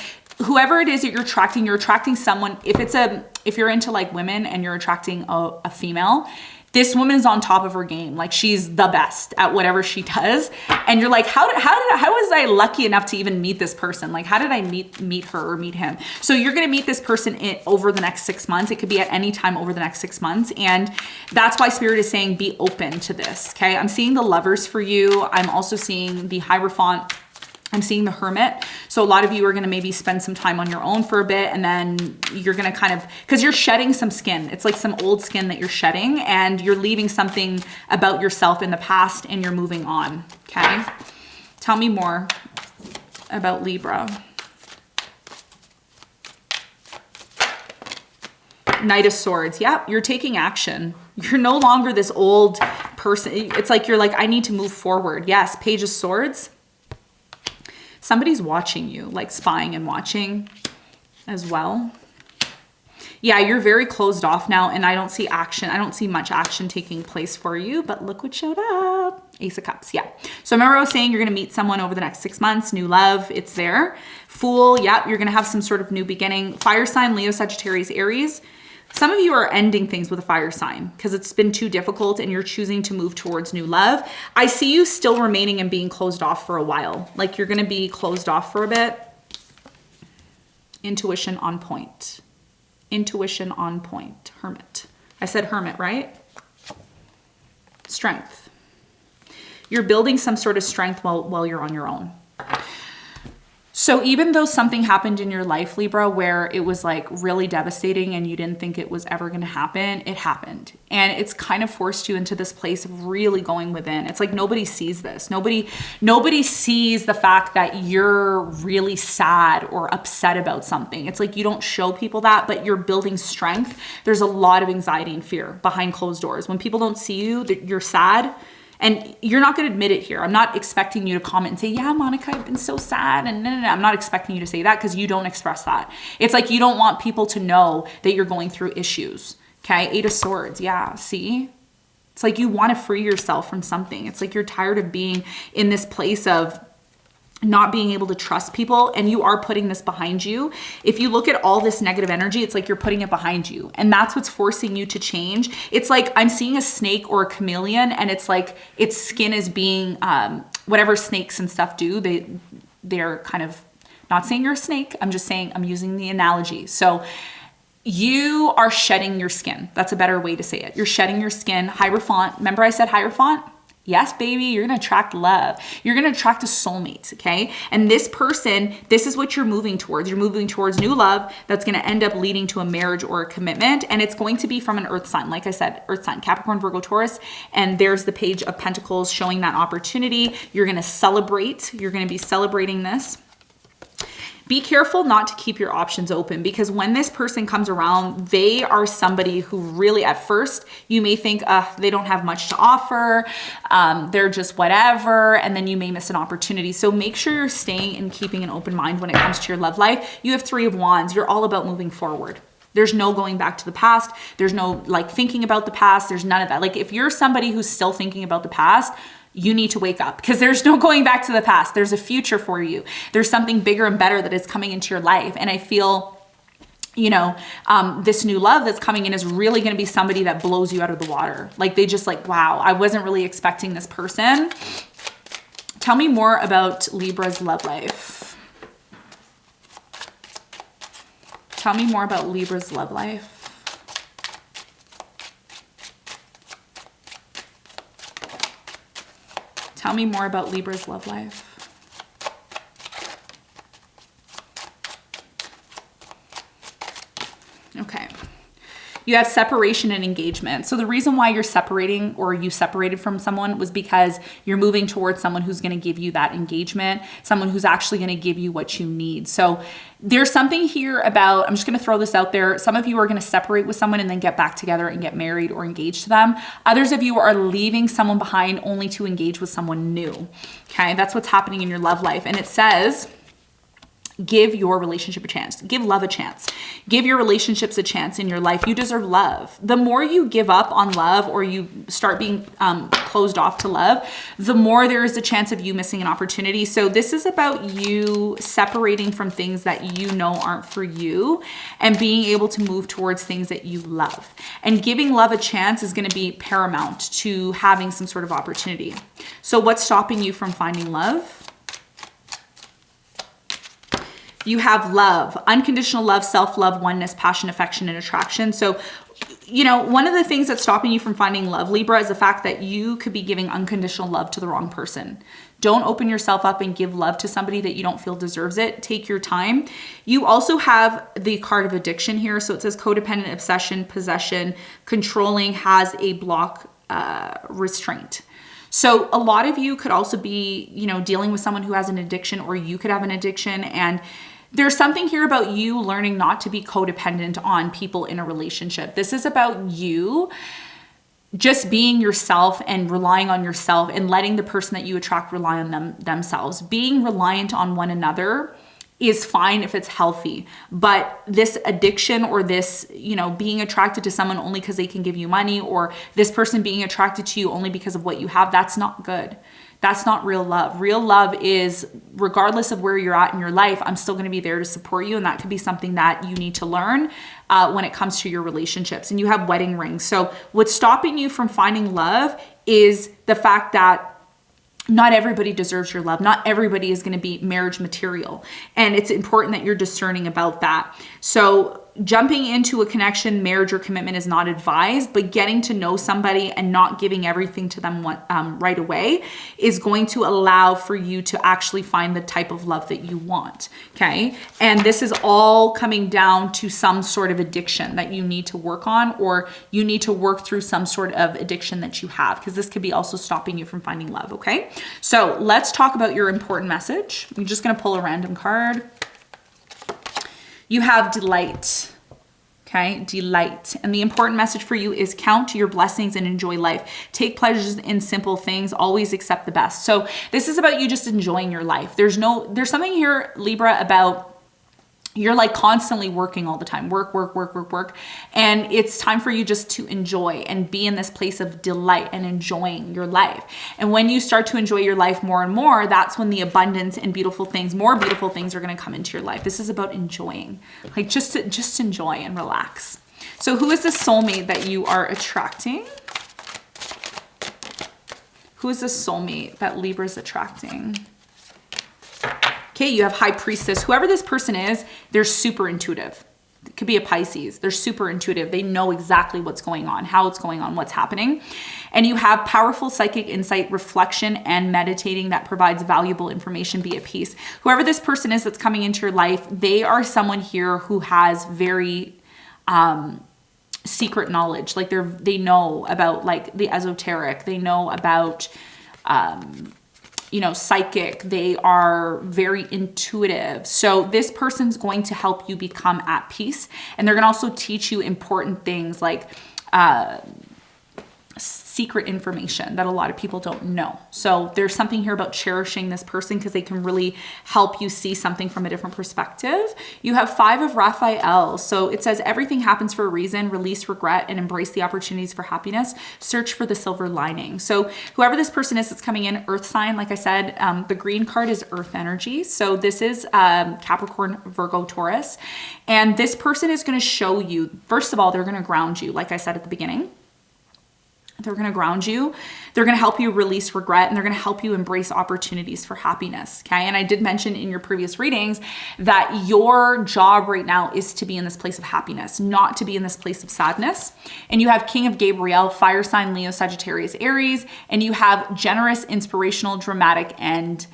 whoever it is that you're attracting someone, if you're into like women and you're attracting a female, this woman's on top of her game. Like she's the best at whatever she does. And you're like, how was I lucky enough to even meet this person? Like, how did I meet her or meet him? So you're going to meet this person over the next 6 months. It could be at any time over the next 6 months. And that's why Spirit is saying, be open to this. Okay. I'm seeing the Lovers for you. I'm also seeing the Hierophant. I'm seeing the Hermit. So a lot of you are going to maybe spend some time on your own for a bit, and then you're going to kind of, because you're shedding some skin. It's like some old skin that you're shedding, and you're leaving something about yourself in the past, and you're moving on. Okay. Tell me more about Libra. Knight of Swords. Yep, you're taking action. You're no longer this old person. It's like you're like, I need to move forward. Yes, Page of Swords. Somebody's watching you, like spying and watching as well. Yeah, you're very closed off now, and I don't see action. I don't see much action taking place for you, but look what showed up. Ace of Cups, yeah. So remember I was saying you're going to meet someone over the next 6 months, new love, it's there. Fool, yep, you're going to have some sort of new beginning. Fire sign, Leo, Sagittarius, Aries. Some of you are ending things with a fire sign because it's been too difficult and you're choosing to move towards new love. I see you still remaining and being closed off for a while. Like you're going to be closed off for a bit. Intuition on point. Intuition on point. Hermit. I said Hermit, right? Strength. You're building some sort of strength while you're on your own. So even though something happened in your life, Libra, where it was like really devastating and you didn't think it was ever going to happen, it happened. And it's kind of forced you into this place of really going within. It's like nobody sees this. Nobody sees the fact that you're really sad or upset about something. It's like you don't show people that, but you're building strength. There's a lot of anxiety and fear behind closed doors. When people don't see you, that you're sad. And you're not going to admit it here. I'm not expecting you to comment and say, yeah, Monica, I've been so sad. And no. I'm not expecting you to say that because you don't express that. It's like you don't want people to know that you're going through issues. Okay. 8 of Swords. Yeah. See? It's like you want to free yourself from something. It's like you're tired of being in this place of not being able to trust people, and you are putting this behind you. If you look at all this negative energy, it's like you're putting it behind you, and that's what's forcing you to change. It's like I'm seeing a snake or a chameleon, and it's like its skin is being whatever snakes and stuff do. They're kind of, not saying you're a snake, I'm just saying, I'm using the analogy. So you are shedding your skin. That's a better way to say it. You're shedding your skin. Hierophant. Remember I said Hierophant? Yes, baby, you're going to attract love. You're going to attract a soulmate, okay? And this person, this is what you're moving towards. You're moving towards new love that's going to end up leading to a marriage or a commitment. And it's going to be from an earth sign. Like I said, earth sign, Capricorn, Virgo, Taurus. And there's the Page of Pentacles showing that opportunity. You're going to celebrate. You're going to be celebrating this. Be careful not to keep your options open, because when this person comes around, they are somebody who really, at first, you may think they don't have much to offer. They're just whatever. And then you may miss an opportunity. So make sure you're staying and keeping an open mind when it comes to your love life. You have 3 of Wands. You're all about moving forward. There's no going back to the past. There's no like thinking about the past. There's none of that. Like if you're somebody who's still thinking about the past, you need to wake up, because there's no going back to the past. There's a future for you. There's something bigger and better that is coming into your life. And I feel, you know, this new love that's coming in is really going to be somebody that blows you out of the water. Like they just like, wow, I wasn't really expecting this person. Tell me more about Libra's love life. Tell me more about Libra's love life. Tell me more about Libra's love life. Okay. You have separation and engagement. So the reason why you're separating, or you separated from someone, was because you're moving towards someone who's going to give you that engagement, someone who's actually going to give you what you need. So there's something here about, I'm just going to throw this out there. Some of you are going to separate with someone and then get back together and get married or engaged to them. Others of you are leaving someone behind only to engage with someone new. Okay. That's what's happening in your love life. And it says, give your relationship a chance. Give love a chance. Give your relationships a chance in your life. You deserve love. The more you give up on love, or you start being closed off to love, the more there is a chance of you missing an opportunity. So this is about you separating from things that you know aren't for you and being able to move towards things that you love. And giving love a chance is going to be paramount to having some sort of opportunity. So what's stopping you from finding love? You have love, unconditional love, self-love, oneness, passion, affection, and attraction. So you know, one of the things that's stopping you from finding love, Libra, is the fact that you could be giving unconditional love to the wrong person. Don't open yourself up and give love to somebody that you don't feel deserves it. Take your time. You also have the card of addiction here. So it says codependent, obsession, possession, controlling, has a block, restraint. So a lot of you could also be, you know, dealing with someone who has an addiction, or you could have an addiction. And there's something here about you learning not to be codependent on people in a relationship. This is about you just being yourself and relying on yourself, and letting the person that you attract rely on themselves. Being reliant on one another is fine if it's healthy, but this addiction, or this, you know, being attracted to someone only because they can give you money, or this person being attracted to you only because of what you have, that's not good. That's not real love. Real love is, regardless of where you're at in your life, I'm still going to be there to support you. And that could be something that you need to learn when it comes to your relationships. And you have wedding rings. So what's stopping you from finding love is the fact that not everybody deserves your love. Not everybody is going to be marriage material. And it's important that you're discerning about that. So jumping into a connection, marriage, or commitment is not advised, but getting to know somebody and not giving everything to them right away is going to allow for you to actually find the type of love that you want, okay? And this is all coming down to some sort of addiction that you need to work on, or you need to work through some sort of addiction that you have, because this could be also stopping you from finding love, okay? So let's talk about your important message. I'm just gonna pull a random card. You have delight, okay? Delight. And the important message for you is count your blessings and enjoy life. Take pleasures in simple things. Always accept the best. So this is about you just enjoying your life. There's something here, Libra, about you're like constantly working all the time. Work. And it's time for you just to enjoy and be in this place of delight and enjoying your life. And when you start to enjoy your life more and more, that's when the abundance and more beautiful things are going to come into your life. This is about enjoying, like just enjoy and relax. So who is the soulmate that you are attracting? Who is the soulmate that Libra is attracting? Okay, you have High Priestess. Whoever this person is, they're super intuitive. It could be a Pisces. They're super intuitive. They know exactly what's going on, how it's going on, what's happening. And you have powerful psychic insight, reflection, and meditating that provides valuable information. Be at peace. Whoever this person is that's coming into your life, they are someone here who has very secret knowledge. Like they know about like the esoteric. They know about you know, psychic. They are very intuitive. So this person's going to help you become at peace. And they're going to also teach you important things like secret information that a lot of people don't know. So there's something here about cherishing this person, because they can really help you see something from a different perspective. You have 5 of Raphael. So it says everything happens for a reason. Release regret and embrace the opportunities for happiness. Search for the silver lining. So whoever this person is that's coming in, earth sign, like I said, the green card is earth energy. So this is Capricorn, Virgo, Taurus. And this person is going to show you, first of all, they're going to ground you, like I said at the beginning. They're going to ground you. They're going to help you release regret, and they're going to help you embrace opportunities for happiness. Okay. And I did mention in your previous readings that your job right now is to be in this place of happiness, not to be in this place of sadness. And you have King of Gabriel, fire sign, Leo, Sagittarius, Aries, and you have generous, inspirational, dramatic, and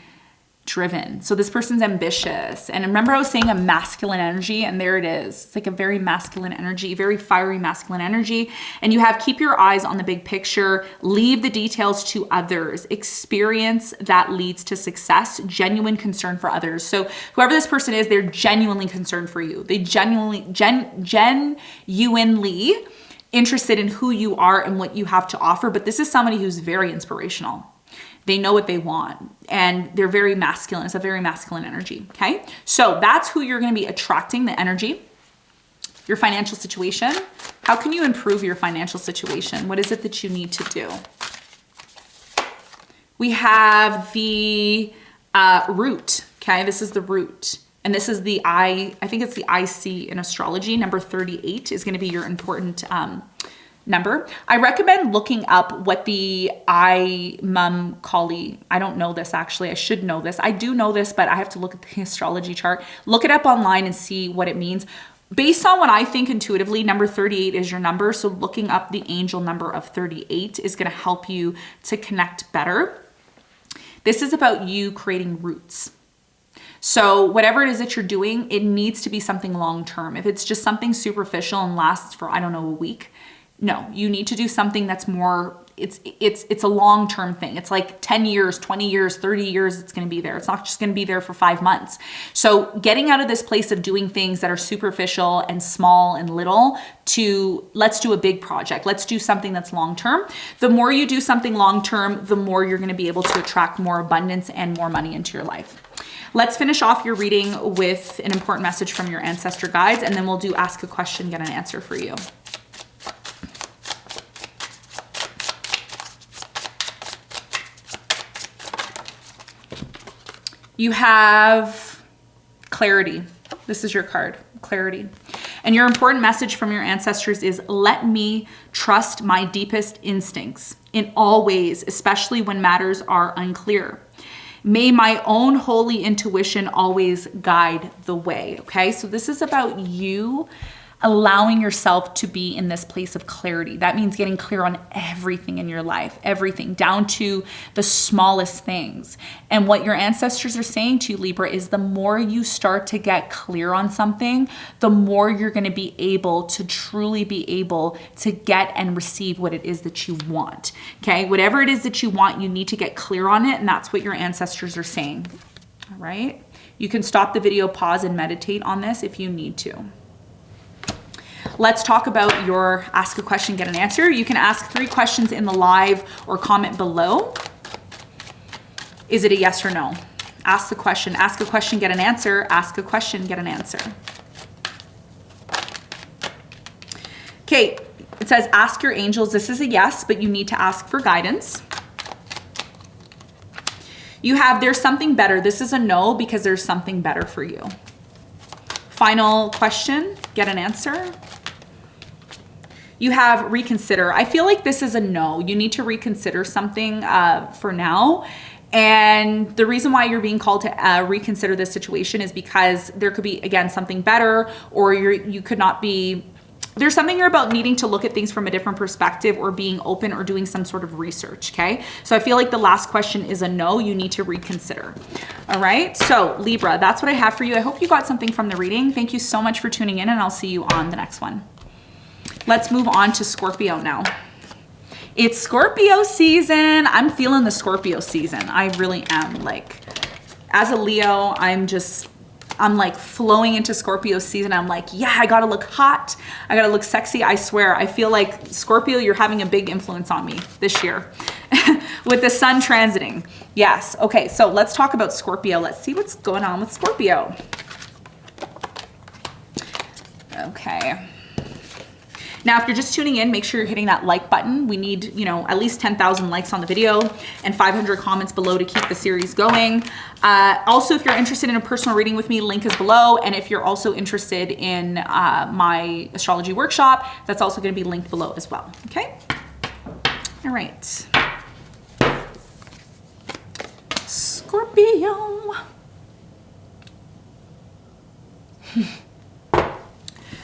driven. So this person's ambitious. And remember I was saying a masculine energy, and there it is. It's like a very masculine energy, very fiery masculine energy. And you have keep your eyes on the big picture, leave the details to others, experience that leads to success, genuine concern for others. So whoever this person is, they're genuinely concerned for you. They genuinely interested in who you are and what you have to offer. But this is somebody who's very inspirational. They know what they want, and they're very masculine. It's a very masculine energy, okay? So that's who you're going to be attracting, the energy. Your financial situation. How can you improve your financial situation? What is it that you need to do? We have the root, okay? This is the root. And this is the I think it's the IC in astrology. Number 38 is going to be your important number. I recommend looking up what the I Mum Kali, I don't know this actually, I should know this. I do know this, but I have to look at the astrology chart. Look it up online and see what it means. based on what I think intuitively, number 38 is your number. So looking up the angel number of 38 is going to help you to connect better. This is about you creating roots. So whatever it is that you're doing, it needs to be something long-term. If it's just something superficial and lasts for, I don't know, a week, no, you need to do something that's more, it's a long-term thing. It's like 10 years, 20 years, 30 years, it's going to be there. It's not just going to be there for 5 months. So getting out of this place of doing things that are superficial and small and little to let's do a big project. Let's do something that's long-term. The more you do something long-term, the more you're going to be able to attract more abundance and more money into your life. Let's finish off your reading with an important message from your ancestor guides, and then we'll do ask a question, get an answer for you. You have clarity. This is your card, clarity. And your important message from your ancestors is, let me trust my deepest instincts in all ways, especially when matters are unclear. May my own holy intuition always guide the way. Okay, so this is about you allowing yourself to be in this place of clarity. That means getting clear on everything in your life, everything down to the smallest things. And what your ancestors are saying to you, Libra, is the more you start to get clear on something, the more you're going to be able to truly be able to get and receive what it is that you want. Okay, whatever it is that you want, you need to get clear on it. And that's what your ancestors are saying. All right. You can stop the video, pause, and meditate on this if you need to. Let's talk about your ask a question, get an answer. You can ask 3 questions in the live or comment below. Is it a yes or no? Ask the question, ask a question, get an answer, ask a question, get an answer. Okay, it says ask your angels. This is a yes, but you need to ask for guidance. You have there's something better. This is a no because there's something better for you. Final question, get an answer. You have reconsider. I feel like this is a no. You need to reconsider something for now. And the reason why you're being called to reconsider this situation is because there could be, again, something better, or you could not be, there's something here about needing to look at things from a different perspective, or being open, or doing some sort of research, okay? So I feel like the last question is a no. You need to reconsider. All right, so Libra, that's what I have for you. I hope you got something from the reading. Thank you so much for tuning in, and I'll see you on the next one. Let's move on to Scorpio now. It's Scorpio season. I'm feeling the Scorpio season. I really am. Like, as a Leo, I'm like flowing into Scorpio season. I'm like, yeah, I gotta look hot. I gotta look sexy. I swear, I feel like Scorpio, you're having a big influence on me this year with the sun transiting. Yes. Okay, so let's talk about Scorpio. Let's see what's going on with Scorpio. Okay. Now, if you're just tuning in, make sure you're hitting that like button. We need, at least 10,000 likes on the video and 500 comments below to keep the series going. Also, if you're interested in a personal reading with me, link is below. And if you're also interested in my astrology workshop, that's also going to be linked below as well. Okay. All right. Scorpio.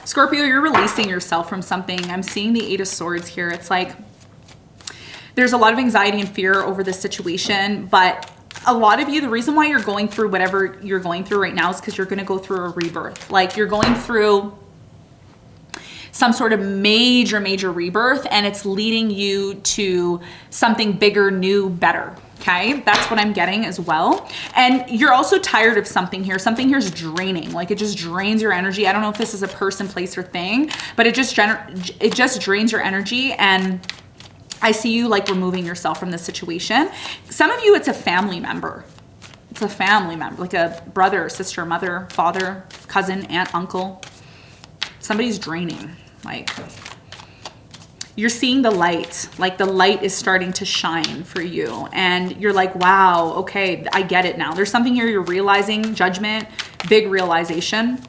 Scorpio, you're releasing yourself from something. I'm seeing the 8 of Swords here. It's like there's a lot of anxiety and fear over this situation, but a lot of you, the reason why you're going through whatever you're going through right now is because you're going to go through a rebirth. Like, you're going through some sort of major rebirth, and it's leading you to something bigger, new, better. Okay, that's what I'm getting as well. And you're also tired of something here. Something here is draining. Like, it just drains your energy. I don't know if this is a person, place, or thing, but it just drains your energy. And I see you like removing yourself from this situation. Some of you, it's a family member. It's a family member, like a brother, sister, mother, father, cousin, aunt, uncle. Somebody's draining. Like, you're seeing the light, like the light is starting to shine for you. And you're like, wow, okay, I get it now. There's something here you're realizing, judgment, big realization.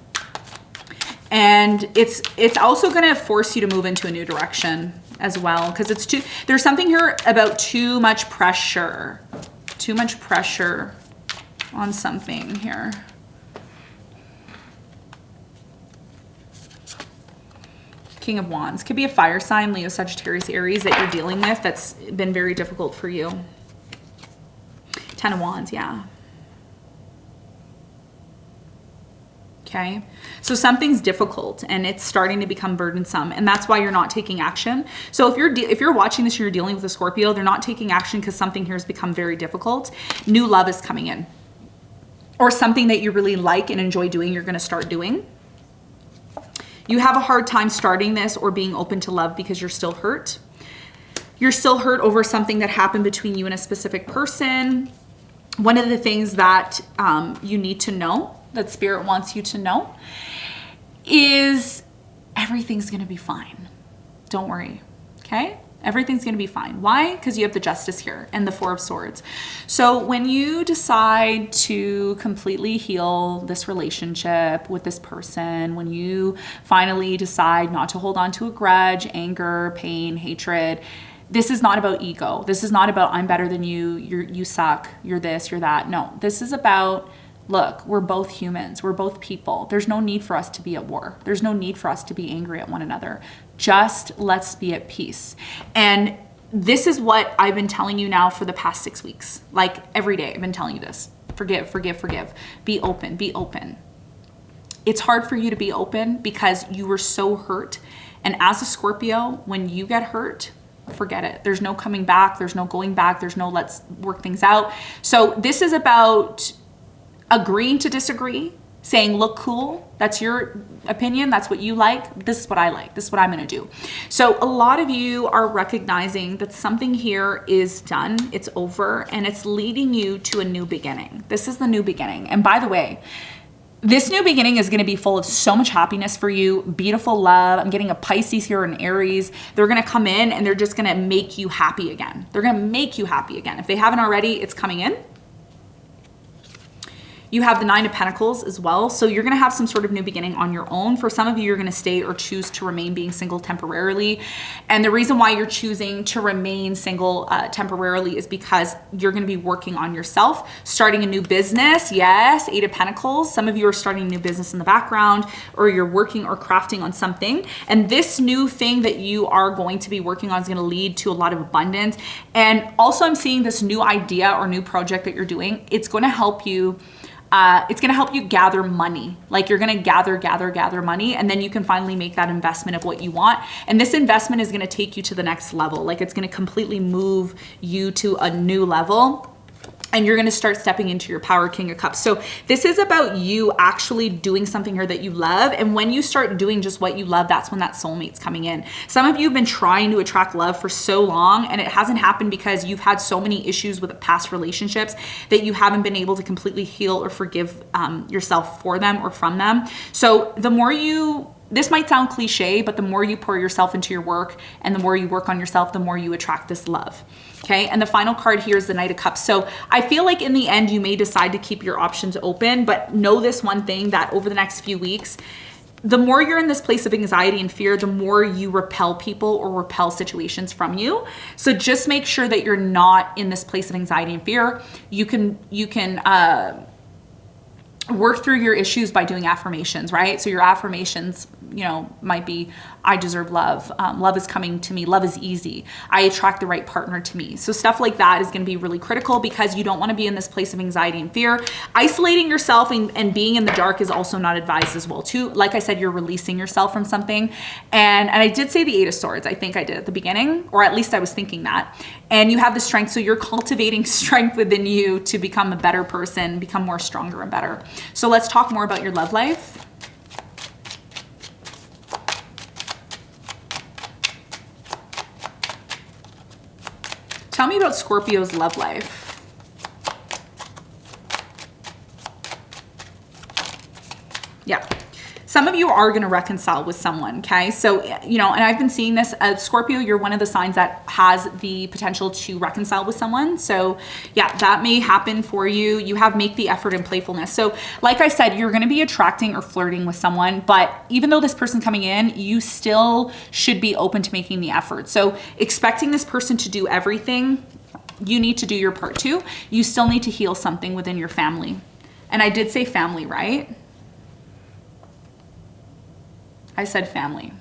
And it's also going to force you to move into a new direction as well. Because there's something here about too much pressure on something here. King of Wands. Could be a fire sign, Leo, Sagittarius, Aries that you're dealing with that's been very difficult for you. 10 of Wands, yeah. Okay, so something's difficult and it's starting to become burdensome, and that's why you're not taking action. So if you're watching this, you're dealing with a Scorpio, they're not taking action because something here has become very difficult. New love is coming in, or something that you really like and enjoy doing, you're going to start doing. You have a hard time starting this or being open to love because you're still hurt. You're still hurt over something that happened between you and a specific person. One of the things that you need to know, that Spirit wants you to know, is everything's going to be fine. Don't worry, okay? Everything's going to be fine. Why? Because you have the Justice here and the Four of Swords. So when you decide to completely heal this relationship with this person, when you finally decide not to hold on to a grudge, anger, pain, hatred, this is not about ego. This is not about I'm better than you, you suck, you're this, you're that. No, this is about, look, we're both humans. We're both people. There's no need for us to be at war. There's no need for us to be angry at one another. Just let's be at peace. And this is what I've been telling you now for the past 6 weeks. Like every day I've been telling you this. Forgive, forgive, forgive. Be open, be open. It's hard for you to be open because you were so hurt. And as a Scorpio, when you get hurt, forget it. There's no coming back. There's no going back. There's no let's work things out. So this is about agreeing to disagree, saying, look, cool, that's your opinion, that's what you like, this is what I like, this is what I'm gonna do. So a lot of you are recognizing that something here is done, it's over, and it's leading you to a new beginning. This is the new beginning. And by the way, this new beginning is going to be full of so much happiness for you, beautiful love. I'm getting a Pisces here and Aries. They're going to come in and they're just going to make you happy again. They're going to make you happy again. If they haven't already, it's coming in. You have the Nine of Pentacles as well. So you're going to have some sort of new beginning on your own. For some of you, you're going to stay or choose to remain being single temporarily. And the reason why you're choosing to remain single temporarily is because you're going to be working on yourself, starting a new business. Yes, Eight of Pentacles. Some of you are starting a new business in the background, or you're working or crafting on something. And this new thing that you are going to be working on is going to lead to a lot of abundance. And also I'm seeing this new idea or new project that you're doing. It's going to help you gather money. Like you're going to gather money, and then you can finally make that investment of what you want. And this investment is going to take you to the next level. Like it's going to completely move you to a new level. And you're going to start stepping into your power, King of Cups. So this is about you actually doing something here that you love. And when you start doing just what you love, that's when that soulmate's coming in. Some of you have been trying to attract love for so long, and it hasn't happened because you've had so many issues with past relationships that you haven't been able to completely heal or forgive yourself for them or from them. So the more this might sound cliche, but the more you pour yourself into your work and the more you work on yourself, the more you attract this love. Okay, and the final card here is the Knight of Cups. So I feel like in the end, you may decide to keep your options open, but know this one thing, that over the next few weeks, the more you're in this place of anxiety and fear, the more you repel people or repel situations from you. So just make sure that you're not in this place of anxiety and fear. You can work through your issues by doing affirmations, right? So your affirmations, might be, I deserve love. Love is coming to me. Love is easy. I attract the right partner to me. So stuff like that is going to be really critical because you don't want to be in this place of anxiety and fear. Isolating yourself and being in the dark is also not advised as well too. Like I said, you're releasing yourself from something. And I did say the Eight of Swords. I think I did at the beginning, or at least I was thinking that. And you have the strength. So you're cultivating strength within you to become a better person, become more stronger and better. So let's talk more about your love life. Tell me about Scorpio's love life. Yeah. Some of you are going to reconcile with someone, okay? So, and I've been seeing this. Scorpio, you're one of the signs that has the potential to reconcile with someone. So, yeah, that may happen for you. You have make the effort and playfulness. So, like I said, you're going to be attracting or flirting with someone. But even though this person's coming in, you still should be open to making the effort. So, expecting this person to do everything, you need to do your part too. You still need to heal something within your family. And I did say family, right? I said family.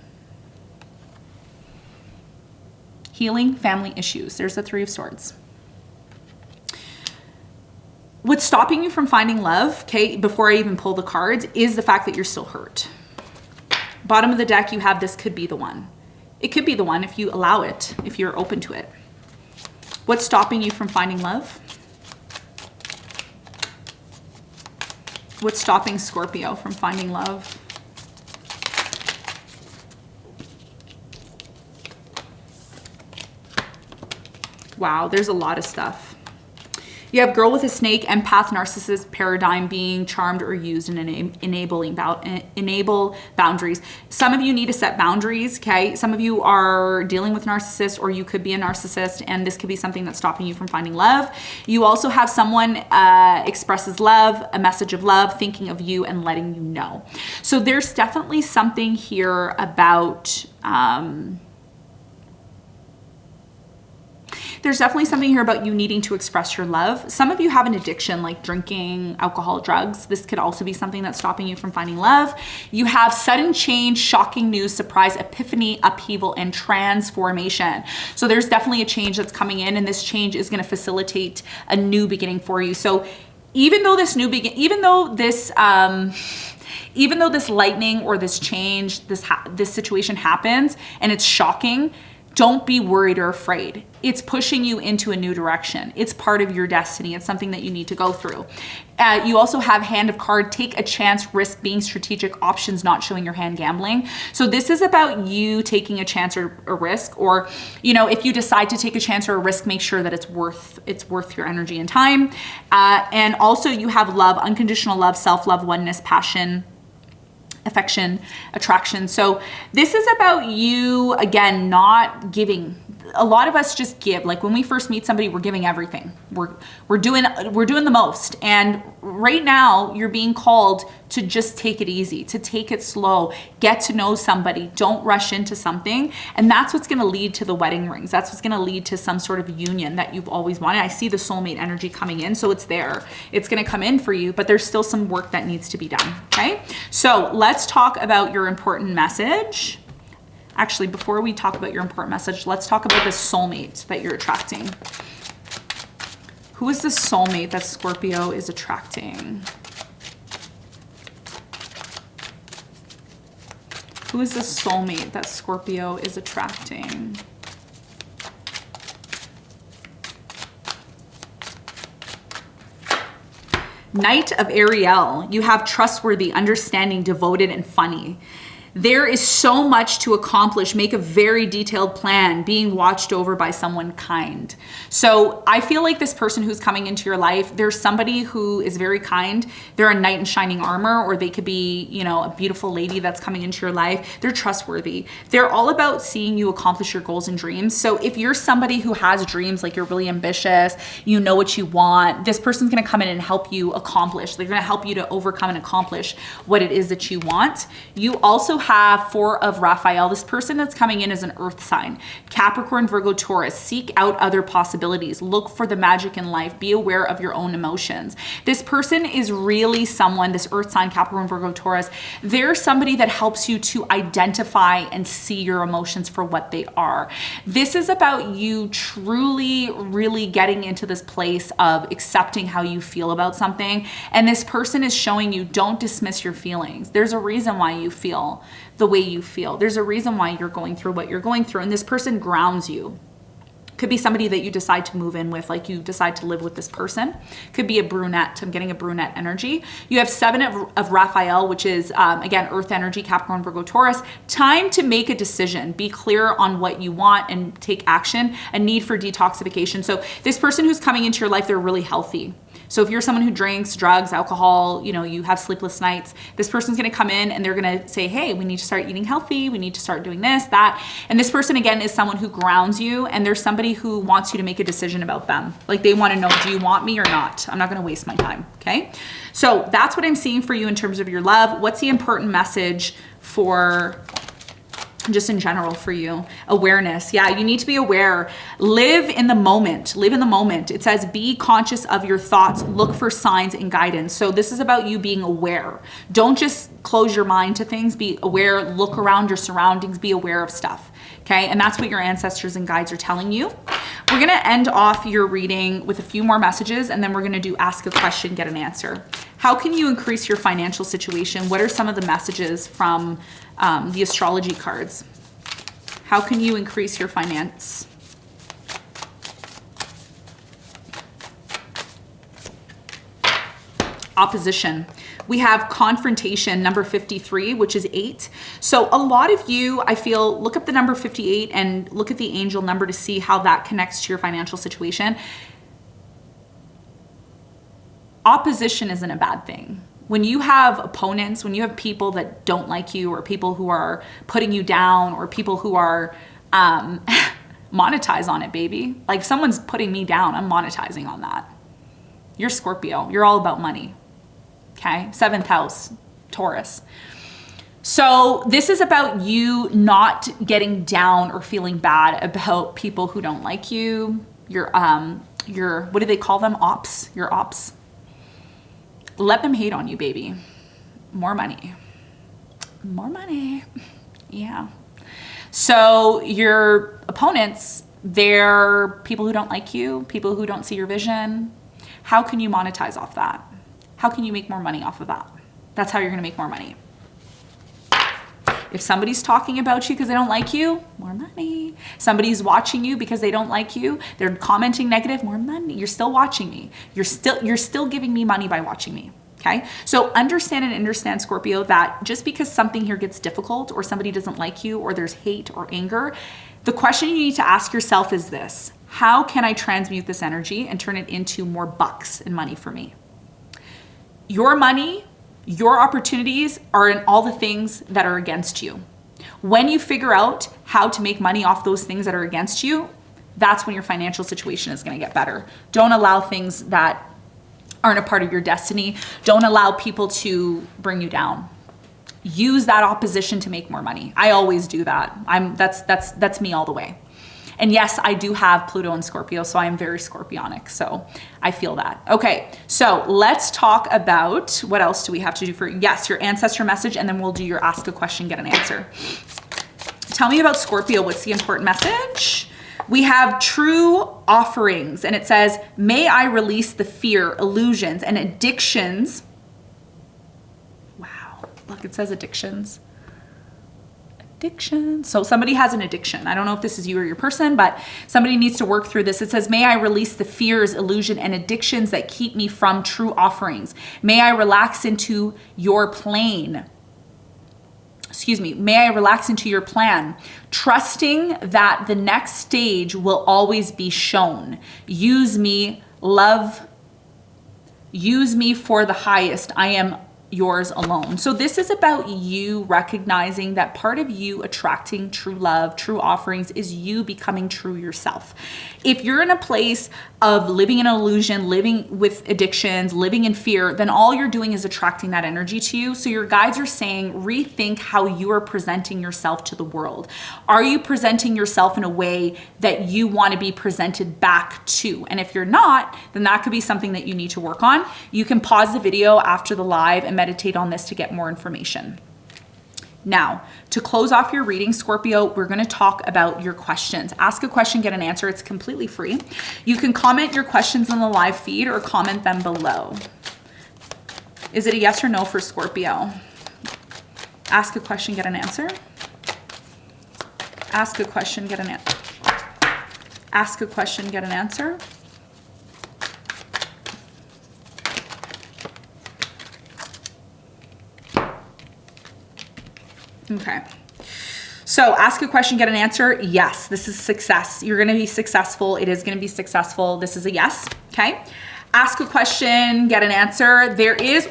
healing family issues. There's the Three of Swords. What's stopping you from finding love, okay, before I even pull the cards, is the fact that you're still hurt. Bottom of the deck, you have this could be the one. It could be the one if you allow it, if you're open to it. What's stopping you from finding love? What's stopping Scorpio from finding love? Wow, there's a lot of stuff. You have girl with a snake, empath, narcissist paradigm, being charmed or used and enable boundaries. Some of you need to set boundaries, okay? Some of you are dealing with narcissists, or you could be a narcissist, and this could be something that's stopping you from finding love. You also have someone expresses love, a message of love, thinking of you and letting you know. So there's definitely something here about... there's definitely something here about you needing to express your love. Some of you have an addiction like drinking, alcohol, drugs. This could also be something that's stopping you from finding love. You have sudden change, shocking news, surprise, epiphany, upheaval, and transformation. So there's definitely a change that's coming in, and this change is going to facilitate a new beginning for you. So even though this even though this lightning or this change, this situation happens and it's shocking, don't be worried or afraid. It's pushing you into a new direction. It's part of your destiny. It's something that you need to go through. You also have hand of card, take a chance, risk, being strategic, options, not showing your hand, gambling. So this is about you taking a chance or a risk, or, you know, if you decide to take a chance or a risk, make sure that it's worth your energy and time. And also you have love, unconditional love, self-love, oneness, passion, affection, attraction. So this is about you, again, not giving. A lot of us just give. Like when we first meet somebody, we're giving everything. We're doing the most. And right now you're being called to just take it easy, to take it slow, get to know somebody, don't rush into something. And that's what's going to lead to the wedding rings. That's what's going to lead to some sort of union that you've always wanted. I see the soulmate energy coming in, so it's there. It's going to come in for you, but there's still some work that needs to be done, okay? So let's talk about your important message. Actually, before we talk about your important message, let's talk about the soulmate that you're attracting. Who is the soulmate that Scorpio is attracting? Who is the soulmate that Scorpio is attracting? Knight of Ariel. You have trustworthy, understanding, devoted, and funny. There is so much to accomplish. Make a very detailed plan, being watched over by someone kind. So I feel like this person who's coming into your life, there's somebody who is very kind. They're a knight in shining armor, or they could be, you know, a beautiful lady that's coming into your life. They're trustworthy. They're all about seeing you accomplish your goals and dreams. So if you're somebody who has dreams, like you're really ambitious, you know what you want, this person's going to come in and help you accomplish. They're going to help you to overcome and accomplish what it is that you want. You also have Four of Raphael. This person that's coming in is an earth sign. Capricorn, Virgo, Taurus. Seek out other possibilities. Look for the magic in life. Be aware of your own emotions. This person is really someone, this earth sign, Capricorn, Virgo, Taurus, they're somebody that helps you to identify and see your emotions for what they are. This is about you truly, really getting into this place of accepting how you feel about something. And this person is showing you, don't dismiss your feelings. There's a reason why you feel the way you feel. There's a reason why you're going through what you're going through. And this person grounds you. Could be somebody that you decide to move in with, like you decide to live with this person. Could be a brunette. I'm getting a brunette energy. You have Seven of Raphael, which is, again, earth energy, Capricorn, Virgo, Taurus. Time to make a decision. Be clear on what you want and take action. A need for detoxification. So this person who's coming into your life, they're really healthy. So if you're someone who drinks, drugs, alcohol, you know, you have sleepless nights, this person's going to come in and they're going to say, hey, we need to start eating healthy. We need to start doing this, that. And this person, again, is someone who grounds you, and there's somebody who wants you to make a decision about them. Like they want to know, do you want me or not? I'm not going to waste my time. Okay. So that's what I'm seeing for you in terms of your love. What's the important message for just in general for you? Awareness. Yeah, you need to be aware. Live in the moment. Live in the moment. It says be conscious of your thoughts. Look for signs and guidance. So this is about you being aware. Don't just close your mind to things. Be aware. Look around your surroundings. Be aware of stuff. Okay, and that's what your ancestors and guides are telling you. We're gonna end off your reading with a few more messages, and then we're gonna do ask a question, get an answer. How can you increase your financial situation? What are some of the messages from the astrology cards? How can you increase your finance? Opposition. We have confrontation, number 53, which is 8. So a lot of you, I feel, look up the number 58 and look at the angel number to see how that connects to your financial situation. Opposition isn't a bad thing. When you have opponents, when you have people that don't like you, or people who are putting you down, or people who are monetize on it, baby. Like, someone's putting me down, I'm monetizing on that. You're Scorpio. You're all about money. Okay, 7th house, Taurus. So this is about you not getting down or feeling bad about people who don't like you. Your what do they call them? Ops. Your ops. Let them hate on you, baby. More money. More money. Yeah. So your opponents, they're people who don't like you, people who don't see your vision. How can you monetize off that? How can you make more money off of that? That's how you're gonna make more money. If somebody's talking about you because they don't like you, more money. Somebody's watching you because they don't like you, they're commenting negative, more money. You're still watching me. You're still giving me money by watching me. Okay? So understand, Scorpio, that just because something here gets difficult, or somebody doesn't like you, or there's hate or anger, the question you need to ask yourself is this: how can I transmute this energy and turn it into more bucks and money for me? Your money, your opportunities are in all the things that are against you. When you figure out how to make money off those things that are against you, that's when your financial situation is going to get better. Don't allow things that aren't a part of your destiny. Don't allow people to bring you down. Use that opposition to make more money. I always do that. That's me all the way. And yes, I do have Pluto and Scorpio, so I am very scorpionic, so I feel that. Okay, so let's talk about, what else do we have to do for, yes, your ancestor message, and then we'll do your ask a question, get an answer. Tell me about Scorpio. What's the important message? We have true offerings, and it says, may I release the fear, illusions, and addictions. Wow, look, it says addictions. Addiction. So somebody has an addiction. I don't know if this is you or your person, but somebody needs to work through this. It says, may I release the fears, illusion, and addictions that keep me from true offerings. May I relax into your plane. Excuse me. May I relax into your plan, trusting that the next stage will always be shown. Use me, love. Use me for the highest. I am yours alone. So this is about you recognizing that part of you attracting true love, true offerings, is you becoming true yourself. If you're in a place of living in an illusion, living with addictions, living in fear, then all you're doing is attracting that energy to you. So your guides are saying, rethink how you are presenting yourself to the world. Are you presenting yourself in a way that you want to be presented back to? And if you're not, then that could be something that you need to work on. You can pause the video after the live and meditate on this to get more information. Now, to close off your reading, Scorpio, we're going to talk about your questions. Ask a question, get an answer. It's completely free. You can comment your questions in the live feed or comment them below. Is it a yes or no for Scorpio? Ask a question, get an answer. Ask a question, get an answer. Ask a question, get an answer. Okay. So ask a question, get an answer. Yes, this is success. You're going to be successful. It is going to be successful. This is a yes. Okay. Ask a question, get an answer. There is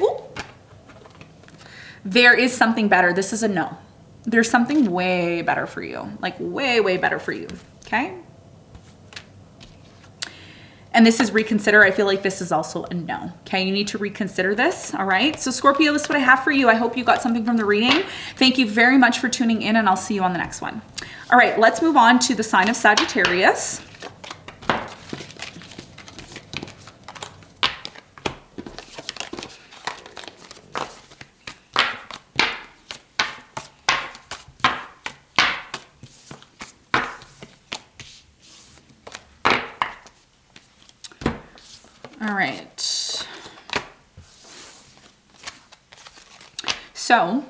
something better. This is a no. There's something way better for you. Like way, way better for you. Okay. And this is reconsider. I feel like this is also a no. Okay, you need to reconsider this. All right. So Scorpio, this is what I have for you. I hope you got something from the reading. Thank you very much for tuning in, and I'll see you on the next one. All right, let's move on to the sign of Sagittarius. All right. So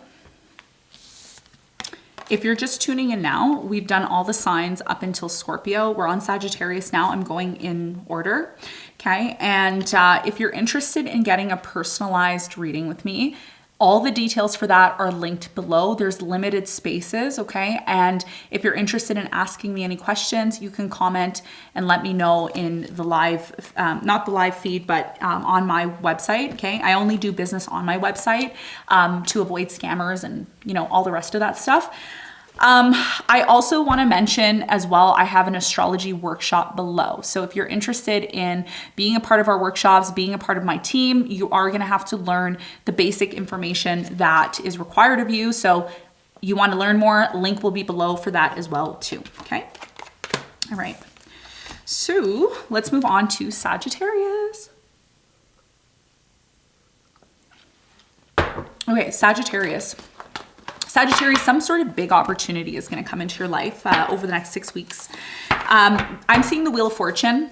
if you're just tuning in now, we've done all the signs up until Scorpio. We're on Sagittarius now. I'm going in order. Okay. And if you're interested in getting a personalized reading with me, all the details for that are linked below. There's limited spaces, okay? And if you're interested in asking me any questions, you can comment and let me know in the live, not the live feed, but on my website, okay? I only do business on my website to avoid scammers and, you know, all the rest of that stuff. I also want to mention as well, I have an astrology workshop below. So if you're interested in being a part of our workshops, being a part of my team, you are going to have to learn the basic information that is required of you. So you want to learn more, link will be below for that as well too. Okay. All right. So let's move on to Sagittarius. Okay. Sagittarius, some sort of big opportunity is going to come into your life over the next 6 weeks. I'm seeing the Wheel of Fortune.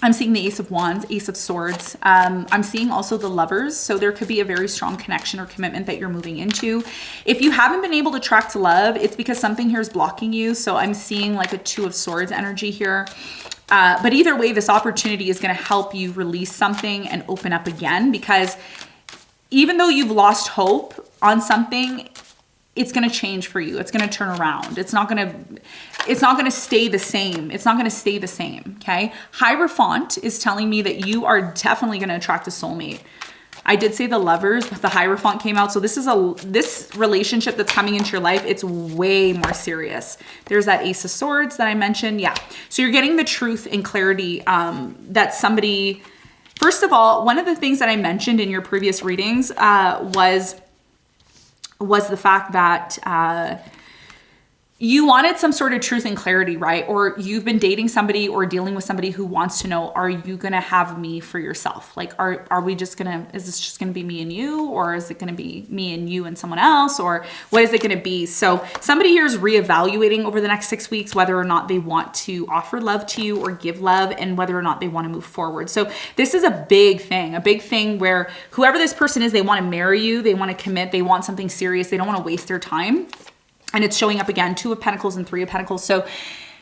I'm seeing the Ace of Wands, Ace of Swords. I'm seeing also the Lovers. So there could be a very strong connection or commitment that you're moving into. If you haven't been able to attract love, it's because something here is blocking you. So I'm seeing like a Two of Swords energy here. But either way, this opportunity is going to help you release something and open up again, because even though you've lost hope on something, it's going to change for you. It's going to turn around. It's not going to stay the same. It's not going to stay the same. Okay. Hierophant is telling me that you are definitely going to attract a soulmate. I did say the Lovers, but the Hierophant came out. So this relationship that's coming into your life, it's way more serious. There's that Ace of Swords that I mentioned. Yeah. So you're getting the truth and clarity, that somebody, first of all, one of the things that I mentioned in your previous readings, was the fact that you wanted some sort of truth and clarity, right? Or you've been dating somebody or dealing with somebody who wants to know, are you going to have me for yourself? Like, are we just going to, is this just going to be me and you? Or is it going to be me and you and someone else? Or what is it going to be? So somebody here is reevaluating over the next 6 weeks, whether or not they want to offer love to you or give love, and whether or not they want to move forward. So this is a big thing where whoever this person is, they want to marry you. They want to commit. They want something serious. They don't want to waste their time. And it's showing up again, Two of Pentacles and Three of Pentacles. So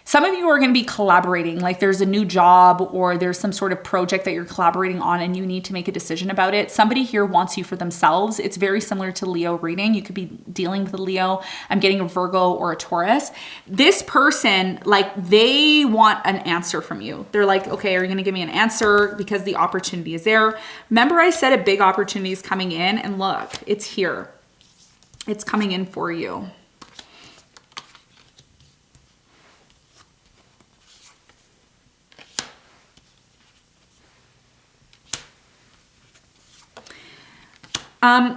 some of you are going to be collaborating, like there's a new job or there's some sort of project that you're collaborating on and you need to make a decision about it. Somebody here wants you for themselves. It's very similar to Leo reading. You could be dealing with a Leo. I'm getting a Virgo or a Taurus. This person, like, they want an answer from you. They're like, okay, are you going to give me an answer? Because the opportunity is there. Remember I said a big opportunity is coming in, and look, it's here. It's coming in for you.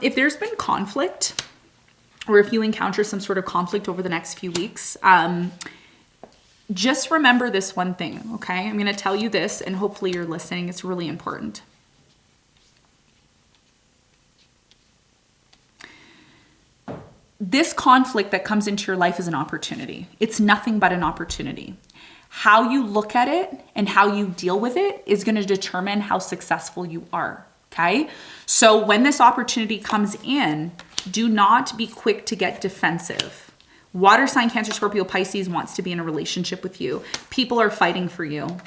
If there's been conflict, or if you encounter some sort of conflict over the next few weeks, just remember this one thing, okay? I'm going to tell you this, and hopefully you're listening. It's really important. This conflict that comes into your life is an opportunity. It's nothing but an opportunity. How you look at it and how you deal with it is going to determine how successful you are. Okay. So when this opportunity comes in, do not be quick to get defensive. Water sign, Cancer, Scorpio, Pisces wants to be in a relationship with you. People are fighting for you.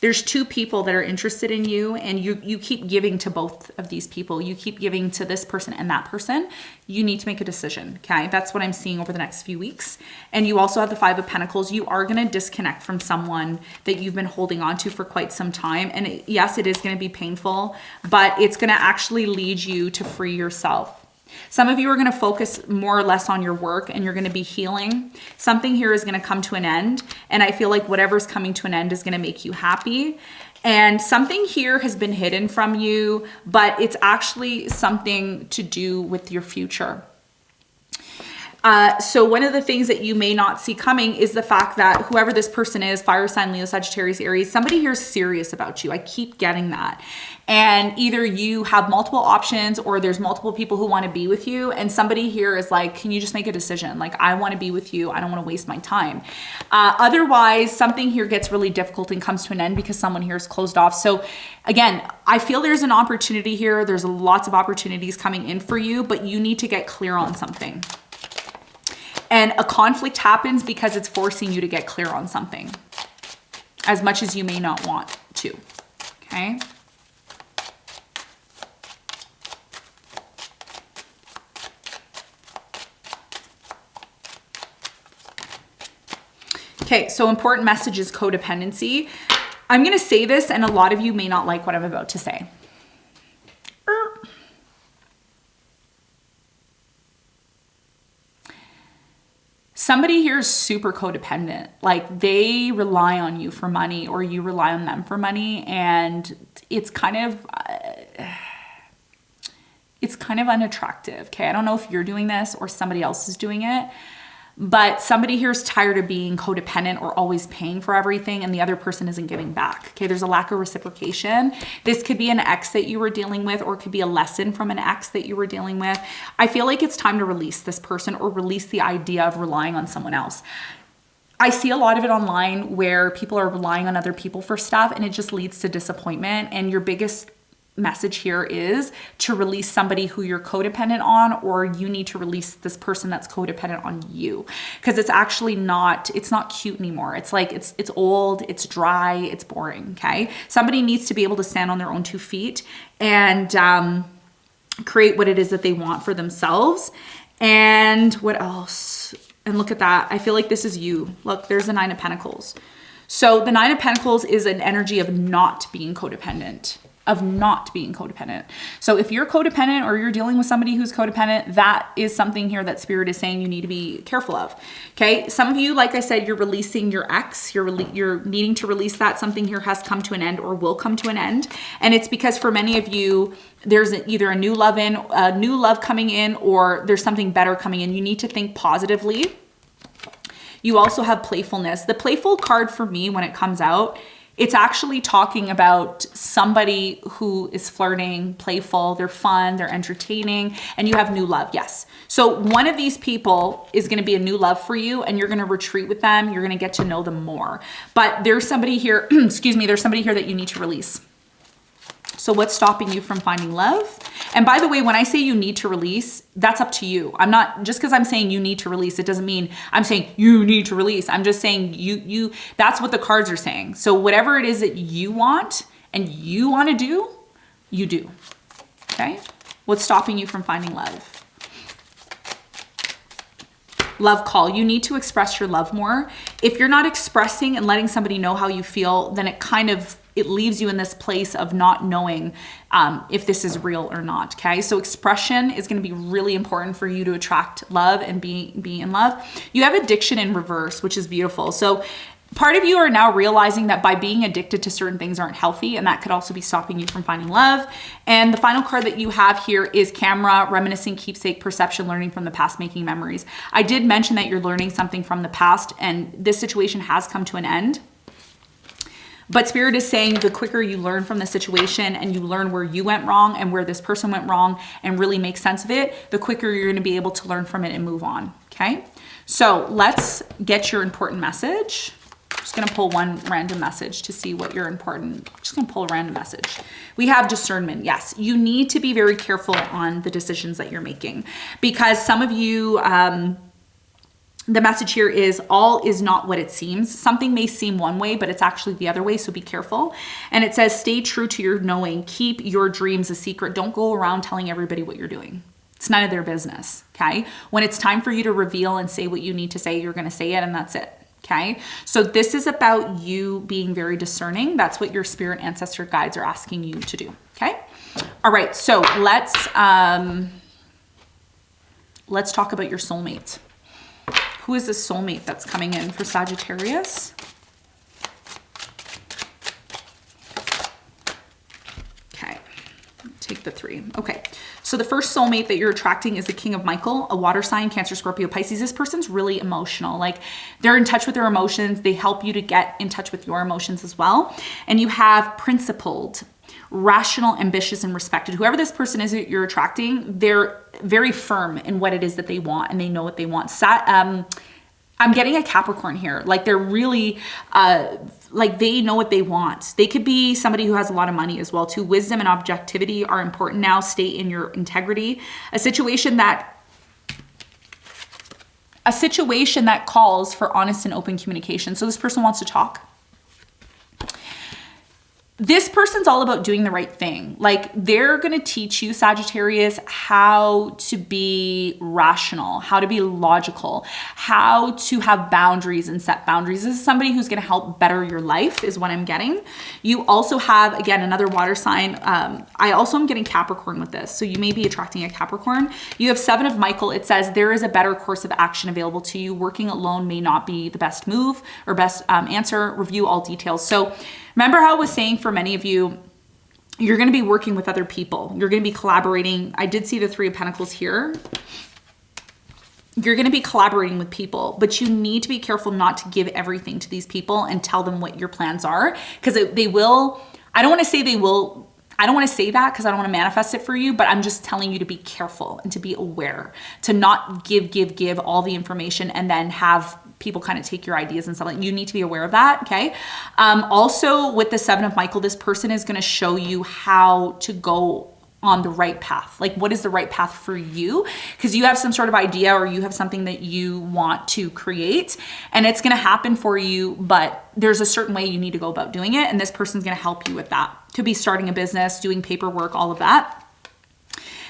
There's two people that are interested in you, and you keep giving to both of these people. You keep giving to this person and that person. You need to make a decision. Okay. That's what I'm seeing over the next few weeks. And you also have the Five of Pentacles. You are going to disconnect from someone that you've been holding on to for quite some time. And yes, it is going to be painful, but it's going to actually lead you to free yourself. Some of you are going to focus more or less on your work, and you're going to be healing. Something here is going to come to an end. And I feel like whatever's coming to an end is going to make you happy. And something here has been hidden from you, but it's actually something to do with your future. So one of the things that you may not see coming is the fact that whoever this person is, fire sign, Leo, Sagittarius, Aries, somebody here is serious about you. I keep getting that. And either you have multiple options or there's multiple people who want to be with you. And somebody here is like, can you just make a decision? Like, I want to be with you. I don't want to waste my time. Otherwise, something here gets really difficult and comes to an end because someone here is closed off. So again, I feel there's an opportunity here. There's lots of opportunities coming in for you, but you need to get clear on something. And a conflict happens because it's forcing you to get clear on something, as much as you may not want to, okay? Okay, so important message is codependency. I'm gonna say this and a lot of you may not like what I'm about to say. Somebody here is super codependent. Like they rely on you for money or you rely on them for money, and it's kind of unattractive. Okay, I don't know if you're doing this or somebody else is doing it, but somebody here is tired of being codependent or always paying for everything and the other person isn't giving back. Okay, there's a lack of reciprocation. This could be an ex that you were dealing with, or it could be a lesson from an ex that you were dealing with. I feel like it's time to release this person or release the idea of relying on someone else. I see a lot of it online where people are relying on other people for stuff and it just leads to disappointment. And your biggest message here is to release somebody who you're codependent on, or you need to release this person that's codependent on you, because it's actually not, it's not cute anymore. It's like, it's old, it's dry, it's boring. Okay. Somebody needs to be able to stand on their own 2 feet and create what it is that they want for themselves. And what else? And look at that. I feel like this is you. Look, there's the 9 of Pentacles. So the 9 of Pentacles is an energy of not being codependent. So if you're codependent or you're dealing with somebody who's codependent, that is something here that Spirit is saying you need to be careful of. Okay. Some of you, like I said, you're releasing your ex, you're needing to release that. Something here has come to an end or will come to an end. And it's because for many of you, there's either a new love coming in, or there's something better coming in. You need to think positively. You also have playfulness. The playful card for me, when it comes out, it's actually talking about somebody who is flirting, playful, they're fun, they're entertaining, and you have new love, yes. So one of these people is gonna be a new love for you, and you're gonna retreat with them, you're gonna get to know them more. But there's somebody here, excuse me, there's somebody here that you need to release. So what's stopping you from finding love? And by the way, when I say you need to release, that's up to you. I'm not, just because I'm saying you need to release, it doesn't mean I'm saying you need to release. I'm just saying you that's what the cards are saying. So whatever it is that you want and you want to do, you do. Okay? What's stopping you from finding love? Love call. You need to express your love more. If you're not expressing and letting somebody know how you feel, then it leaves you in this place of not knowing if this is real or not, okay? So expression is gonna be really important for you to attract love and be in love. You have addiction in reverse, which is beautiful. So part of you are now realizing that by being addicted to certain things aren't healthy, and that could also be stopping you from finding love. And the final card that you have here is camera, reminiscing, keepsake, perception, learning from the past, making memories. I did mention that you're learning something from the past, and this situation has come to an end. But Spirit is saying the quicker you learn from the situation and you learn where you went wrong and where this person went wrong and really make sense of it, the quicker you're going to be able to learn from it and move on. Okay. So let's get your important message. I'm just going to pull one random message to see what your important, just going to pull a random message. We have discernment. Yes. You need to be very careful on the decisions that you're making, because some of you, the message here is all is not what it seems. Something may seem one way, but it's actually the other way. So be careful. And it says, stay true to your knowing, keep your dreams a secret. Don't go around telling everybody what you're doing. It's none of their business. Okay. When it's time for you to reveal and say what you need to say, you're going to say it, and that's it. Okay. So this is about you being very discerning. That's what your spirit ancestor guides are asking you to do. Okay. All right. So let's talk about your soulmate. Who is this soulmate that's coming in for Sagittarius? Okay, take the 3. Okay. So the first soulmate that you're attracting is the King of Michael, a water sign, Cancer, Scorpio, Pisces. This person's really emotional. Like they're in touch with their emotions. They help you to get in touch with your emotions as well. And you have principled, rational, ambitious, and respected. Whoever this person is that you're attracting, they're very firm in what it is that they want, and they know what they want. I'm getting a Capricorn here. Like they're really, like they know what they want. They could be somebody who has a lot of money as well too. Wisdom and objectivity are important now. Stay in your integrity. A situation that calls for honest and open communication. So this person wants to talk. This person's all about doing the right thing. Like they're going to teach you, Sagittarius, how to be rational, how to be logical, how to have boundaries and set boundaries. This is somebody who's going to help better your life is what I'm getting. You also have, again, another water sign. I also am getting Capricorn with this. So you may be attracting a Capricorn. You have 7 of Michael. It says there is a better course of action available to you. Working alone may not be the best move or best answer. Review all details. So remember how I was saying for many of you, you're going to be working with other people. You're going to be collaborating. I did see the 3 of Pentacles here. You're going to be collaborating with people, but you need to be careful not to give everything to these people and tell them what your plans are, because they will, I don't want to say they will, I don't want to say that because I don't want to manifest it for you, but I'm just telling you to be careful and to be aware, to not give all the information and then have people kind of take your ideas and stuff. Like you need to be aware of that. Okay. Also with the 7 of Michael, this person is going to show you how to go on the right path. Like what is the right path for you? Because you have some sort of idea or you have something that you want to create and it's going to happen for you, but there's a certain way you need to go about doing it. And this person's going to help you with that. Could be starting a business, doing paperwork, all of that.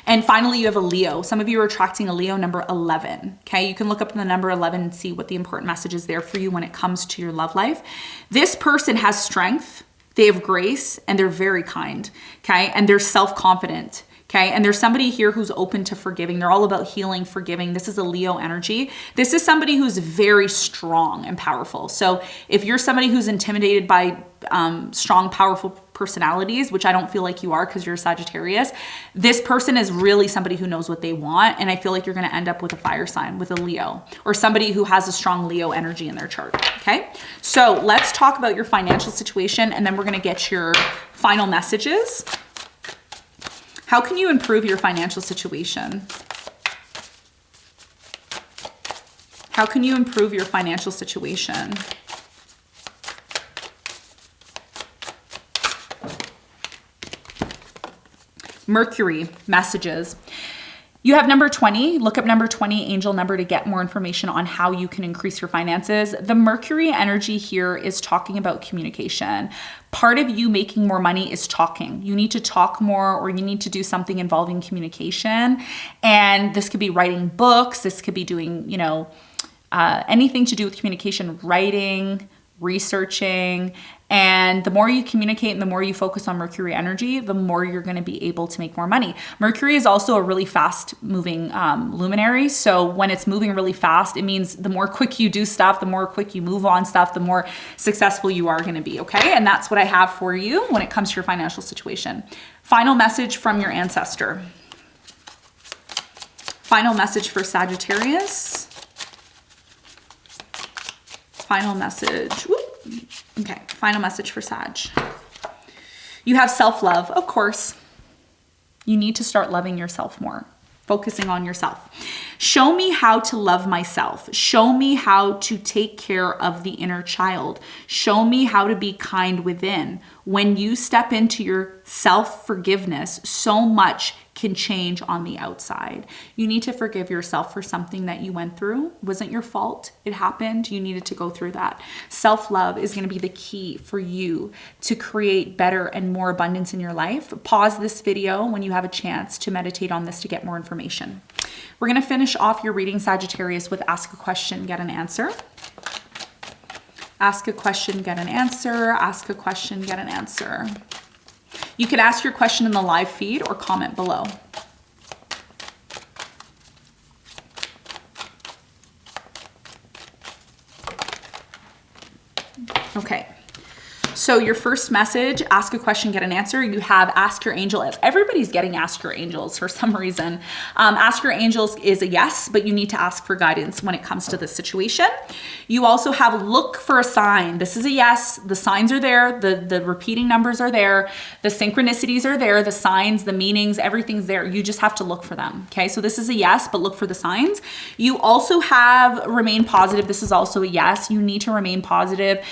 And finally, you have a Leo. Some of you are attracting a Leo, number 11. Okay, you can look up the number 11 and see what the important message is there for you when it comes to your love life. This person has strength, they have grace, and they're very kind. Okay, and they're self-confident. Okay, and there's somebody here who's open to forgiving. They're all about healing, forgiving. This is a Leo energy. This is somebody who's very strong and powerful. So if you're somebody who's intimidated by strong, powerful personalities, which I don't feel like you are because you're a Sagittarius, this person is really somebody who knows what they want. And I feel like you're going to end up with a fire sign, with a Leo, or somebody who has a strong Leo energy in their chart. Okay, so let's talk about your financial situation, and then we're going to get your final messages. How can you improve your financial situation? How can you improve your financial situation? Mercury messages. You have number 20. Look up number 20, angel number, to get more information on how you can increase your finances. The Mercury energy here is talking about communication. Part of you making more money is talking. You need to talk more, or you need to do something involving communication. And this could be writing books. This could be doing, you know, anything to do with communication, writing, researching. And the more you communicate and the more you focus on Mercury energy, the more you're going to be able to make more money. Mercury is also a really fast moving luminary. So when it's moving really fast, it means the more quick you do stuff, the more quick you move on stuff, the more successful you are going to be. Okay. And that's what I have for you when it comes to your financial situation. Final message from your ancestor. Final message for Sagittarius. Final message. Whoop. Okay, final message for Sag. You have self-love, of course. You need to start loving yourself more, focusing on yourself. Show me how to love myself. Show me how to take care of the inner child. Show me how to be kind within. When you step into your self-forgiveness, so much can change on the outside. You need to forgive yourself for something that you went through. It wasn't your fault. It happened. You needed to go through that. Self-love is going to be the key for you to create better and more abundance in your life. Pause this video when you have a chance to meditate on this to get more information. We're going to finish off your reading, Sagittarius, with ask a question, get an answer. Ask a question, get an answer. Ask a question, get an answer. You could ask your question in the live feed or comment below. Okay, So your first message, ask a question, get an answer. You have ask your angel. Everybody's getting ask your angels for some reason. Ask your angels is a yes, but you need to ask for guidance when it comes to this situation. You also have look for a sign. This is a yes. The signs are there. The repeating numbers are there. The synchronicities are there. The signs, the meanings, everything's there. You just have to look for them. Okay. So this is a yes, but look for the signs. You also have remain positive. This is also a yes. You need to remain positive.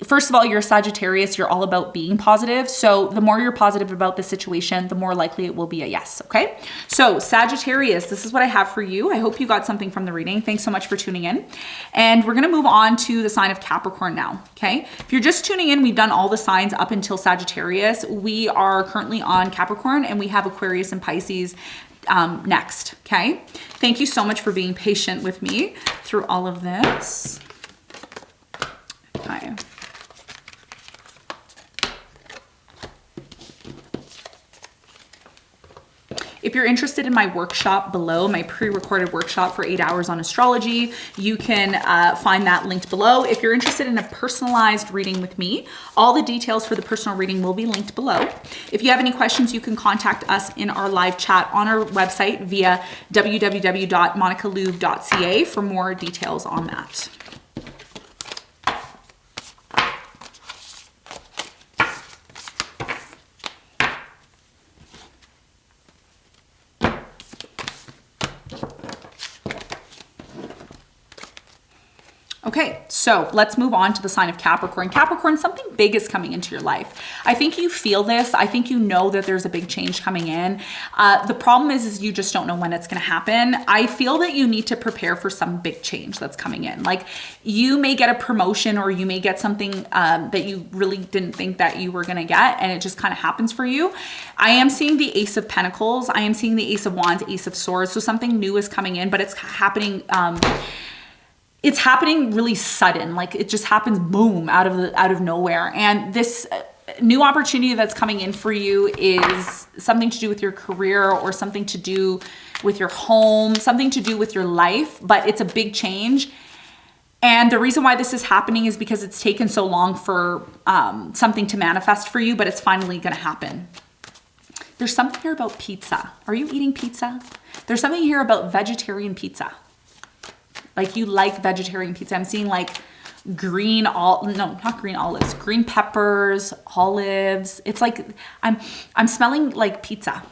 First of all, you're a Sagittarius. You're all about being positive. So the more you're positive about the situation, the more likely it will be a yes. Okay. So Sagittarius, this is what I have for you. I hope you got something from the reading. Thanks so much for tuning in. And we're going to move on to the sign of Capricorn now. Okay. If you're just tuning in, we've done all the signs up until Sagittarius. We are currently on Capricorn and we have Aquarius and Pisces next. Okay. Thank you so much for being patient with me through all of this. Okay. If you're interested in my workshop below, my pre-recorded workshop for 8 hours on astrology, you can find that linked below. If you're interested in a personalized reading with me, all the details for the personal reading will be linked below. If you have any questions, you can contact us in our live chat on our website via www.monicalube.ca for more details on that. Okay, so let's move on to the sign of Capricorn. Capricorn, something big is coming into your life. I think you feel this. I think you know that there's a big change coming in. The problem is you just don't know when it's going to happen. I feel that you need to prepare for some big change that's coming in. Like you may get a promotion or you may get something that you really didn't think that you were going to get, and it just kind of happens for you. I am seeing the Ace of Pentacles. I am seeing the Ace of Wands, Ace of Swords. So something new is coming in, but it's happening. It's happening really sudden. Like it just happens, boom, out of nowhere. And this new opportunity that's coming in for you is something to do with your career or something to do with your home, something to do with your life, but it's a big change. And the reason why this is happening is because it's taken so long for something to manifest for you, but it's finally going to happen. There's something here about pizza. Are you eating pizza? There's something here about vegetarian pizza. Like you like vegetarian pizza. I'm seeing like green peppers, olives. It's like I'm smelling like pizza.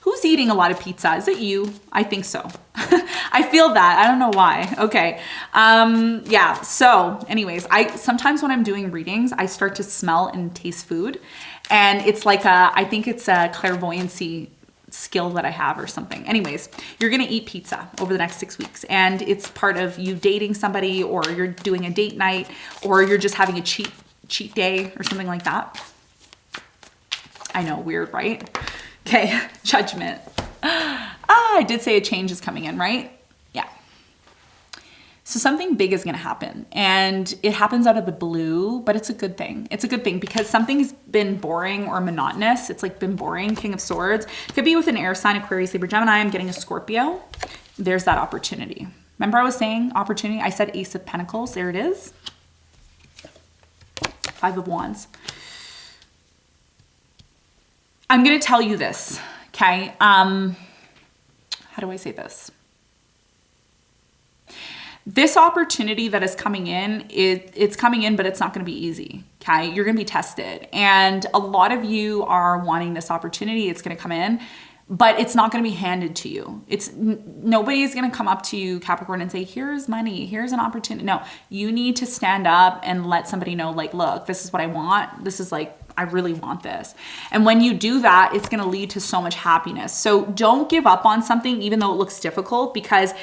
Who's eating a lot of pizza? Is it you? I think so. I feel that. I don't know why. Okay. Yeah. So anyways, sometimes when I'm doing readings, I start to smell and taste food, and it's like I think it's a clairvoyancy skill that I have or something. Anyways, you're going to eat pizza over the next 6 weeks, and it's part of you dating somebody, or you're doing a date night, or you're just having a cheat day or something like that. I know, weird, right? Okay. Judgment. I did say a change is coming in, right? Yeah. So something big is going to happen, and it happens out of the blue, but it's a good thing. It's a good thing because something's been boring or monotonous. It's like been boring. King of Swords. Could be with an air sign, Aquarius, Libra, Gemini. I'm getting a Scorpio. There's that opportunity. Remember I was saying opportunity? I said Ace of Pentacles. There it is. Five of Wands. I'm going to tell you this, okay? How do I say this? This opportunity that is coming in, it's coming in, but it's not going to be easy, okay? You're going to be tested. And a lot of you are wanting this opportunity. It's going to come in, but it's not going to be handed to you. Nobody's going to come up to you, Capricorn, and say, here's money, here's an opportunity. No, you need to stand up and let somebody know, like, look, this is what I want. This is like, I really want this. And when you do that, it's going to lead to so much happiness. So don't give up on something, even though it looks difficult, because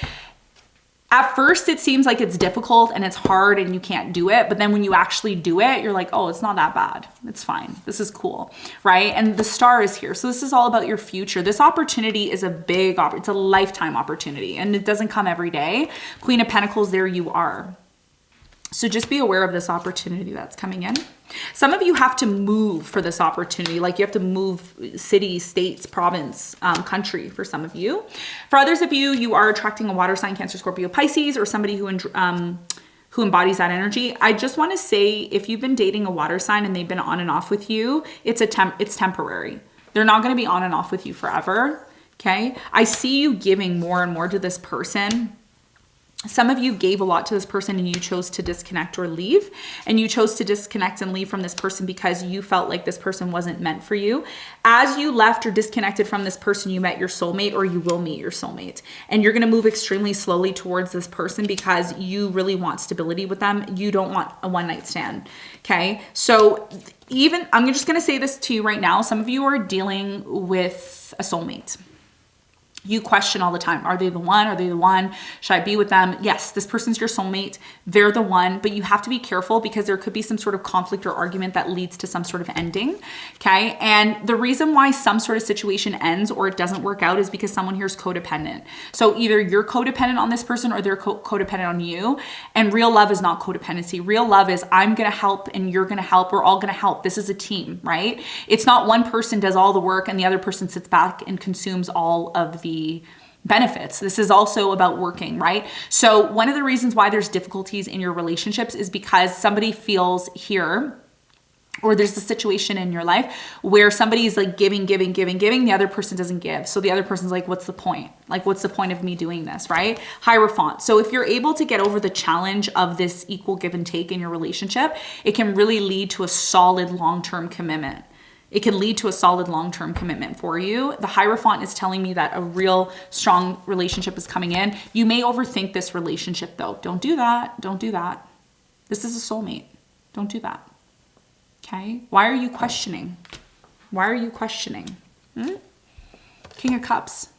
at first it seems like it's difficult and it's hard and you can't do it. But then when you actually do it, you're like, oh, it's not that bad. It's fine. This is cool, right? And the star is here. So this is all about your future. This opportunity is it's a lifetime opportunity, and it doesn't come every day. Queen of Pentacles, there you are. So just be aware of this opportunity that's coming in. Some of you have to move for this opportunity. Like you have to move city, states, province, country for some of you. For others of you, you are attracting a water sign, Cancer, Scorpio, Pisces, or somebody who embodies that energy. I just want to say, if you've been dating a water sign and they've been on and off with you, it's temporary. They're not going to be on and off with you forever. Okay. I see you giving more and more to this person. Some of you gave a lot to this person and you chose to disconnect or leave, and you chose to disconnect and leave from this person because you felt like this person wasn't meant for you. As you left or disconnected from this person, you met your soulmate, or you will meet your soulmate, and you're going to move extremely slowly towards this person because you really want stability with them. You don't want a one-night stand. Okay. So even, I'm just going to say this to you right now. Some of you are dealing with a soulmate. You question all the time. Are they the one? Are they the one? Should I be with them? Yes, this person's your soulmate. They're the one, but you have to be careful because there could be some sort of conflict or argument that leads to some sort of ending. Okay. And the reason why some sort of situation ends or it doesn't work out is because someone here is codependent. So either you're codependent on this person or they're codependent on you. And real love is not codependency. Real love is, I'm going to help and you're going to help. We're all going to help. This is a team, right? It's not one person does all the work and the other person sits back and consumes all of the benefits. This is also about working, right? So one of the reasons why there's difficulties in your relationships is because somebody feels here, or there's a situation in your life where somebody is like giving, the other person doesn't give. So the other person's like, what's the point? Like, what's the point of me doing this, right? Hierophant. So if you're able to get over the challenge of this equal give and take in your relationship, it can really lead to a solid long-term commitment. It can lead to a solid long-term commitment for you. The Hierophant is telling me that a real strong relationship is coming in. You may overthink this relationship though. Don't do that. Don't do that. This is a soulmate. Don't do that. Okay. Why are you questioning? Why are you questioning? King of Cups.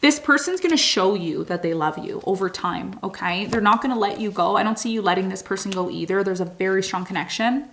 This person's going to show you that they love you over time. Okay. They're not going to let you go. I don't see you letting this person go either. There's a very strong connection.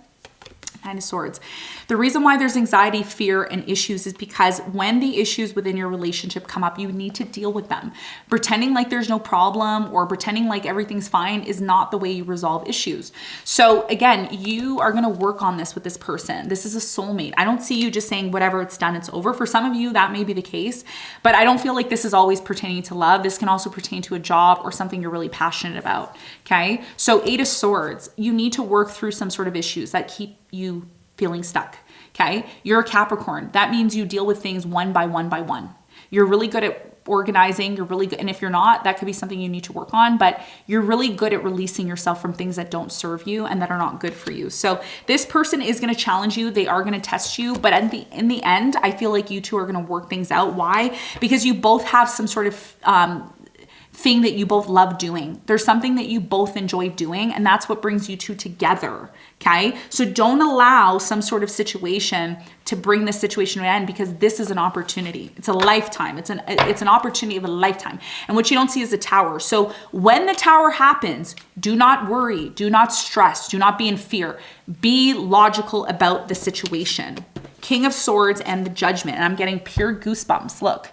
Nine of Swords. The reason why there's anxiety, fear, and issues is because when the issues within your relationship come up, you need to deal with them. Pretending like there's no problem or pretending like everything's fine is not the way you resolve issues. So again, you are going to work on this with this person. This is a soulmate. I don't see you just saying whatever, it's done, it's over. For some of you, that may be the case, but I don't feel like this is always pertaining to love. This can also pertain to a job or something you're really passionate about. Okay. So 8 of Swords, you need to work through some sort of issues that keep you feeling stuck. Okay. You're a Capricorn. That means you deal with things one by one by one. You're really good at organizing. You're really good. And if you're not, that could be something you need to work on, but you're really good at releasing yourself from things that don't serve you and that are not good for you. So this person is going to challenge you. They are going to test you, but in the end, I feel like you two are going to work things out. Why? Because you both have some sort of, thing that you both love doing. There's something that you both enjoy doing, and that's what brings you two together. Okay. So don't allow some sort of situation to bring this situation to an end, because this is an opportunity. It's a lifetime. It's an opportunity of a lifetime. And what you don't see is the Tower. So when the Tower happens, do not worry, do not stress, do not be in fear. Be logical about the situation. King of Swords and the Judgment. And I'm getting pure goosebumps. Look.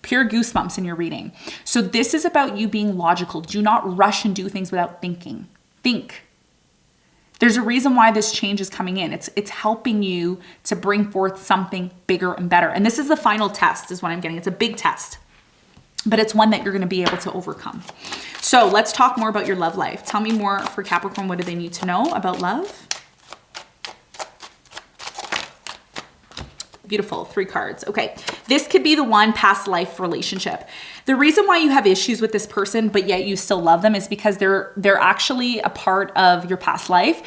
Pure goosebumps in your reading. So this is about you being logical. Do not rush and do things without thinking. Think. There's a reason why this change is coming in. It's helping you to bring forth something bigger and better. And this is the final test is what I'm getting. It's a big test, but it's one that you're going to be able to overcome. So let's talk more about your love life. Tell me more for Capricorn. What do they need to know about love? Beautiful. 3 cards. Okay. This could be the one past life relationship. The reason why you have issues with this person, but yet you still love them, is because they're actually a part of your past life.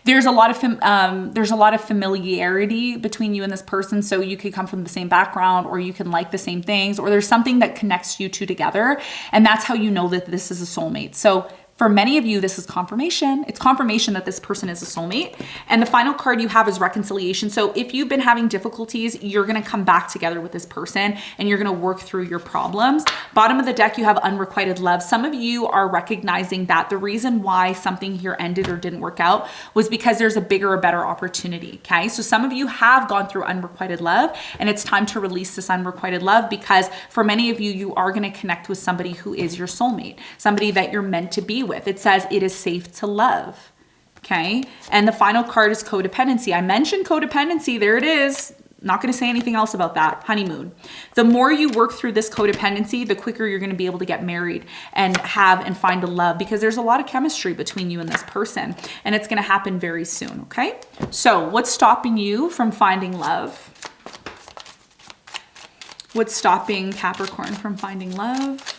There's a lot of familiarity between you and this person. So you could come from the same background, or you can like the same things, or there's something that connects you two together. And that's how you know that this is a soulmate. So for many of you, this is confirmation. It's confirmation that this person is a soulmate. And the final card you have is reconciliation. So if you've been having difficulties, you're going to come back together with this person and you're going to work through your problems. Bottom of the deck, you have unrequited love. Some of you are recognizing that the reason why something here ended or didn't work out was because there's a bigger or better opportunity. Okay. So some of you have gone through unrequited love, and it's time to release this unrequited love, because for many of you, you are going to connect with somebody who is your soulmate, somebody that you're meant to be with. It says it is safe to love. Okay. And the final card is codependency. I mentioned codependency. There it is. Not going to say anything else about that. Honeymoon. The more you work through this codependency, the quicker you're going to be able to get married and have and find a love, because there's a lot of chemistry between you and this person, and it's going to happen very soon. Okay. So what's stopping you from finding love? What's stopping Capricorn from finding love?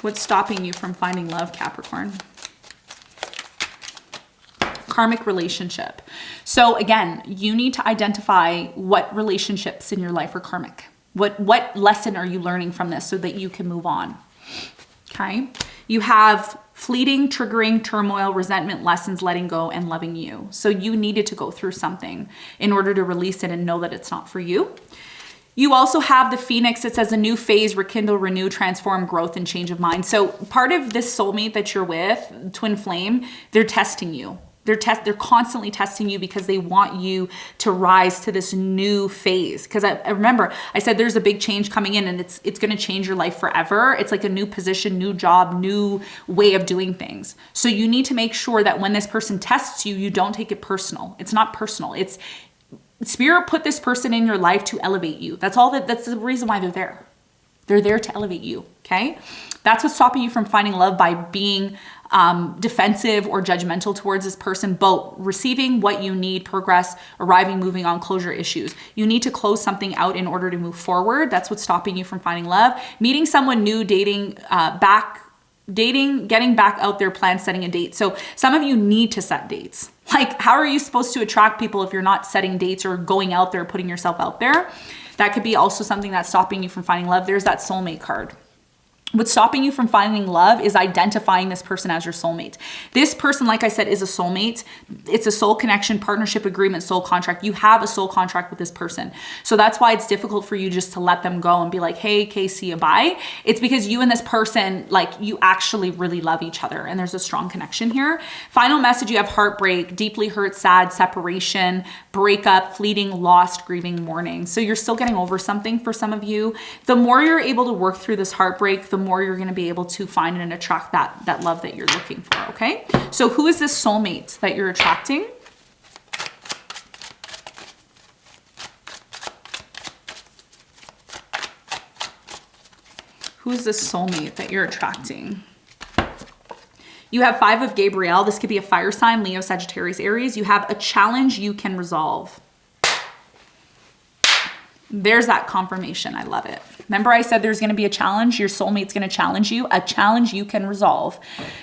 What's stopping you from finding love, Capricorn? Karmic relationship. So again, you need to identify what relationships in your life are karmic. What lesson are you learning from this so that you can move on? Okay. You have fleeting, triggering, turmoil, resentment, lessons, letting go, and loving you. So you needed to go through something in order to release it and know that it's not for you. You also have the Phoenix. It says a new phase, rekindle, renew, transform, growth, and change of mind. So part of this soulmate that you're with, twin flame, they're testing you. They're constantly testing you because they want you to rise to this new phase. Because I remember I said there's a big change coming in, and it's going to change your life forever. It's like a new position, new job, new way of doing things. So you need to make sure that when this person tests you, you don't take it personal. It's not personal. It's Spirit put this person in your life to elevate you. That's the reason why they're there. They're there to elevate you. Okay. That's what's stopping you from finding love, by being defensive or judgmental towards this person, both receiving what you need, progress, arriving, moving on, closure issues. You need to close something out in order to move forward. That's what's stopping you from finding love. Meeting someone new, dating, getting back out there, plan, setting a date. So some of you need to set dates. Like, how are you supposed to attract people if you're not setting dates or going out there, putting yourself out there? That could be also something that's stopping you from finding love. There's that soulmate card. What's stopping you from finding love is identifying this person as your soulmate. This person, like I said, is a soulmate. It's a soul connection, partnership agreement, soul contract. You have a soul contract with this person. So that's why it's difficult for you just to let them go and be like, hey, Casey, bye. It's because you and this person, like, you actually really love each other, and there's a strong connection here. Final message, you have heartbreak, deeply hurt, sad, separation, breakup, fleeting, lost, grieving, mourning. So you're still getting over something for some of you. The more you're able to work through this heartbreak, the more you're going to be able to find and attract that love that you're looking for. Okay. So who is this soulmate that you're attracting? Who is this soulmate that you're attracting? You have 5 of Gabriel. This could be a fire sign, Leo, Sagittarius, Aries. You have a challenge you can resolve. There's that confirmation. I love it. Remember I said there's going to be a challenge. Your soulmate's going to challenge you. A challenge you can resolve.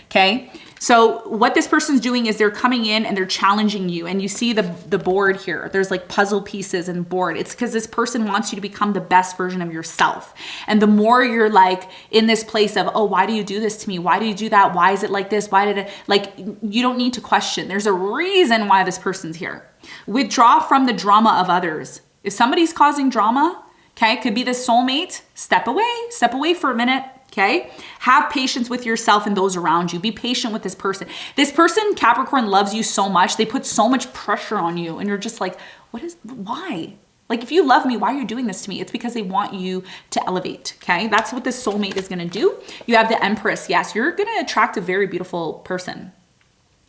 Okay. So what this person's doing is they're coming in and they're challenging you. And you see the board here. There's like puzzle pieces and board. It's because this person wants you to become the best version of yourself. And the more you're like in this place of, oh, why do you do this to me? Why do you do that? Why is it like this? Why did it, like, you don't need to question. There's a reason why this person's here. Withdraw from the drama of others. If somebody's causing drama, okay, could be the soulmate, step away for a minute, okay? Have patience with yourself and those around you. Be patient with this person. This person, Capricorn, loves you so much. They put so much pressure on you, and you're just like, why? Like, if you love me, why are you doing this to me? It's because they want you to elevate, okay? That's what this soulmate is going to do. You have the Empress. Yes, you're going to attract a very beautiful person.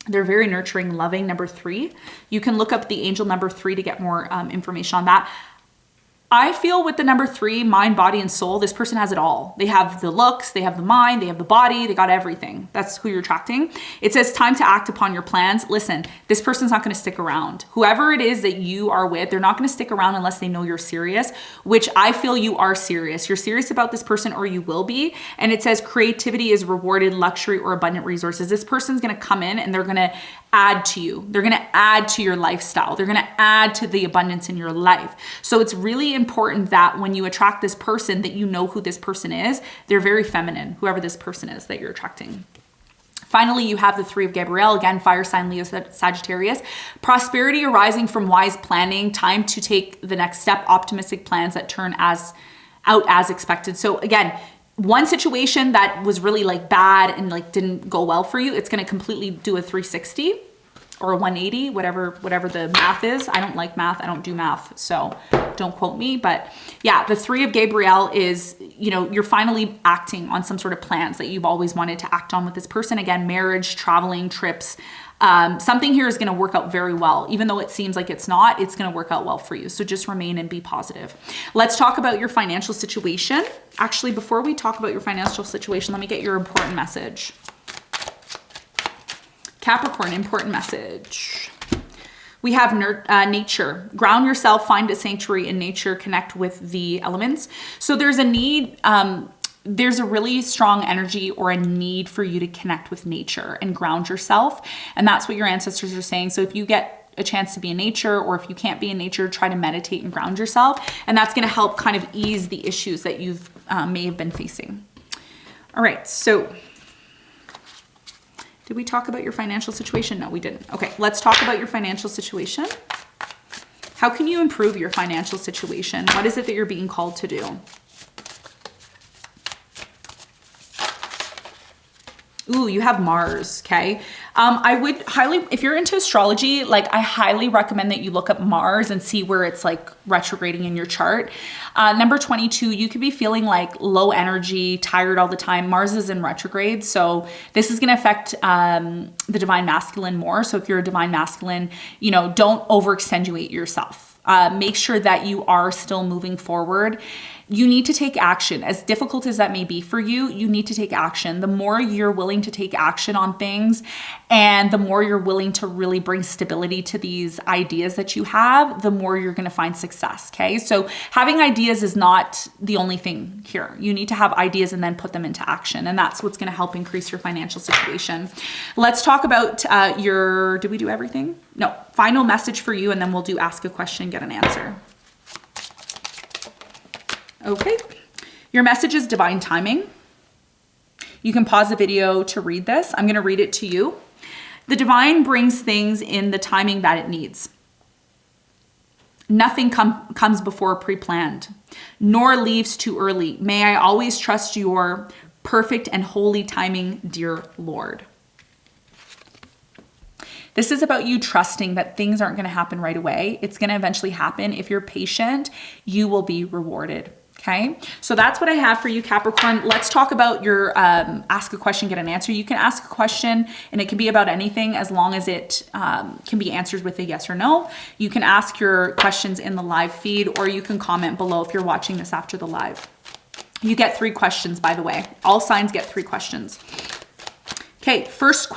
They're very nurturing, loving. Number 3. You can look up the angel number 3 to get more information on that. I feel with the number 3, mind, body, and soul, this person has it all. They have the looks, they have the mind, they have the body, they got everything. That's who you're attracting. It says time to act upon your plans. Listen, this person's not going to stick around. Whoever it is that you are with, they're not going to stick around unless they know you're serious, which I feel you are serious. You're serious about this person, or you will be. And it says creativity is rewarded, luxury or abundant resources. This person's going to come in and they're going to add to you. They're going to add to your lifestyle. They're going to add to the abundance in your life. So it's really important that when you attract this person, that you know who this person is. They're very feminine, whoever this person is that you're attracting. Finally, you have the 3 of Gabriel, again, fire sign, Leo, Sagittarius. Prosperity arising from wise planning, time to take the next step, optimistic plans that turn out as expected. So again, one situation that was really like bad and like didn't go well for you, it's going to completely do a 360. or a 180, whatever the math is. I don't like math. I don't do math, so don't quote me. But yeah, the 3 of Gabriel is, you know, you're finally acting on some sort of plans that you've always wanted to act on with this person. Again, marriage, traveling, trips. Something here is going to work out very well. Even though it seems like it's not, it's going to work out well for you. So just remain and be positive. Let's talk about your financial situation. Actually, before we talk about your financial situation, let me get your important message. Capricorn, important message. We have nature. Ground yourself, find a sanctuary in nature, connect with the elements. So there's a need, there's a really strong energy or a need for you to connect with nature and ground yourself. And that's what your ancestors are saying. So if you get a chance to be in nature, or if you can't be in nature, try to meditate and ground yourself. And that's going to help kind of ease the issues that you've may have been facing. All right, so did we talk about your financial situation? No, we didn't. Okay, let's talk about your financial situation. How can you improve your financial situation? What is it that you're being called to do? Ooh, you have Mars, okay? I would highly, if you're into astrology, like I highly recommend that you look up Mars and see where it's like retrograding in your chart. Number 22, you could be feeling like low energy, tired all the time. Mars is in retrograde, so this is gonna affect the divine masculine more. So if you're a divine masculine, you know, don't overextenuate yourself. Make sure that you are still moving forward. You need to take action. As difficult as that may be for you, you need to take action. The more you're willing to take action on things, and the more you're willing to really bring stability to these ideas that you have, the more you're gonna find success, okay? So having ideas is not the only thing here. You need to have ideas and then put them into action, and that's what's gonna help increase your financial situation. Let's talk about did we do everything? No, final message for you, and then we'll do ask a question, get an answer. Okay, your message is divine timing. You can pause the video to read this. I'm gonna read it to you. The divine brings things in the timing that it needs. Nothing comes before pre-planned, nor leaves too early. May I always trust your perfect and holy timing, dear Lord. This is about you trusting that things aren't gonna happen right away. It's gonna eventually happen. If you're patient, you will be rewarded. Okay, so that's what I have for you, Capricorn. Let's talk about your ask a question, get an answer. You can ask a question and it can be about anything as long as it can be answered with a yes or no. You can ask your questions in the live feed, or you can comment below if you're watching this after the live. You get 3 questions, by the way. All signs get 3 questions. Okay, first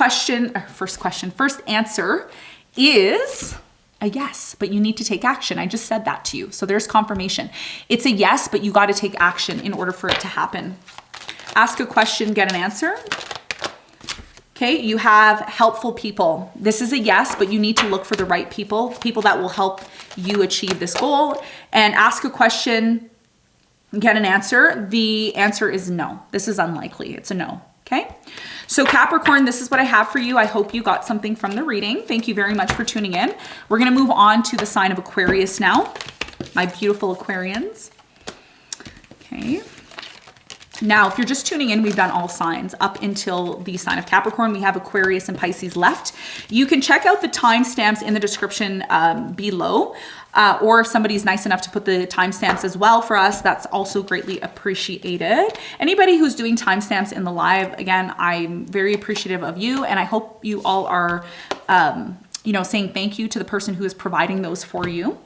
answer is a yes, but you need to take action. I just said that to you. So there's confirmation. It's a yes, but you got to take action in order for it to happen. Ask a question, get an answer. Okay, you have helpful people. This is a yes, but you need to look for the right people, people that will help you achieve this goal. And ask a question, get an answer. The answer is no. This is unlikely. It's a no. Okay, so Capricorn, this is what I have for you. I hope you got something from the reading. Thank you very much for tuning in. We're going to move on to the sign of Aquarius now, my beautiful Aquarians. Okay. Now, if you're just tuning in, we've done all signs up until the sign of Capricorn. We have Aquarius and Pisces left. You can check out the timestamps in the description below. Or if somebody's nice enough to put the timestamps as well for us, that's also greatly appreciated. Anybody who's doing timestamps in the live, again, I'm very appreciative of you, and I hope you all are, saying thank you to the person who is providing those for you.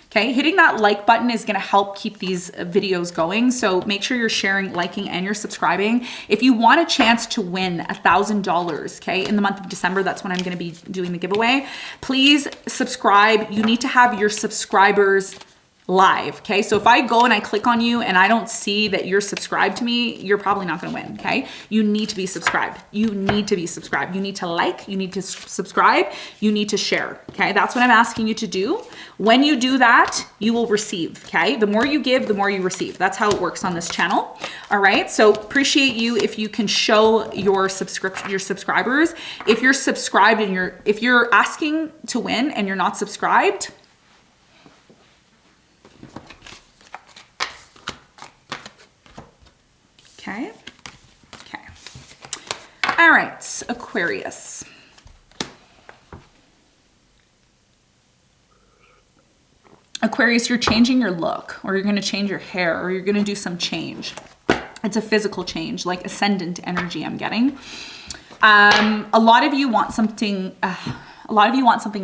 Okay, hitting that like button is gonna help keep these videos going. So make sure you're sharing, liking, and you're subscribing. If you want a chance to win $1,000, okay, in the month of December, that's when I'm gonna be doing the giveaway. Please subscribe. You need to have your subscribers live, okay? So if I go and I click on you and I don't see that you're subscribed to me, you're probably not gonna win, okay? You need to be subscribed. You need to be subscribed. You need to like, you need to subscribe, you need to share, okay? That's what I'm asking you to do. When you do that, you will receive, okay? The more you give, the more you receive. That's how it works on this channel, all right? So appreciate you if you can show your subscribers. If you're subscribed and if you're asking to win and you're not subscribed, okay. All right, Aquarius. Aquarius, you're changing your look, or you're going to change your hair, or you're going to do some change. It's a physical change, like ascendant energy I'm getting. A lot of you want something,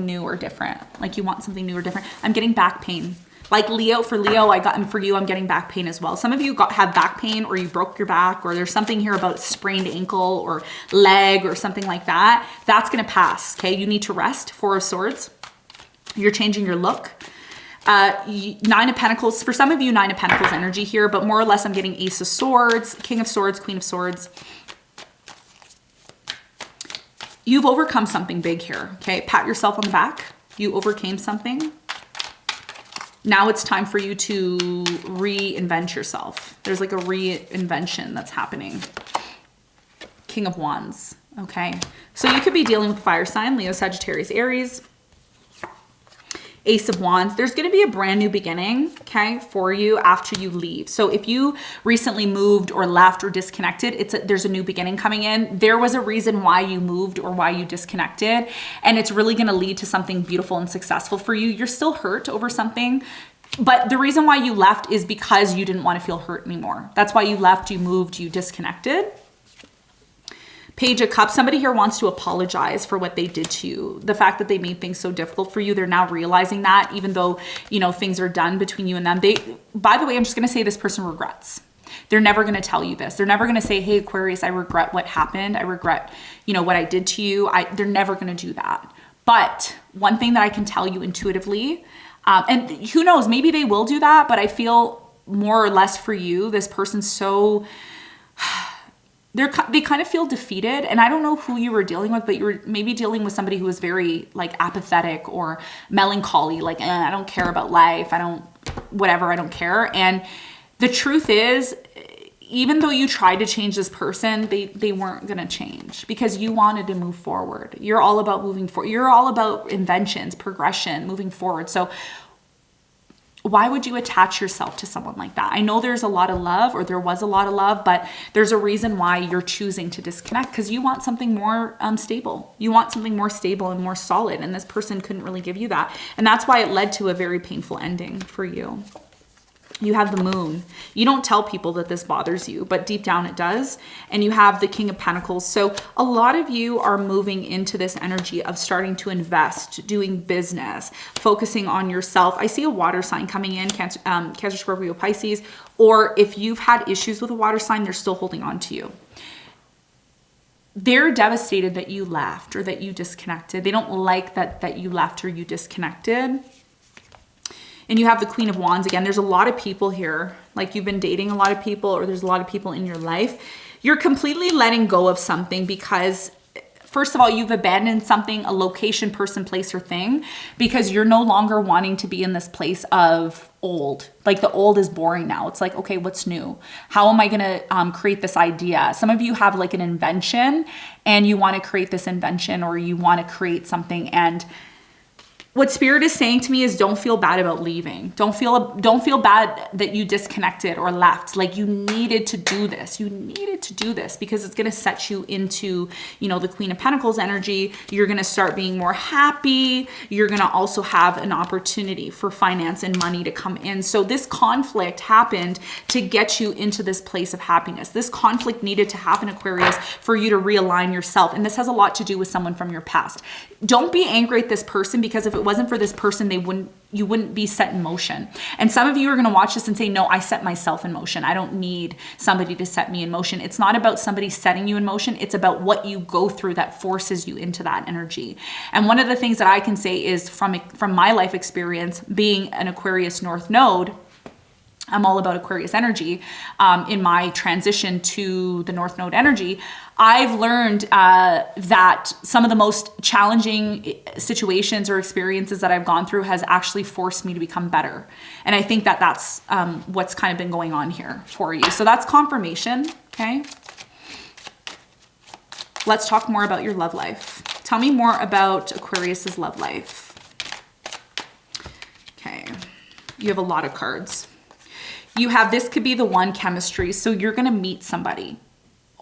new or different. Like you want something new or different. I'm getting back pain. Like Leo, for Leo, and for you, I'm getting back pain as well. Some of you have back pain, or you broke your back, or there's something here about sprained ankle or leg or something like that. That's going to pass. Okay. You need to rest. Four of Swords. You're changing your look. Nine of Pentacles. For some of you, Nine of Pentacles energy here, but more or less I'm getting Ace of Swords, King of Swords, Queen of Swords. You've overcome something big here. Okay. Pat yourself on the back. You overcame something. Now it's time for you to reinvent yourself. There's like a reinvention that's happening. King of Wands. Okay. So you could be dealing with fire sign, Leo, Sagittarius, Aries. Ace of Wands. There's going to be a brand new beginning, okay, for you after you leave. So if you recently moved or left or disconnected, there's a new beginning coming in. There was a reason why you moved or why you disconnected, and it's really going to lead to something beautiful and successful for you. You're still hurt over something, but the reason why you left is because you didn't want to feel hurt anymore. That's why you left, you moved, you disconnected. Page of Cups, somebody here wants to apologize for what they did to you. The fact that they made things so difficult for you, they're now realizing that, even though, you know, things are done between you and them. By the way, I'm just going to say this person regrets. They're never going to tell you this. They're never going to say, hey, Aquarius, I regret what happened. I regret, you know, what I did to you. They're never going to do that. But one thing that I can tell you intuitively, and who knows, maybe they will do that, but I feel more or less for you, this person's so... They kind of feel defeated, and I don't know who you were dealing with, but you were maybe dealing with somebody who was very like apathetic or melancholy, like, I don't care about life. I don't care. And the truth is, even though you tried to change this person, they weren't going to change because you wanted to move forward. You're all about moving forward. You're all about inventions, progression, moving forward. So why would you attach yourself to someone like that? I know there's a lot of love, or there was a lot of love, but there's a reason why you're choosing to disconnect, because you want something more stable. You want something more stable and more solid, and this person couldn't really give you that. And that's why it led to a very painful ending for you. You have the Moon. You don't tell people that this bothers you, but deep down it does. And you have the King of Pentacles. So a lot of you are moving into this energy of starting to invest, doing business, focusing on yourself. I see a water sign coming in, Cancer, Scorpio, Pisces, or if you've had issues with a water sign, they're still holding on to you. They're devastated that you left or that you disconnected. They don't like that you left or you disconnected. And you have the Queen of Wands again. There's a lot of people here, like you've been dating a lot of people, or there's a lot of people in your life. You're completely letting go of something because, first of all, you've abandoned something, a location, person, place, or thing, because you're no longer wanting to be in this place of old. Like the old is boring now. It's like, okay, what's new? How am I going to create this idea? Some of you have like an invention and you want to create this invention, or you want to create something, and what Spirit is saying to me is don't feel bad about leaving. Don't feel bad that you disconnected or left. Like you needed to do this. You needed to do this because it's going to set you into, you know, the Queen of Pentacles energy. You're going to start being more happy. You're going to also have an opportunity for finance and money to come in. So this conflict happened to get you into this place of happiness. This conflict needed to happen, Aquarius, for you to realign yourself. And this has a lot to do with someone from your past. Don't be angry at this person, because if it wasn't for this person, you wouldn't be set in motion. And some of you are going to watch this and say, no, I set myself in motion. I don't need somebody to set me in motion. It's not about somebody setting you in motion. It's about what you go through that forces you into that energy. And one of the things that I can say is from my life experience, being an Aquarius North Node, I'm all about Aquarius energy. In my transition to the North Node energy, I've learned that some of the most challenging situations or experiences that I've gone through has actually forced me to become better. And I think that that's what's kind of been going on here for you. So that's confirmation, okay? Let's talk more about your love life. Tell me more about Aquarius's love life. Okay, you have a lot of cards. You have, this could be the one, chemistry. So you're going to meet somebody,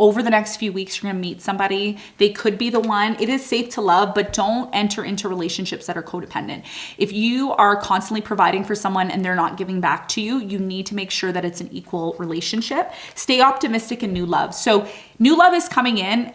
over the next few weeks, you're going to meet somebody. They could be the one. It is safe to love, but don't enter into relationships that are codependent. If you are constantly providing for someone and they're not giving back to you, you need to make sure that it's an equal relationship. Stay optimistic in new love. So new love is coming in.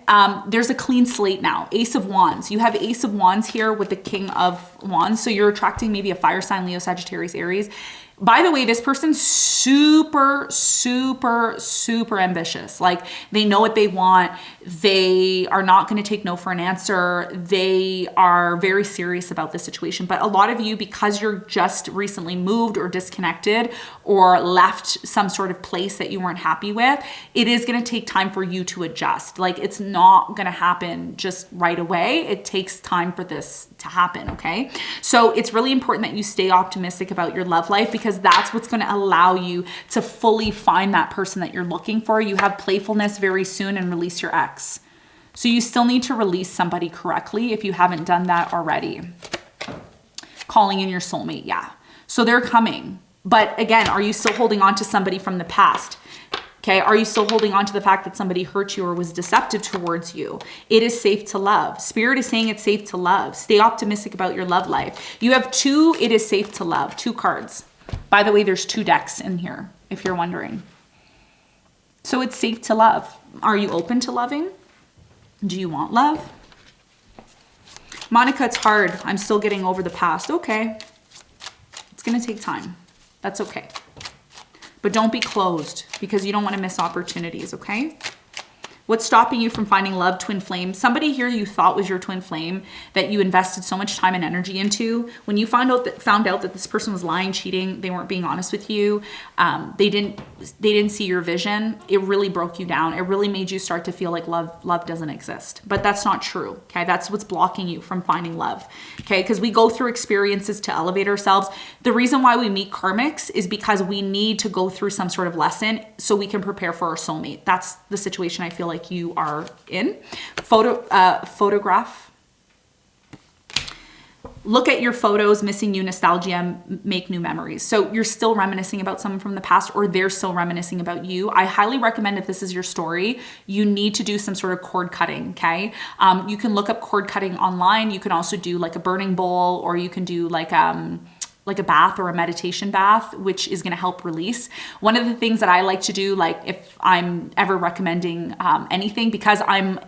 There's a clean slate now. Ace of Wands. You have Ace of Wands here with the King of Wands. So you're attracting maybe a fire sign, Leo, Sagittarius, Aries. By the way, this person's super, super, super ambitious. Like, they know what they want. They are not going to take no for an answer. They are very serious about this situation. But a lot of you, because you're just recently moved or disconnected or left some sort of place that you weren't happy with, it is going to take time for you to adjust. Like, it's not going to happen just right away. It takes time for this to happen, okay? So it's really important that you stay optimistic about your love life, because that's what's going to allow you to fully find that person that you're looking for. You have playfulness very soon, and release your ex. So you still need to release somebody correctly if you haven't done that already. Calling in your soulmate, yeah. So they're coming. But again, are you still holding on to somebody from the past? Okay, are you still holding on to the fact that somebody hurt you or was deceptive towards you? It is safe to love. Spirit is saying it's safe to love. Stay optimistic about your love life. You have two, it is safe to love, 2 cards. By the way, there's 2 decks in here, if you're wondering. So it's safe to love. Are you open to loving? Do you want love? Monica, it's hard. I'm still getting over the past. Okay. It's going to take time. That's okay. But don't be closed, because you don't want to miss opportunities, okay? What's stopping you from finding love, twin flame? Somebody here you thought was your twin flame that you invested so much time and energy into. When you found out that this person was lying, cheating, they weren't being honest with you, they didn't see your vision, it really broke you down. It really made you start to feel like love doesn't exist. But that's not true, okay? That's what's blocking you from finding love, okay? Because we go through experiences to elevate ourselves. The reason why we meet karmics is because we need to go through some sort of lesson so we can prepare for our soulmate. That's the situation I feel like you are in. Photograph. Look at your photos, missing you, nostalgia, make new memories. So you're still reminiscing about someone from the past, or they're still reminiscing about you. I highly recommend, if this is your story, you need to do some sort of cord cutting, okay? You can look up cord cutting online. You can also do like a burning bowl, or you can do like a bath or a meditation bath, which is going to help release. One of the things that I like to do, like if I'm ever recommending anything, because I'm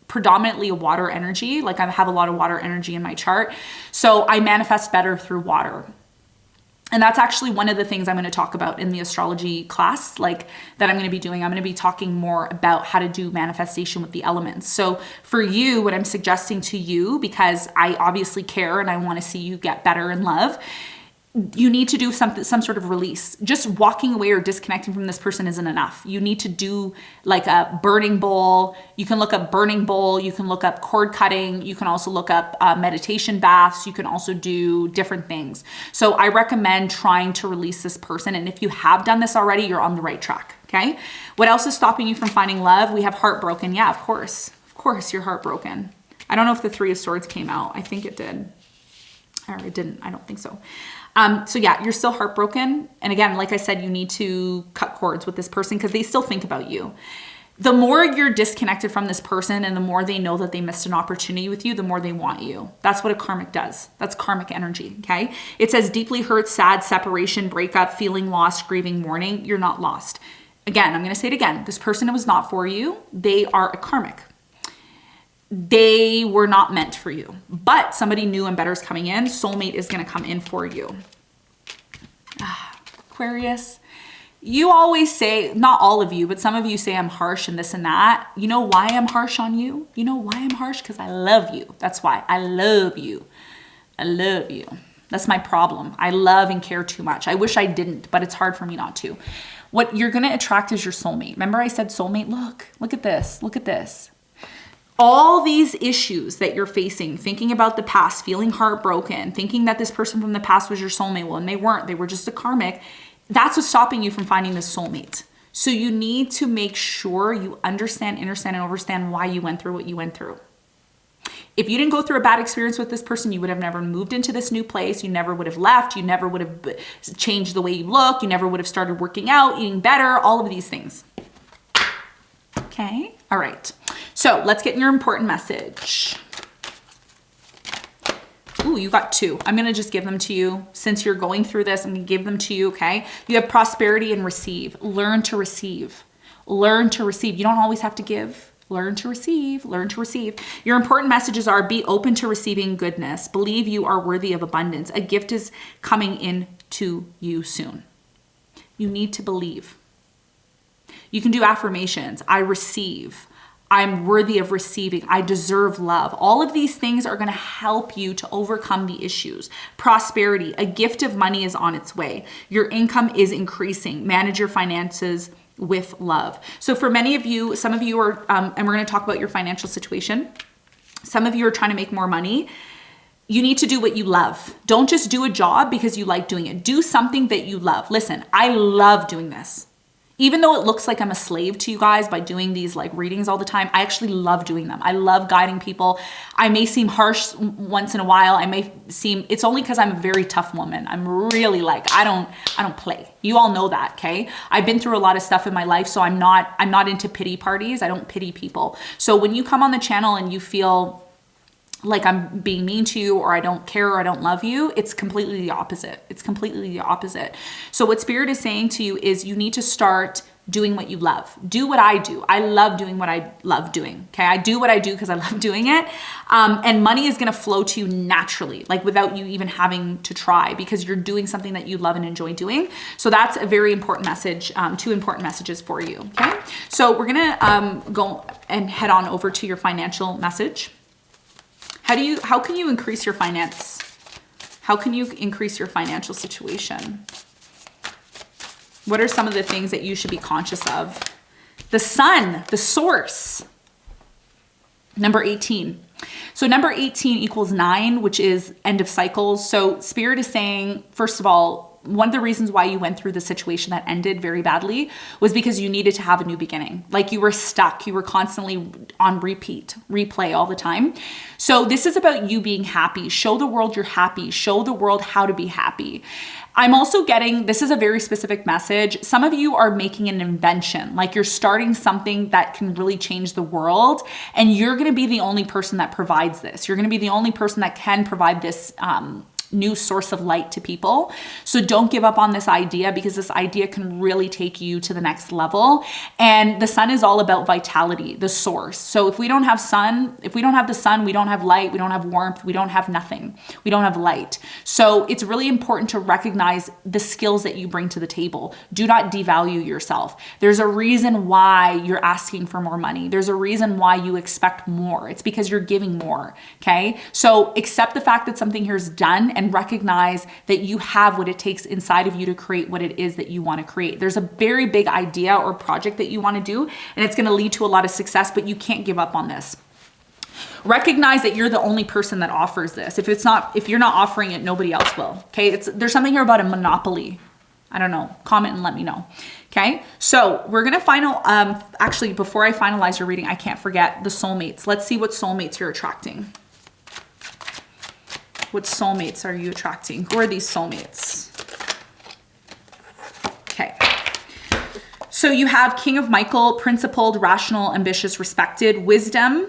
predominantly a water energy, like I have a lot of water energy in my chart. So I manifest better through water. And that's actually one of the things I'm going to talk about in the astrology class, like that I'm going to be doing. I'm going to be talking more about how to do manifestation with the elements. So for you, what I'm suggesting to you, because I obviously care and I want to see you get better in love, you need to do some sort of release. Just walking away or disconnecting from this person isn't enough. You need to do like a burning bowl. You can look up burning bowl. You can look up cord cutting. You can also look up meditation baths. You can also do different things. So I recommend trying to release this person. And if you have done this already, you're on the right track. Okay. What else is stopping you from finding love? We have heartbroken. Yeah, of course. Of course you're heartbroken. I don't know if the 3 of Swords came out. I think it did. Or it didn't. I don't think so. So yeah, you're still heartbroken. And again, like I said, you need to cut cords with this person because they still think about you. The more you're disconnected from this person and the more they know that they missed an opportunity with you, the more they want you. That's what a karmic does. That's karmic energy, okay? It says deeply hurt, sad, separation, breakup, feeling lost, grieving, mourning. You're not lost. Again, I'm going to say it again. This person was not for you. They are a karmic. They were not meant for you, but somebody new and better is coming in. Soulmate is going to come in for you. Aquarius, you always say, not all of you, but some of you say I'm harsh and this and that. You know why I'm harsh on you? You know why I'm harsh? Because I love you. That's why. I love you. I love you. That's my problem. I love and care too much. I wish I didn't, but it's hard for me not to. What you're going to attract is your soulmate. Remember I said soulmate? Look at this. Look at this. All these issues that you're facing, thinking about the past, feeling heartbroken, thinking that this person from the past was your soulmate. Well, and they weren't. They were just a karmic. That's what's stopping you from finding this soulmate. So you need to make sure you understand, and understand why you went through what you went through. If you didn't go through a bad experience with this person, you would have never moved into this new place. You never would have left. You never would have changed the way you look. You never would have started working out, eating better, all of these things. Okay. Okay. All right. So let's get your important message. Ooh, you got 2. I'm going to just give them to you. Since you're going through this, I'm going to give them to you, okay? You have prosperity and receive. Learn to receive. Learn to receive. You don't always have to give. Learn to receive. Learn to receive. Your important messages are: be open to receiving goodness. Believe you are worthy of abundance. A gift is coming in to you soon. You need to believe. You can do affirmations. I receive. I'm worthy of receiving. I deserve love. All of these things are going to help you to overcome the issues. Prosperity. A gift of money is on its way. Your income is increasing. Manage your finances with love. So for many of you, some of you are, and we're going to talk about your financial situation. Some of you are trying to make more money. You need to do what you love. Don't just do a job because you like doing it. Do something that you love. Listen, I love doing this. Even though it looks like I'm a slave to you guys by doing these like readings all the time, I actually love doing them. I love guiding people. I may seem harsh once in a while. I may seem, it's only because I'm a very tough woman. I'm really like, I don't play. You all know that, okay? I've been through a lot of stuff in my life, so I'm not into pity parties. I don't pity people. So when you come on the channel and you feel like I'm being mean to you, or I don't care, or I don't love you, it's completely the opposite. It's completely the opposite. So what Spirit is saying to you is you need to start doing what you love. Do what I do. I love doing what I love doing. Okay. I do what I do because I love doing it. And money is going to flow to you naturally, like without you even having to try, because you're doing something that you love and enjoy doing. So that's a very important message, 2 important messages for you. Okay. So we're going to go and head on over to your financial message. How can you increase your finance? How can you increase your financial situation? What are some of the things that you should be conscious of? The sun, the source. Number 18. So number 18 equals 9, which is end of cycles. So Spirit is saying, first of all, one of the reasons why you went through the situation that ended very badly was because you needed to have a new beginning. Like you were stuck. You were constantly on replay all the time. So this is about you being happy. Show the world you're happy. Show the world how to be happy. I'm also getting, this is a very specific message. Some of you are making an invention, like you're starting something that can really change the world. And you're going to be the only person that provides this. You're going to be the only person that can provide this, new source of light to people. So don't give up on this idea, because this idea can really take you to the next level. And the sun is all about vitality, the source. So if we don't have sun, if we don't have the sun, we don't have light, we don't have warmth, we don't have nothing. We don't have light. So it's really important to recognize the skills that you bring to the table. Do not devalue yourself. There's a reason why you're asking for more money. There's a reason why you expect more. It's because you're giving more. Okay. So accept the fact that something here is done, and recognize that you have what it takes inside of you to create what it is that you want to create. There's a very big idea or project that you want to do, and it's going to lead to a lot of success, but you can't give up on this. Recognize that you're the only person that offers this. If you're not offering it, nobody else will. Okay. There's something here about a monopoly. I don't know. Comment and let me know. Okay. So we're going to actually, before I finalize your reading, I can't forget the soulmates. Let's see what soulmates you're attracting. What soulmates are you attracting? Who are these soulmates? Okay. So you have King of Michael, principled, rational, ambitious, respected. Wisdom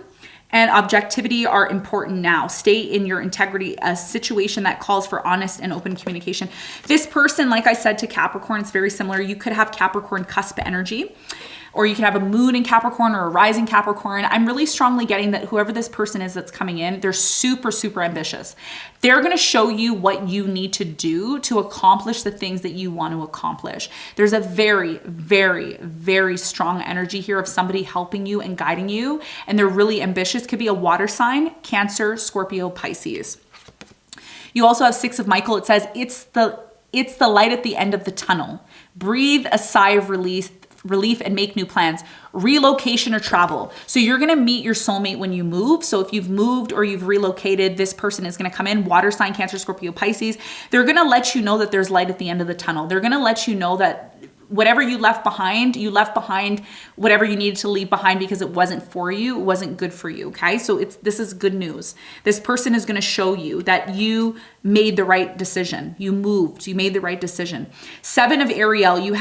and objectivity are important now. Stay in your integrity, a situation that calls for honest and open communication. This person, like I said to Capricorn, it's very similar. You could have Capricorn cusp energy, or you could have a moon in Capricorn or a rising Capricorn. I'm really strongly getting that whoever this person is that's coming in, they're super, super ambitious. They're going to show you what you need to do to accomplish the things that you want to accomplish. There's a very, very, very strong energy here of somebody helping you and guiding you. And they're really ambitious. Could be a water sign, Cancer, Scorpio, Pisces. You also have 6 of Michael. It says, it's the light at the end of the tunnel. Breathe a sigh of relief and make new plans. Relocation or travel. So you're going to meet your soulmate when you move. So if you've moved or you've relocated, this person is going to come in. Water sign, Cancer, Scorpio, Pisces. They're going to let you know that there's light at the end of the tunnel. They're going to let you know that whatever you left behind whatever you needed to leave behind because it wasn't for you, it wasn't good for you. Okay. So this is good news. This person is going to show you that you made the right decision. You moved, you made the right decision. 7 of Ariel, you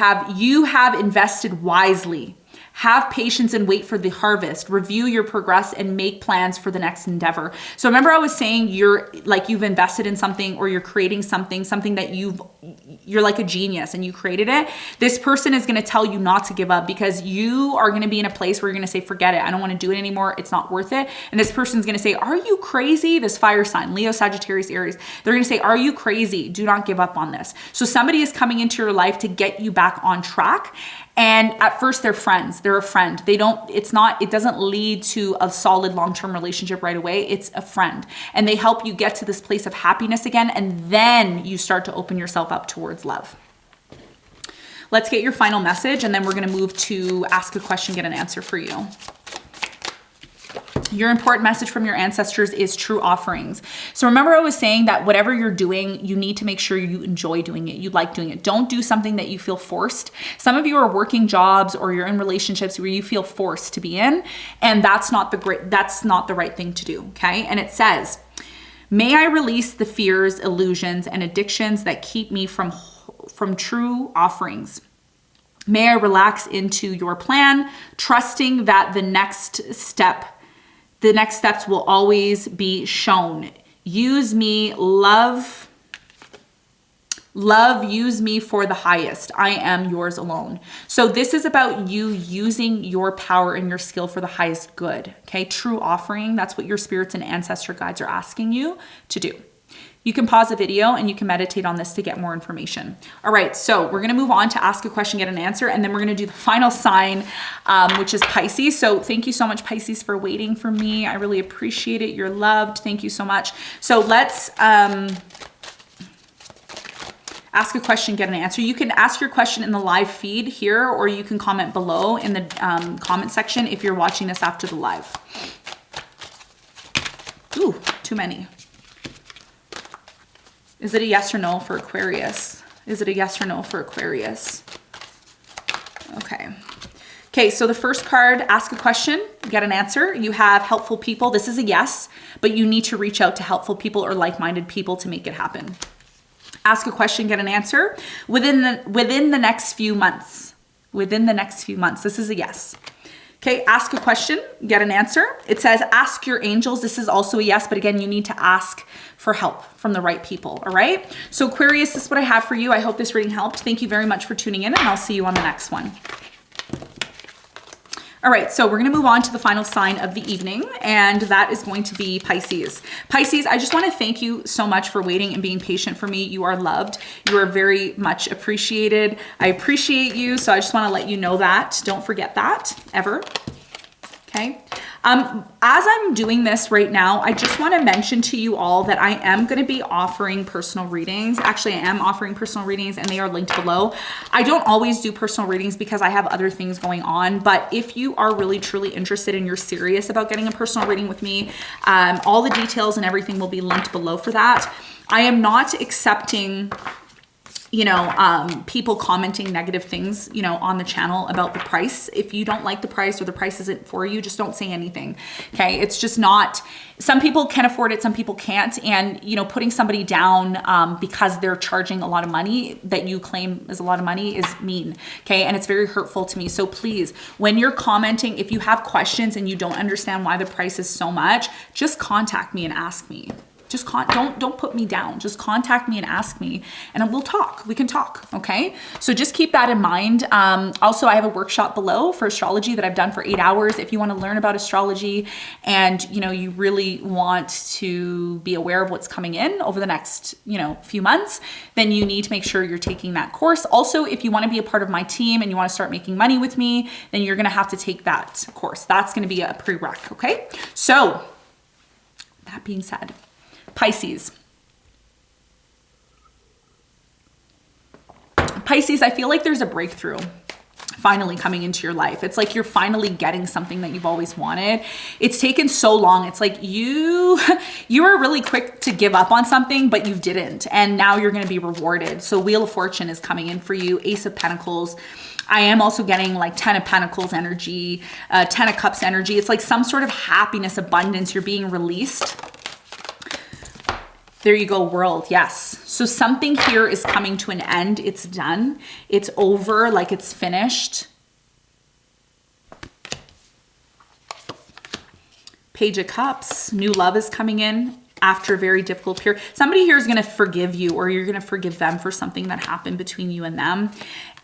have invested wisely. Have patience and wait for the harvest. Review your progress and make plans for the next endeavor. So remember I was saying you've invested in something, or you're creating something that you're like a genius and you created it. This person is going to tell you not to give up, because you are going to be in a place where you're going to say, forget it. I don't want to do it anymore. It's not worth it. And this person's going to say, are you crazy? This fire sign, Leo, Sagittarius, Aries, they're going to say, are you crazy? Do not give up on this. So somebody is coming into your life to get you back on track. And at first they're friends, they're a friend. It doesn't lead to a solid long-term relationship right away. It's a friend, and they help you get to this place of happiness again. And then you start to open yourself up towards love. Let's get your final message, and then we're going to move to ask a question, get an answer for you. Your important message from your ancestors is true offerings. So remember I was saying that whatever you're doing, you need to make sure you enjoy doing it. You like doing it. Don't do something that you feel forced. Some of you are working jobs, or you're in relationships where you feel forced to be in, and that's not the right thing to do, okay? And it says, may I release the fears, illusions, and addictions that keep me from true offerings. May I relax into your plan, trusting that the next steps will always be shown. Use me, love, use me for the highest. I am yours alone. So this is about you using your power and your skill for the highest good. Okay, true offering. That's what your spirits and ancestor guides are asking you to do. You can pause the video and you can meditate on this to get more information. All right, so we're gonna move on to ask a question, get an answer, and then we're gonna do the final sign, which is Pisces. So thank you so much, Pisces, for waiting for me. I really appreciate it. You're loved. Thank you so much. So let's ask a question, get an answer. You can ask your question in the live feed here, or you can comment below in the comment section if you're watching this after the live. Ooh, too many. Is it a yes or no for Aquarius? Is it a yes or no for Aquarius? Okay. Okay, so the first card, ask a question, get an answer. You have helpful people. This is a yes, but you need to reach out to helpful people or like-minded people to make it happen. Ask a question, get an answer within the next few months. Within the next few months. This is a yes. Okay, ask a question, get an answer. It says ask your angels. This is also a yes, but again, you need to ask for help from the right people, all right? So Aquarius, this is what I have for you. I hope this reading helped. Thank you very much for tuning in, and I'll see you on the next one. All right, so we're gonna move on to the final sign of the evening, and that is going to be Pisces. Pisces, I just wanna thank you so much for waiting and being patient for me. You are loved. You are very much appreciated. I appreciate you, so I just wanna let you know that. Don't forget that, ever. Okay. As I'm doing this right now, I just want to mention to you all that I am going to be offering personal readings. Actually, I am offering personal readings, and they are linked below. I don't always do personal readings because I have other things going on, but if you are really truly interested and you're serious about getting a personal reading with me, all the details and everything will be linked below for that. I am not accepting people commenting negative things, on the channel about the price. If you don't like the price or the price isn't for you, just don't say anything. Okay. It's just not, some people can afford it. Some people can't. And, putting somebody down, because they're charging a lot of money that you claim is a lot of money is mean. Okay. And it's very hurtful to me. So please, when you're commenting, if you have questions and you don't understand why the price is so much, just contact me and ask me. Just don't put me down. Just contact me and ask me, and we'll talk. We can talk, okay? So just keep that in mind. Also, I have a workshop below for astrology that I've done for 8 hours. If you want to learn about astrology and you really want to be aware of what's coming in over the next few months, then you need to make sure you're taking that course. Also, if you want to be a part of my team and you want to start making money with me, then you're going to have to take that course. That's going to be a prereq, okay? So that being said, Pisces. Pisces, I feel like there's a breakthrough finally coming into your life. It's like you're finally getting something that you've always wanted. It's taken so long. It's like you were really quick to give up on something, but you didn't. And now you're going to be rewarded. So Wheel of Fortune is coming in for you. Ace of Pentacles. I am also getting like 10 of Pentacles energy, 10 of Cups energy. It's like some sort of happiness, abundance. You're being released. There you go, World. Yes. So something here is coming to an end. It's done. It's over, like it's finished. Page of Cups, new love is coming in after a very difficult period. Somebody here is going to forgive you, or you're going to forgive them for something that happened between you and them.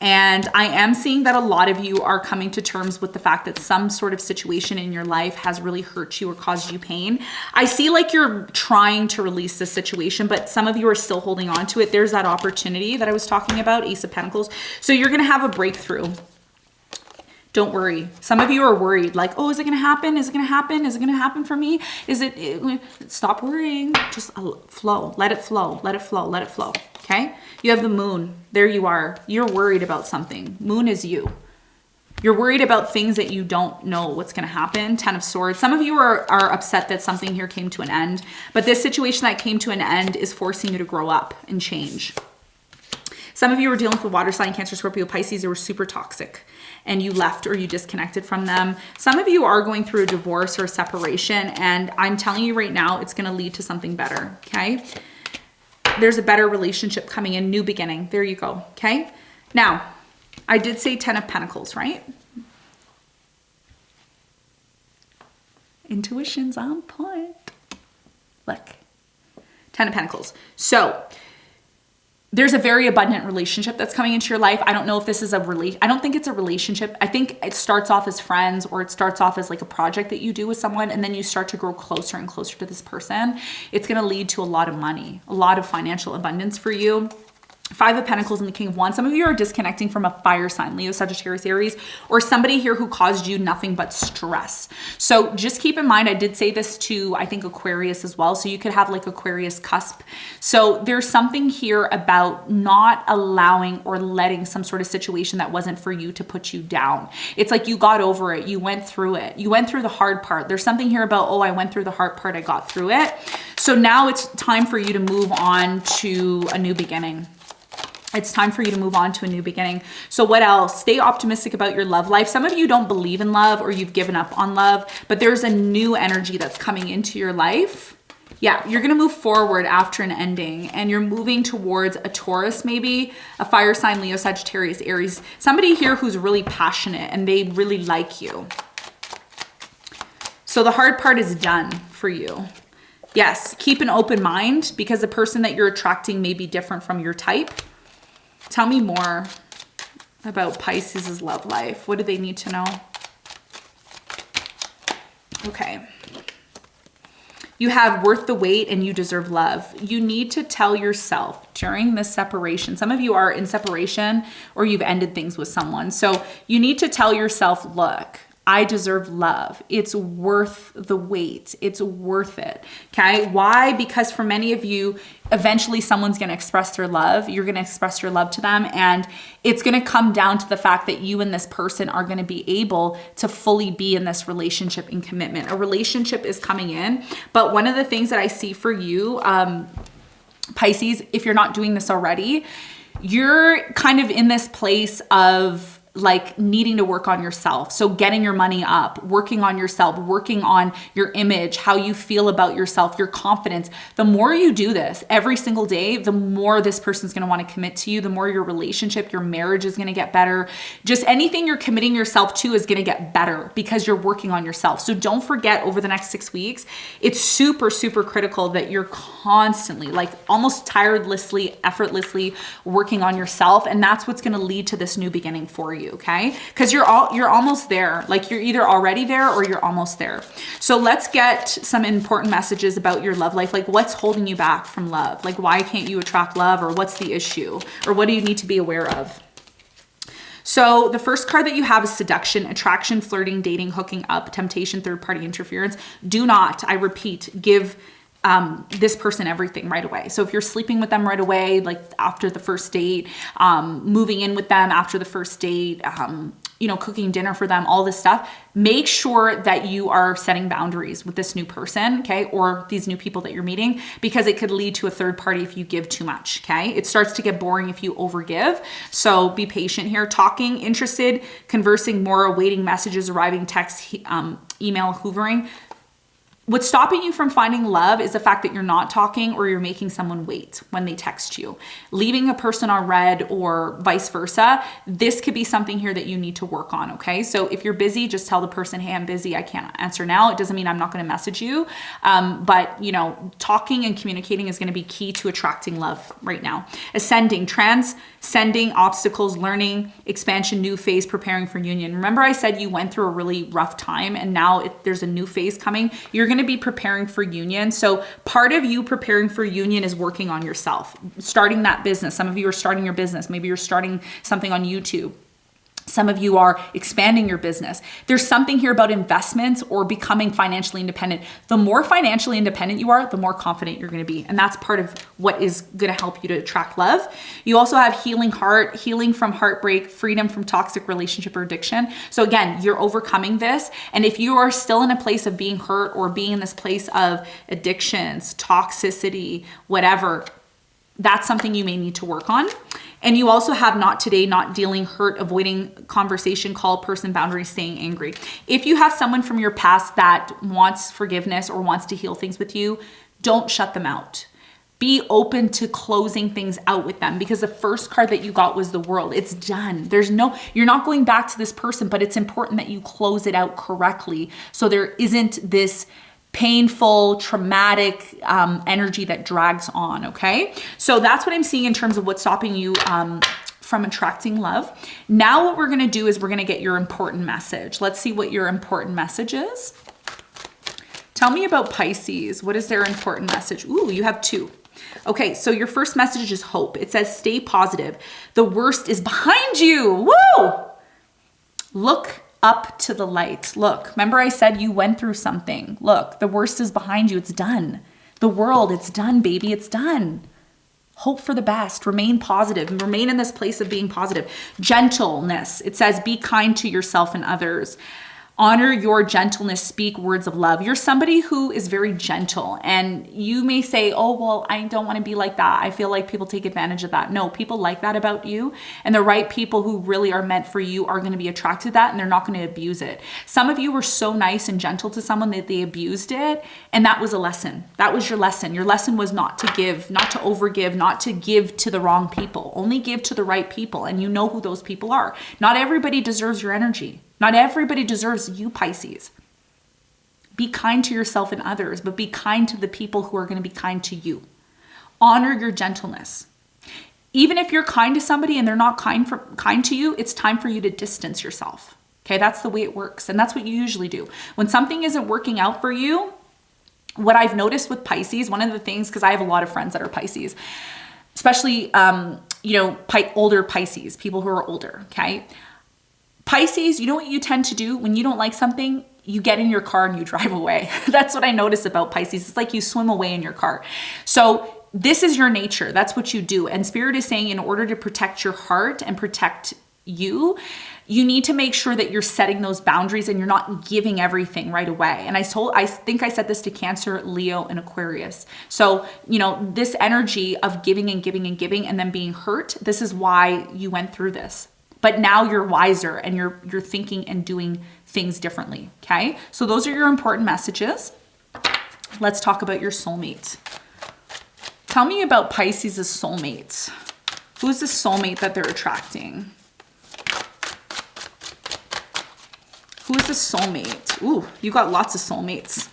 And I am seeing that a lot of you are coming to terms with the fact that some sort of situation in your life has really hurt you or caused you pain. I see like you're trying to release this situation, but some of you are still holding on to it. There's that opportunity that I was talking about, Ace of Pentacles. So you're going to have a breakthrough. Don't worry. Some of you are worried, like, oh, is it going to happen? Is it going to happen? Is it going to happen for me? Stop worrying. Just flow. Let it flow. Let it flow. Let it flow. Okay? You have the moon. There you are. You're worried about something. Moon is you. You're worried about things that you don't know what's going to happen. Ten of Swords. Some of you are upset that something here came to an end, but this situation that came to an end is forcing you to grow up and change. Some of you are dealing with water sign, Cancer, Scorpio, Pisces. They were super toxic and you left or you disconnected from them. Some of you are going through a divorce or a separation, and I'm telling you right now, it's going to lead to something better, okay? There's a better relationship coming in, new beginning. There you go, okay? Now, I did say 10 of Pentacles, right? Intuition's on point. Look, 10 of Pentacles. So, there's a very abundant relationship that's coming into your life. I don't know if this is I don't think it's a relationship. I think it starts off as friends, or it starts off as like a project that you do with someone, and then you start to grow closer and closer to this person. It's going to lead to a lot of money, a lot of financial abundance for you. 5 of Pentacles and the King of Wands. Some of you are disconnecting from a fire sign, Leo, Sagittarius, Aries, or somebody here who caused you nothing but stress. So just keep in mind, I did say this to, I think, Aquarius as well. So you could have like Aquarius cusp. So there's something here about not allowing or letting some sort of situation that wasn't for you to put you down. It's like you got over it. You went through it. You went through the hard part. There's something here about, oh, I went through the hard part. I got through it. So now it's time for you to move on to a new beginning. It's time for you to move on to a new beginning. So what else? Stay optimistic about your love life. Some of you don't believe in love, or you've given up on love, but there's a new energy that's coming into your life. Yeah, you're going to move forward after an ending, and you're moving towards a Taurus, maybe a fire sign, Leo, Sagittarius, Aries, somebody here who's really passionate and they really like you. So the hard part is done for you. Yes, keep an open mind, because the person that you're attracting may be different from your type. Tell me more about Pisces' love life. What do they need to know? Okay. You have worth the wait and you deserve love. You need to tell yourself during this separation. Some of you are in separation or you've ended things with someone. So you need to tell yourself, look, I deserve love. It's worth the wait. It's worth it. Okay. Why? Because for many of you, eventually someone's going to express their love. You're going to express your love to them. And it's going to come down to the fact that you and this person are going to be able to fully be in this relationship and commitment. A relationship is coming in. But one of the things that I see for you, Pisces, if you're not doing this already, you're kind of in this place of like needing to work on yourself. So getting your money up, working on yourself, working on your image, how you feel about yourself, your confidence. The more you do this every single day, the more this person's going to want to commit to you, the more your relationship, your marriage is going to get better. Just anything you're committing yourself to is going to get better because you're working on yourself. So don't forget, over the next 6 weeks, it's super, super critical that you're constantly, like almost tirelessly, effortlessly working on yourself. And that's what's going to lead to this new beginning for you. Okay, because you're almost there. Like you're either already there or you're almost there. So let's get some important messages about your love life. Like, what's holding you back from love? Like, why can't you attract love, or what's the issue, or what do you need to be aware of? So the first card that you have is seduction, attraction, flirting, dating, hooking up, temptation, third-party interference. Do not, I repeat, give this person everything right away. So if you're sleeping with them right away, like after the first date, moving in with them after the first date, you know, cooking dinner for them, all this stuff, make sure that you are setting boundaries with this new person, okay, or these new people that you're meeting, because it could lead to a third party if you give too much, okay? It starts to get boring if you overgive. So be patient here. Talking, interested, conversing more, awaiting messages, arriving, text, email, hoovering. What's stopping you from finding love is the fact that you're not talking or you're making someone wait when they text you. Leaving a person on red or vice versa, this could be something here that you need to work on, okay? So if you're busy, just tell the person, hey, I'm busy, I can't answer now. It doesn't mean I'm not gonna message you, but you know, talking and communicating is gonna be key to attracting love right now. Ascending, transcending obstacles, learning, expansion, new phase, preparing for union. Remember I said you went through a really rough time and now there's a new phase coming. You're going to be preparing for union. So part of you preparing for union is working on yourself, starting that business. Some of you are starting your business. Maybe you're starting something on YouTube. Some of you are expanding your business. There's something here about investments or becoming financially independent. The more financially independent you are, the more confident you're going to be. And that's part of what is going to help you to attract love. You also have healing heart, healing from heartbreak, freedom from toxic relationship or addiction. So again, you're overcoming this. And if you are still in a place of being hurt or being in this place of addictions, toxicity, whatever, that's something you may need to work on. And you also have not today, not dealing, hurt, avoiding conversation, call, person, boundaries, staying angry. If you have someone from your past that wants forgiveness or wants to heal things with you, don't shut them out. Be open to closing things out with them, because the first card that you got was the World. It's done. You're not going back to this person, but it's important that you close it out correctly so there isn't this painful, traumatic energy that drags on, okay? So that's what I'm seeing in terms of what's stopping you from attracting love. Now what we're gonna do is we're gonna get your important message. Let's see what your important message is. Tell me about Pisces. What is their important message? Ooh, you have two. Okay, so your first message is hope. It says, stay positive. The worst is behind you. Woo! Look up to the light. Look, remember I said you went through something. Look, the worst is behind you. It's done. The World, it's done, baby. It's done. Hope for the best. Remain positive and remain in this place of being positive. Gentleness. It says, be kind to yourself and others. Honor your gentleness, speak words of love. You're somebody who is very gentle, and you may say, oh, well, I don't want to be like that. I feel like people take advantage of that. No, people like that about you, and the right people who really are meant for you are going to be attracted to that, and they're not going to abuse it. Some of you were so nice and gentle to someone that they abused it, and that was a lesson. That was your lesson. Your lesson was not to give, not to overgive, not to give to the wrong people. Only give to the right people, and you know who those people are. Not everybody deserves your energy. Not everybody deserves you, Pisces. Be kind to yourself and others, but be kind to the people who are going to be kind to you. Honor your gentleness. Even if you're kind to somebody and they're not kind to you, it's time for you to distance yourself. Okay, that's the way it works. And that's what you usually do. When something isn't working out for you, what I've noticed with Pisces, one of the things, because I have a lot of friends that are Pisces, especially, older Pisces, people who are older, okay? Pisces, you know what you tend to do when you don't like something? You get in your car and you drive away. That's what I notice about Pisces. It's like you swim away in your car. So this is your nature. That's what you do. And Spirit is saying in order to protect your heart and protect you, you need to make sure that you're setting those boundaries and you're not giving everything right away. And I think I said this to Cancer, Leo, and Aquarius. So, this energy of giving and giving and giving and then being hurt, this is why you went through this. But now you're wiser and you're thinking and doing things differently, okay? So those are your important messages. Let's talk about your soulmate. Tell me about Pisces' soulmate. Who's the soulmate that they're attracting? Who is the soulmate? Ooh, you got lots of soulmates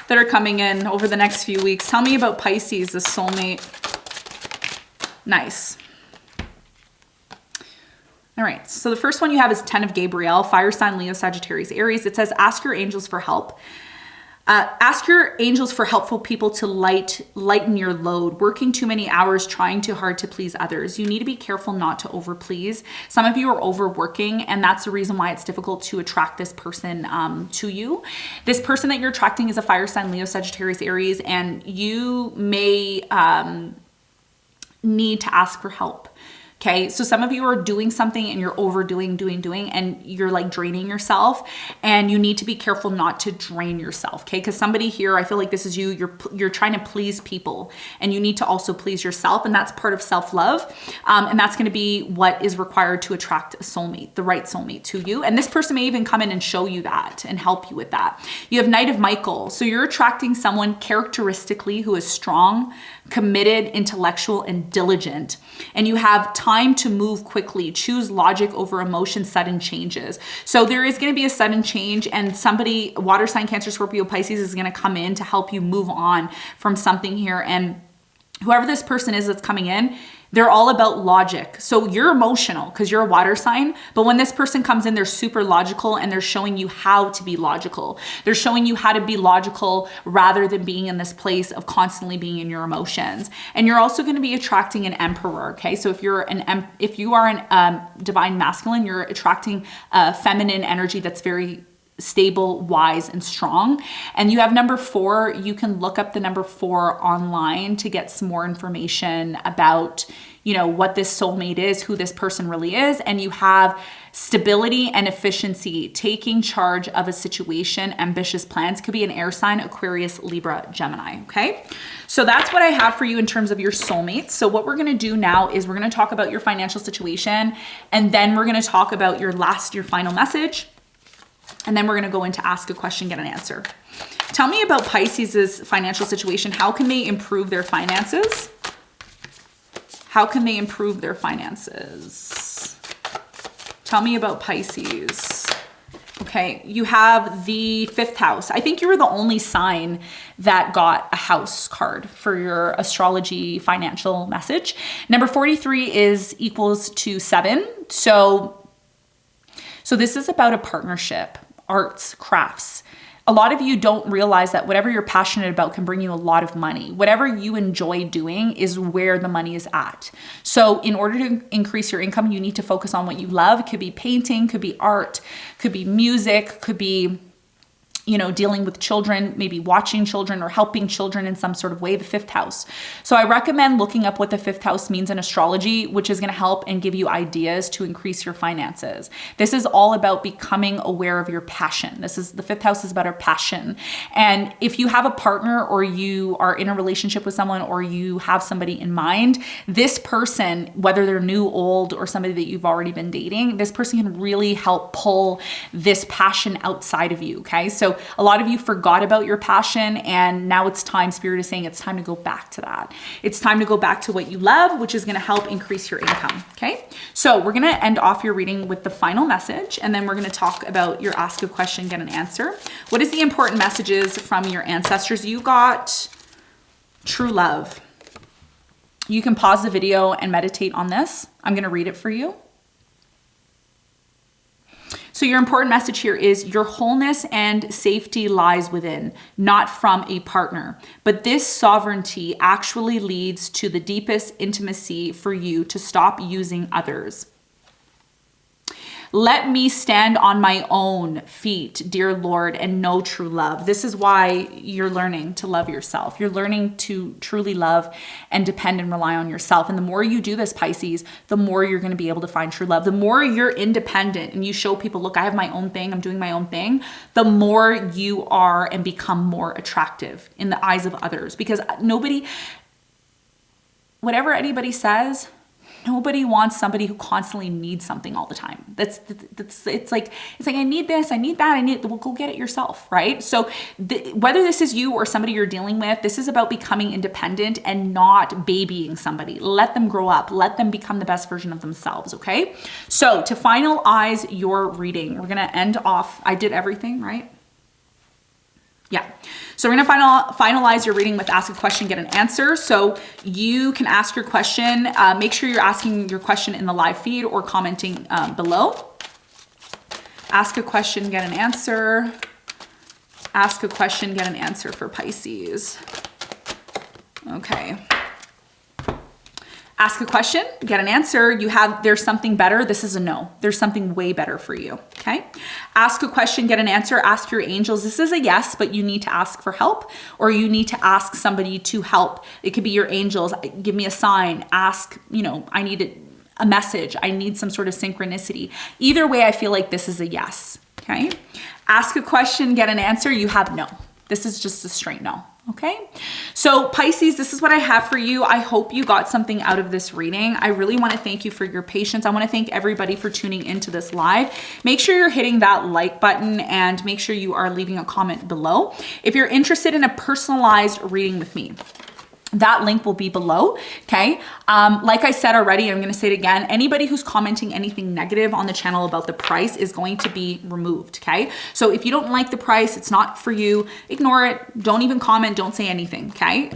that are coming in over the next few weeks. Tell me about Pisces, the soulmate. Nice. All right, so the first one you have is 10 of Gabriel, fire sign, Leo, Sagittarius, Aries. It says, ask your angels for help. Ask your angels for helpful people to lighten your load, working too many hours, trying too hard to please others. You need to be careful not to overplease. Some of you are overworking, and that's the reason why it's difficult to attract this person to you. This person that you're attracting is a fire sign, Leo, Sagittarius, Aries, and you may need to ask for help. Okay, so some of you are doing something and you're overdoing, doing, and you're like draining yourself, and you need to be careful not to drain yourself. Okay, because somebody here, I feel like this is you. You're trying to please people, and you need to also please yourself, and that's part of self-love, and that's going to be what is required to attract a soulmate, the right soulmate to you. And this person may even come in and show you that and help you with that. You have Knight of Michael, so you're attracting someone characteristically who is strong, committed, intellectual, and diligent. And you have time to move quickly, choose logic over emotion, sudden changes. So there is going to be a sudden change, and somebody, water sign, Cancer, Scorpio, Pisces, is going to come in to help you move on from something here. And whoever this person is that's coming in, they're all about logic. So you're emotional because you're a water sign, but when this person comes in, they're super logical, and they're showing you how to be logical. They're showing you how to be logical rather than being in this place of constantly being in your emotions. And you're also going to be attracting an emperor. Okay, so if you are an divine masculine, you're attracting a feminine energy that's very stable, wise, and strong. And you have number 4. You can look up the number 4 online to get some more information about, you know, what this soulmate is, who this person really is. And you have stability and efficiency, taking charge of a situation, ambitious plans. Could be an air sign, Aquarius, Libra, Gemini. Okay, so that's what I have for you in terms of your soulmates. So what we're going to do now is we're going to talk about your financial situation, and then we're going to talk about your final message. And then we're going to go into ask a question, get an answer. Tell me about Pisces' financial situation. How can they improve their finances? How can they improve their finances? Tell me about Pisces. Okay, you have the 5th house. I think you were the only sign that got a house card for your astrology financial message. Number 43 is equals to 7. So this is about a partnership, arts, crafts. A lot of you don't realize that whatever you're passionate about can bring you a lot of money. Whatever you enjoy doing is where the money is at. So in order to increase your income, you need to focus on what you love. It could be painting, could be art, could be music, could be, you know, dealing with children, maybe watching children or helping children in some sort of way, the 5th house. So I recommend looking up what the 5th house means in astrology, which is going to help and give you ideas to increase your finances. This is all about becoming aware of your passion. The 5th house is about our passion. And if you have a partner, or you are in a relationship with someone, or you have somebody in mind, this person, whether they're new, old, or somebody that you've already been dating, this person can really help pull this passion outside of you. Okay, so a lot of you forgot about your passion, and now it's time, Spirit is saying it's time to go back to that. It's time to go back to what you love, which is going to help increase your income. Okay, so we're going to end off your reading with the final message, and then we're going to talk about your ask a question, get an answer. What is the important messages from your ancestors? You got true love. You can pause the video and meditate on this. I'm going to read it for you. So your important message here is your wholeness and safety lies within, not from a partner. But this sovereignty actually leads to the deepest intimacy for you to stop using others. Let me stand on my own feet, dear Lord, and know true love. This is why you're learning to love yourself. You're learning to truly love and depend and rely on yourself. And the more you do this, Pisces, the more you're going to be able to find true love. The more you're independent and you show people, look, I have my own thing, I'm doing my own thing, the more you are and become more attractive in the eyes of others. Because whatever anybody says, nobody wants somebody who constantly needs something all the time. It's like I need this, I need that, well, go get it yourself, right? So whether this is you or somebody you're dealing with, this is about becoming independent and not babying somebody. Let them grow up, let them become the best version of themselves, okay? So to finalize your reading, we're gonna end off, I did everything, right? Yeah. So we're going to finalize your reading with ask a question, get an answer. So you can ask your question. Make sure you're asking your question in the live feed or commenting below. Ask a question, get an answer. Ask a question, get an answer for Pisces. Okay. Ask a question, get an answer. There's something better. This is a no. There's something way better for you. Okay. Ask a question, get an answer. Ask your angels. This is a yes, but you need to ask for help, or you need to ask somebody to help. It could be your angels. Give me a sign. Ask, I need a message. I need some sort of synchronicity. Either way, I feel like this is a yes, okay? Ask a question, get an answer, you have no. This is just a straight no. Okay, so Pisces, this is what I have for you. I hope you got something out of this reading. I really want to thank you for your patience. I want to thank everybody for tuning into this live. Make sure you're hitting that like button and make sure you are leaving a comment below. If you're interested in a personalized reading with me, that link will be below, okay? Like I said already, I'm gonna say it again, anybody who's commenting anything negative on the channel about the price is going to be removed, okay? So if you don't like the price, it's not for you, ignore it, don't even comment, don't say anything, okay?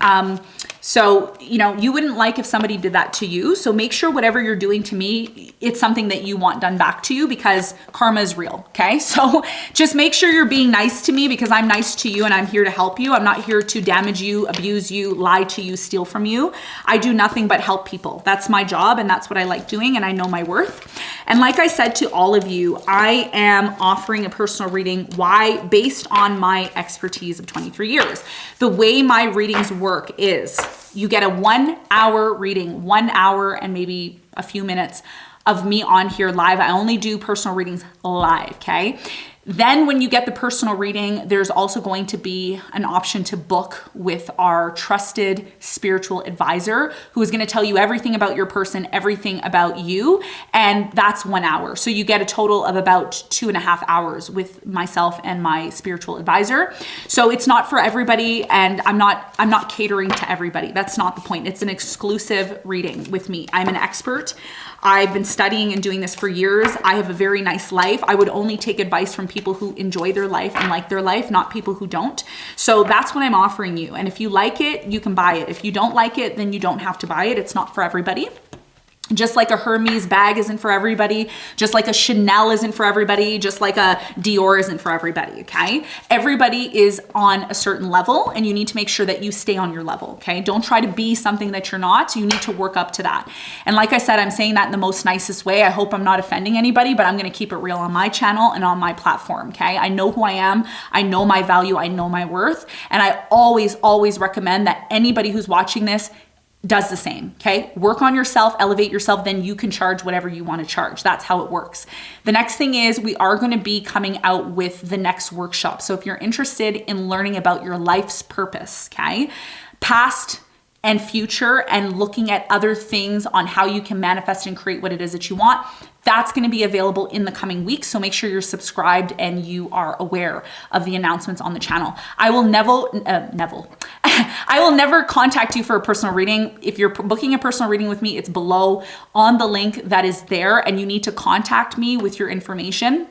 So, you know, you wouldn't like if somebody did that to you. So make sure whatever you're doing to me, it's something that you want done back to you because karma is real, okay? So just make sure you're being nice to me because I'm nice to you and I'm here to help you. I'm not here to damage you, abuse you, lie to you, steal from you. I do nothing but help people. That's my job and that's what I like doing and I know my worth. And like I said to all of you, I am offering a personal reading. Why? Based on my expertise of 23 years. The way my readings work is you get a 1 hour reading, 1 hour and maybe a few minutes of me on here live. I only do personal readings live, okay? Then when you get the personal reading, there's also going to be an option to book with our trusted spiritual advisor who is going to tell you everything about your person, everything about you. And that's 1 hour. So you get a total of about 2.5 hours with myself and my spiritual advisor. So it's not for everybody and I'm not catering to everybody. That's not the point. It's an exclusive reading with me. I'm an expert. I've been studying and doing this for years. I have a very nice life. I would only take advice from people who enjoy their life and like their life, not people who don't. So that's what I'm offering you. And if you like it, you can buy it. If you don't like it, then you don't have to buy it. It's not for everybody. Just like a Hermes bag isn't for everybody, just like a Chanel isn't for everybody, just like a Dior isn't for everybody, okay? Everybody is on a certain level and you need to make sure that you stay on your level, okay? Don't try to be something that you're not. You need to work up to that. And like I said, I'm saying that in the most nicest way. I hope I'm not offending anybody, but I'm gonna keep it real on my channel and on my platform, okay? I know who I am. I know my value. I know my worth. And I always recommend that anybody who's watching this does the same, okay? Work on yourself, elevate yourself, then you can charge whatever you want to charge. That's how it works. The next thing is we are going to be coming out with the next workshop. So if you're interested in learning about your life's purpose, okay? Past and future and looking at other things on how you can manifest and create what it is that you want, that's going to be available in the coming weeks. So make sure you're subscribed and you are aware of the announcements on the channel. I will I will never contact you for a personal reading. If you're booking a personal reading with me, it's below on the link that is there and you need to contact me with your information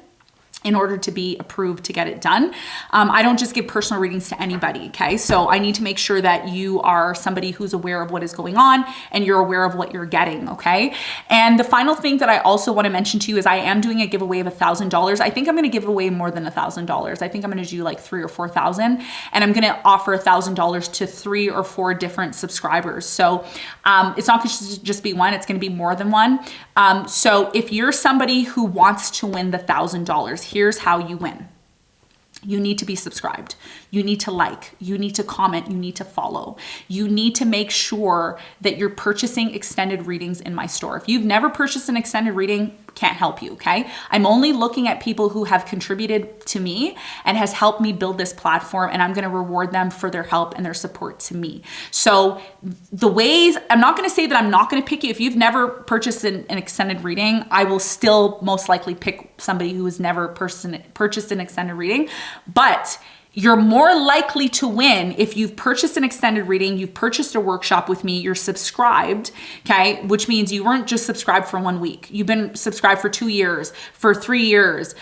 in order to be approved to get it done. I don't just give personal readings to anybody, okay? So I need to make sure that you are somebody who's aware of what is going on and you're aware of what you're getting, okay? And the final thing that I also wanna mention to you is I am doing a giveaway of $1,000. I think I'm gonna give away more than $1,000. I think I'm gonna do like 3,000 or 4,000 and I'm gonna offer $1,000 to 3 or 4 different subscribers. So it's not gonna just be one, it's gonna be more than one. So if you're somebody who wants to win the $1,000, here's how you win. You need to be subscribed. You need to like, you need to comment, you need to follow. You need to make sure that you're purchasing extended readings in my store. If you've never purchased an extended reading, can't help you, okay? I'm only looking at people who have contributed to me and has helped me build this platform, and I'm gonna reward them for their help and their support to me. So the ways, I'm not gonna say that I'm not gonna pick you. If you've never purchased an extended reading, I will still most likely pick somebody who has never purchased an extended reading, but you're more likely to win if you've purchased an extended reading, you've purchased a workshop with me, you're subscribed, okay? Which means you weren't just subscribed for 1 week. You've been subscribed for 2 years, for 3 years,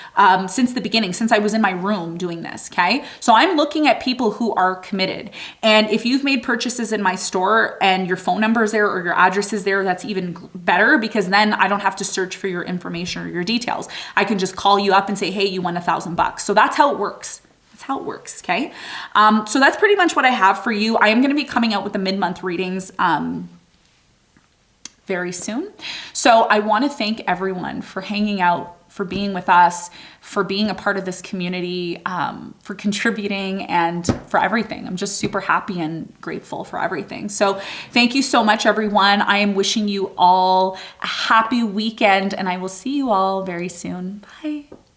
since the beginning, since I was in my room doing this, okay? So I'm looking at people who are committed. And if you've made purchases in my store and your phone number is there or your address is there, that's even better because then I don't have to search for your information or your details. I can just call you up and say, hey, you won $1,000. So that's how it works. How it works, okay? So that's pretty much what I have for you. I am gonna be coming out with the mid-month readings very soon. So I wanna thank everyone for hanging out for being with us, for being a part of this community, for contributing, and for everything. I'm just super happy and grateful for everything. So thank you so much, everyone. I am wishing you all a happy weekend, and I will see you all very soon. Bye.